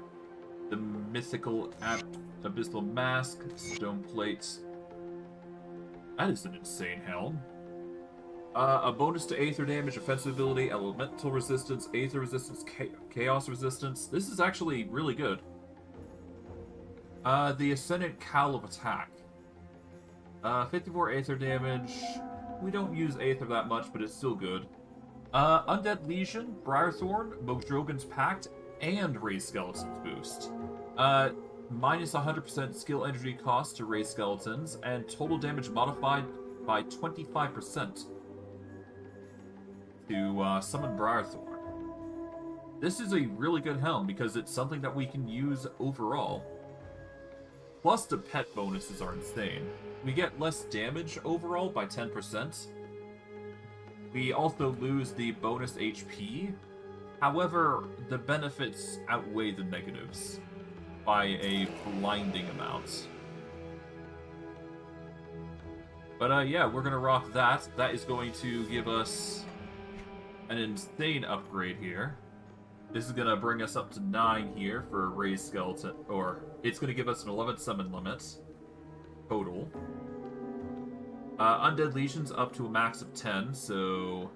the mythical abyssal mask, stone plates. That is an insane helm. A bonus to Aether damage, offensive ability, elemental resistance, Aether resistance, chaos resistance. This is actually really good. The Ascendant Cowl of Attack. 54 Aether damage. We don't use Aether that much, but it's still good. Undead Legion, Briarthorn, Mogdrogan's Pact, and Raise Skeletons boost. Minus 100% skill energy cost to raise skeletons, and total damage modified by 25% to summon Briarthorn. This is a really good helm because it's something that we can use overall. Plus the pet bonuses are insane. We get less damage overall by 10%. We also lose the bonus HP. However, the benefits outweigh the negatives by a blinding amount. But yeah, we're gonna rock that. That is going to give us an insane upgrade here. This is gonna bring us up to 9 here for a raised skeleton, or it's gonna give us an 11 summon limit total. Undead Legions up to a max of 10, so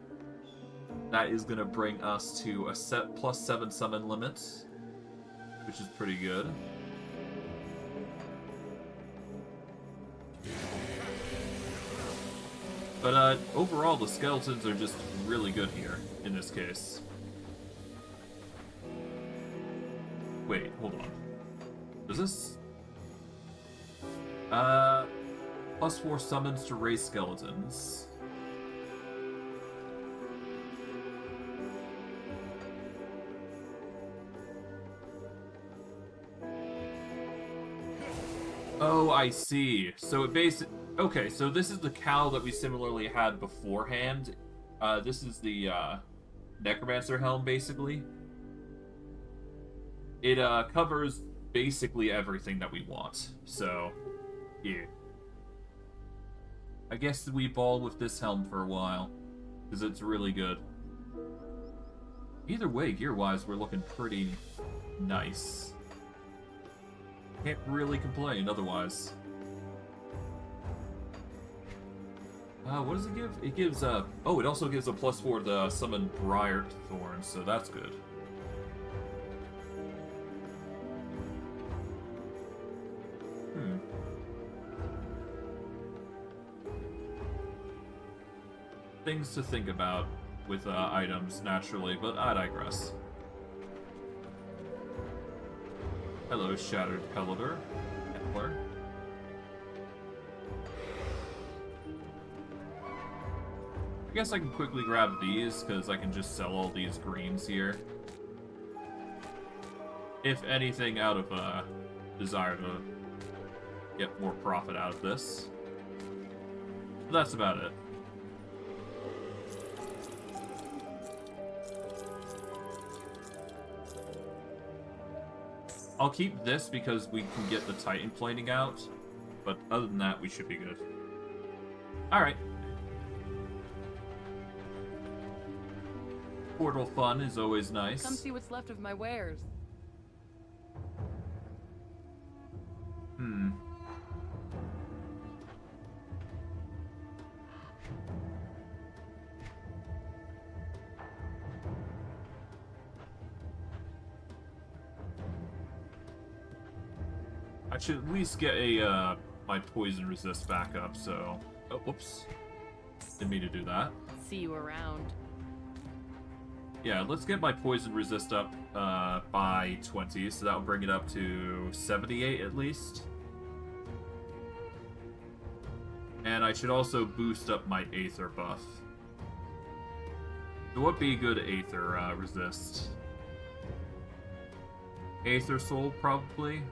that is gonna bring us to a +7 summon limit, which is pretty good. But overall, the skeletons are just really good here, in this case. Wait, hold on. Does this... +4 summons to raise skeletons. Oh, I see. So it basically... Okay, so this is the cowl that we similarly had beforehand. This is the Necromancer helm, basically. It covers basically everything that we want. So, yeah. I guess we ball with this helm for a while, because it's really good. Either way, gear-wise, we're looking pretty nice. Can't really complain otherwise. What does it give? It gives, oh, it also gives a +4 to summon Briarthorn, so that's good. Things to think about with items, naturally, but I digress. Hello, Shattered Pelleter. Templar. I guess I can quickly grab these, because I can just sell all these greens here. If anything, out of a desire to get more profit out of this. But that's about it. I'll keep this because we can get the Titan plating out, but other than that, we should be good. Alright. Portal fun is always nice. Come see what's left of my wares. I should at least get a my poison resist back up, so... Oh, whoops. Didn't mean to do that. See you around. Yeah, let's get my poison resist up by 20, so that'll bring it up to 78 at least. And I should also boost up my Aether buff. So what be good Aether resist? Aether Soul, probably?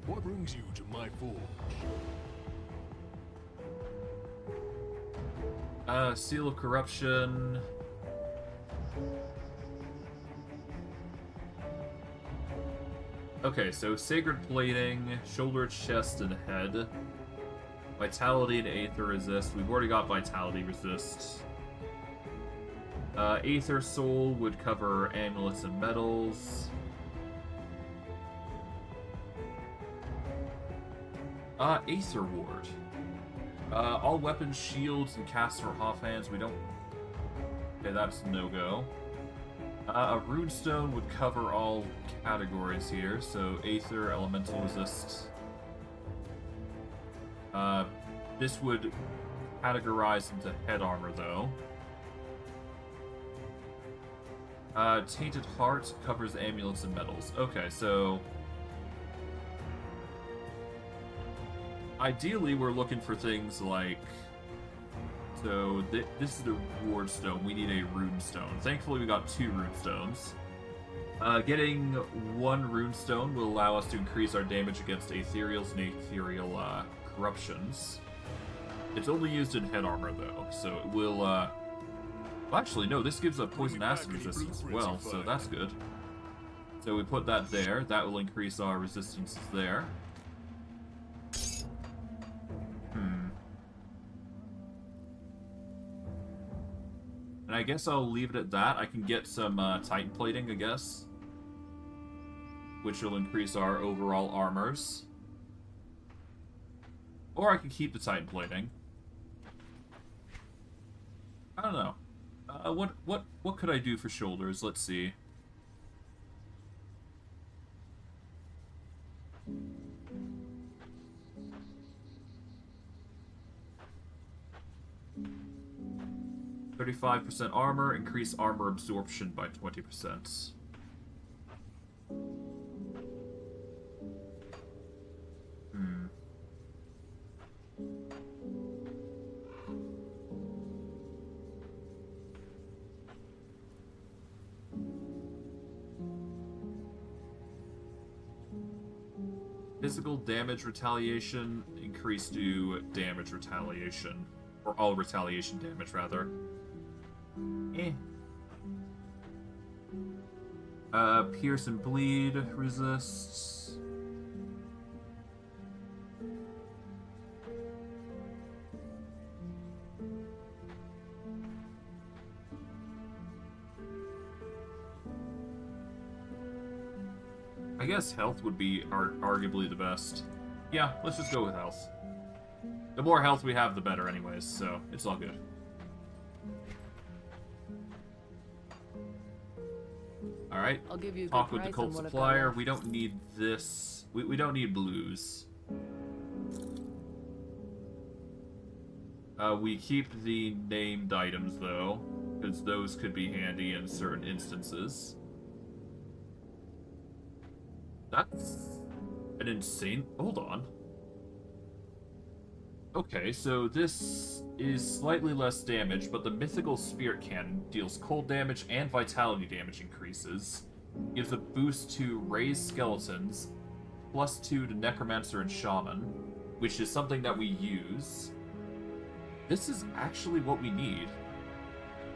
What brings you to my forge? Seal of Corruption. Okay, so Sacred Plating, Shoulder, Chest, and Head. Vitality and Aether Resist. We've already got Vitality Resist. Aether Soul would cover amulets and medals. Aether Ward. All weapons, shields, and casts or offhands. We don't... Okay, that's no-go. A runestone would cover all categories here, so Aether, Elemental Resist. This would categorize into head armor, though. Tainted Heart covers amulets and medals. Okay, so... Ideally, we're looking for things like... So, this is a ward stone. We need a rune stone. Thankfully, we got 2 rune stones. Getting 1 rune stone will allow us to increase our damage against ethereals and ethereal corruptions. It's only used in head armor, though, so it will... Well, actually, no, this gives a poison acid resistance as well, so that's good. So we put that there. That will increase our resistances there. And I guess I'll leave it at that. I can get some Titan plating, I guess. Which will increase our overall armors. Or I can keep the Titan plating. I don't know. What could I do for shoulders? Let's see. %35 armor, increase armor absorption by 20%. Physical damage retaliation, increase to damage retaliation. Or all retaliation damage, rather. Pierce and bleed resists. I guess health would be arguably the best. Yeah, let's just go with health. The more health we have, the better anyways, so it's all good. Alright, I'll give you a good talk with the price cult on what I've got supplier. left. We don't need this. We don't need blues. We keep the named items, though, because those could be handy in certain instances. That's an insane... Hold on. Okay, so this is slightly less damage, but the Mythical Spirit Cannon deals cold damage and vitality damage increases. Gives a boost to raised skeletons, +2 to Necromancer and Shaman, which is something that we use. This is actually what we need.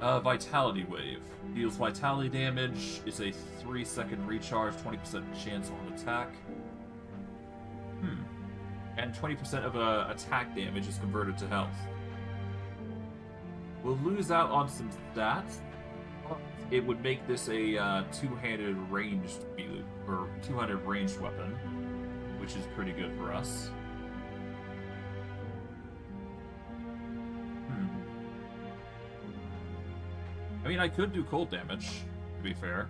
Vitality Wave. Deals vitality damage, is a 3-second recharge, 20% chance on attack. And 20% of attack damage is converted to health. We'll lose out on some stats. It would make this a two-handed ranged or two-handed ranged weapon, which is pretty good for us. I mean, I could do cold damage, to be fair.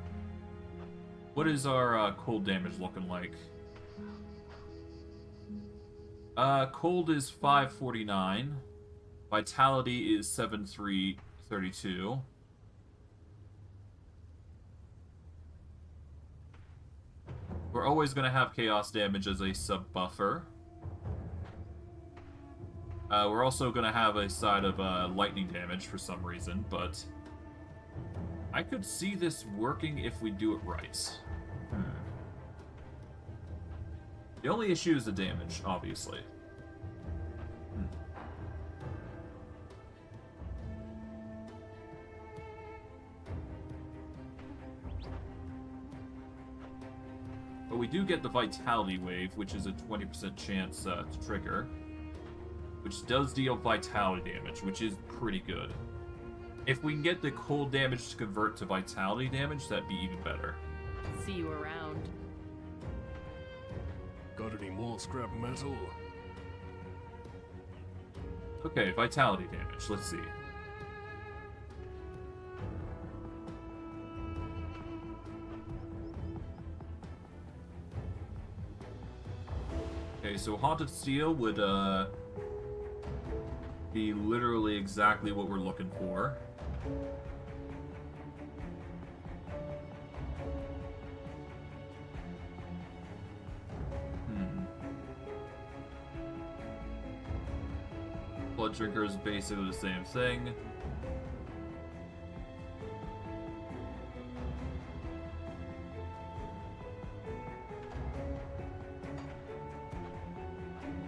What is our cold damage looking like? Cold is 549. Vitality is 7332. We're always going to have chaos damage as a sub-buffer. We're also going to have a side of lightning damage for some reason, but I could see this working if we do it right. The only issue is the damage, obviously. But we do get the Vitality Wave, which is a 20% chance to trigger. Which does deal Vitality damage, which is pretty good. If we can get the cold damage to convert to vitality damage, that'd be even better. See you around. Got any more scrap metal? Okay, vitality damage. Let's see. Okay, so Haunted Steel would be literally exactly what we're looking for. Blood Drinker is basically the same thing.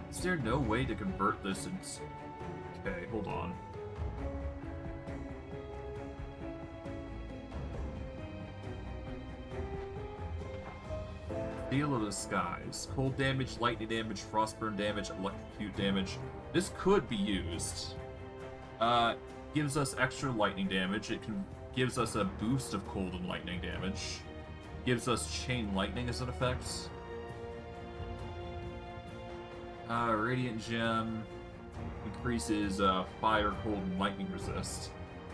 Is there no way to convert this into... Okay, hold on. Steel of the Skies. Cold damage, lightning damage, frostburn damage, electrocute damage. This could be used. Gives us extra lightning damage. Gives us a boost of cold and lightning damage. Gives us chain lightning as an effect. Radiant Gem increases fire, cold, and lightning resist.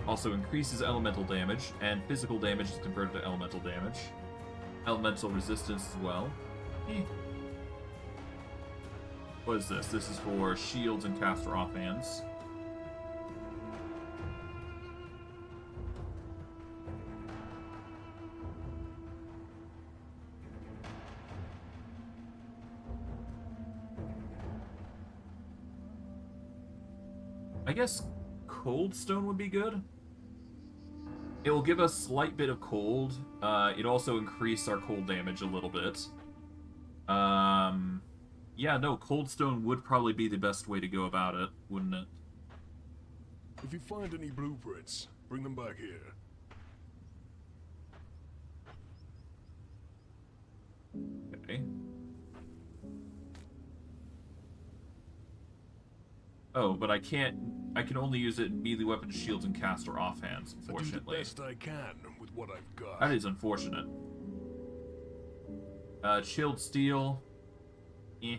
Also increases elemental damage, and physical damage is converted to elemental damage. Elemental resistance as well. What is this? This is for shields and caster offhands. I guess Cold Stone would be good. It will give us a slight bit of cold. It also increased our cold damage a little bit. Yeah, no, Cold Stone would probably be the best way to go about it, wouldn't it? If you find any blueprints, bring them back here. Okay. Oh, but I can't... I can only use it in melee weapons, shields, and caster offhands, unfortunately. I do the best I can with what I've got. That is unfortunate. Chilled Steel. Eh.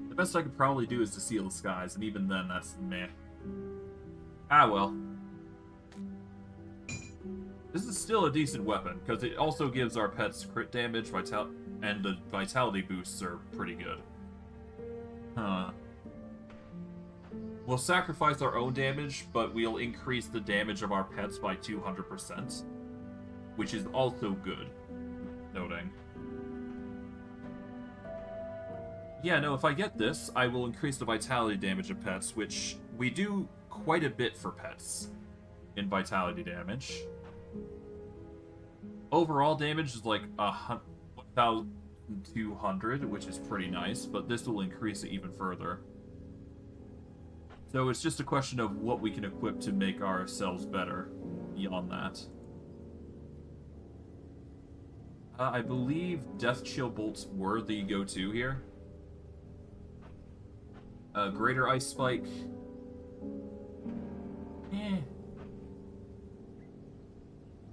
The best I could probably do is to Seal the Skies, and even then, that's meh. Ah, well. This is still a decent weapon, because it also gives our pets crit damage, and the vitality boosts are pretty good. Huh. We'll sacrifice our own damage, but we'll increase the damage of our pets by 200%, which is also good. Noting. Yeah, no, if I get this, I will increase the vitality damage of pets, which we do quite a bit for pets in vitality damage. Overall damage is like 1,200, which is pretty nice, but this will increase it even further. So it's just a question of what we can equip to make ourselves better beyond that. I believe Death Chill Bolts were the go-to here. Greater Ice Spike.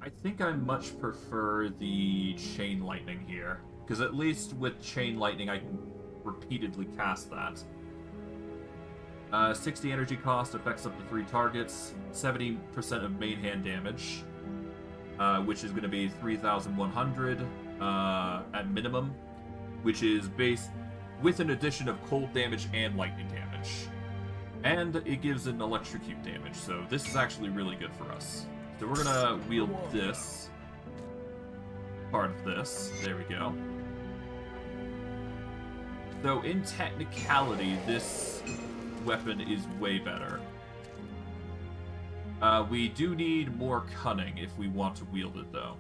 I think I much prefer the Chain Lightning here, because at least with Chain Lightning I can repeatedly cast that. 60 energy cost, affects up to 3 targets, 70% of main hand damage, which is going to be 3,100 at minimum, which is based with an addition of cold damage and lightning damage. And it gives an electrocute damage, so this is actually really good for us. So we're gonna wield this. Part of this. There we go. So in technicality, this weapon is way better. We do need more cunning if we want to wield it, though.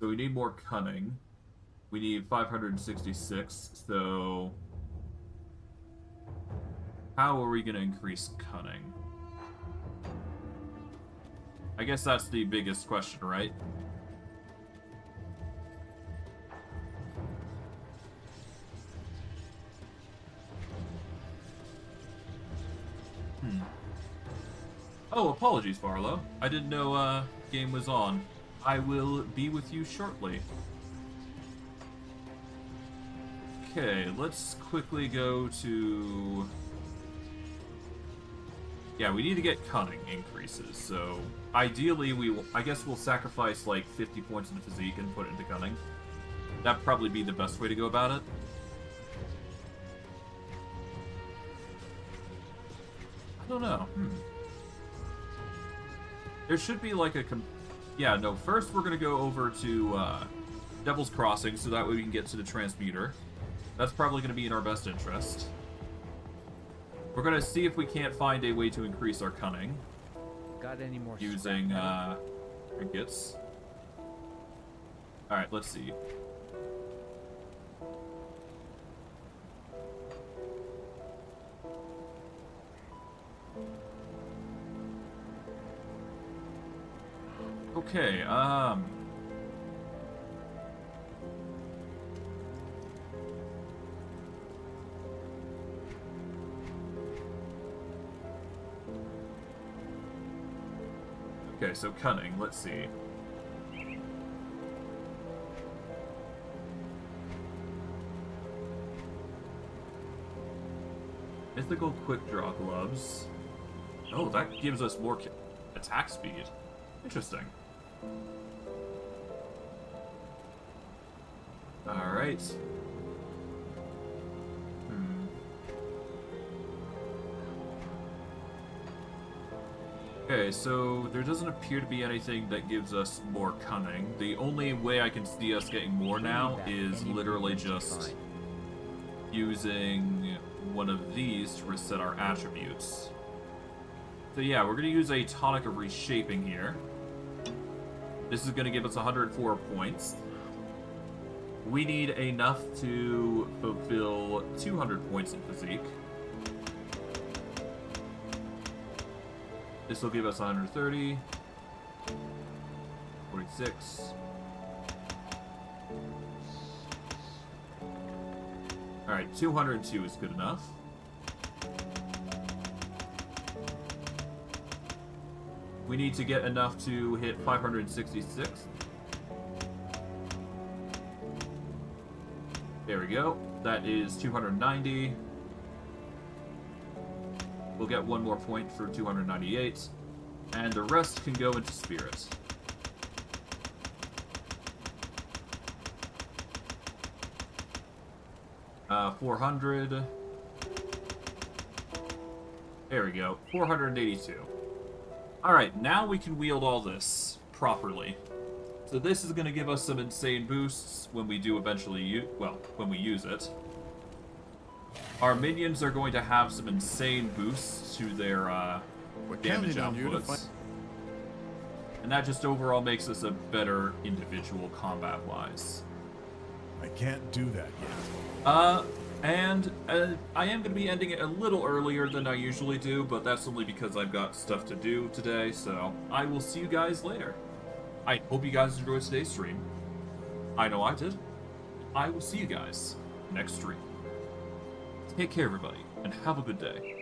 So we need more cunning. We need 566, so... How are we going to increase cunning? I guess that's the biggest question, right? Oh, apologies, Barlow. I didn't know game was on. I will be with you shortly. Okay, let's quickly go to... Yeah, we need to get cunning increases, so ideally I guess we'll sacrifice like 50 points into physique and put it into cunning. That'd probably be the best way to go about it. I don't know. There should be like a... Yeah, no, first we're going to go over to Devil's Crossing so that way we can get to the Transmuter. That's probably going to be in our best interest. We're going to see if we can't find a way to increase our cunning. Got any more using trinkets. Alright, let's see. Okay, Okay, so cunning, let's see. Mythical quick draw gloves. Oh, that gives us more attack speed. Interesting. Alright. Okay, so there doesn't appear to be anything that gives us more cunning. The only way I can see us getting more now is literally just using one of these to reset our attributes. So yeah, we're going to use a Tonic of Reshaping here. This is going to give us 104 points. We need enough to fulfill 200 points in Physique. This will give us 130, 46. Alright, 202 is good enough. We need to get enough to hit 566. There we go. That is 290. We'll get one more point for 298. And the rest can go into Spirit. Uh, 400. There we go. 482. Alright, now we can wield all this properly. So this is going to give us some insane boosts when we do eventually when we use it. Our minions are going to have some insane boosts to their damage outputs. And that just overall makes us a better individual combat-wise. I can't do that yet. And I am going to be ending it a little earlier than I usually do, but that's only because I've got stuff to do today, so I will see you guys later. I hope you guys enjoyed today's stream. I know I did. I will see you guys next stream. Take care, everybody, and have a good day.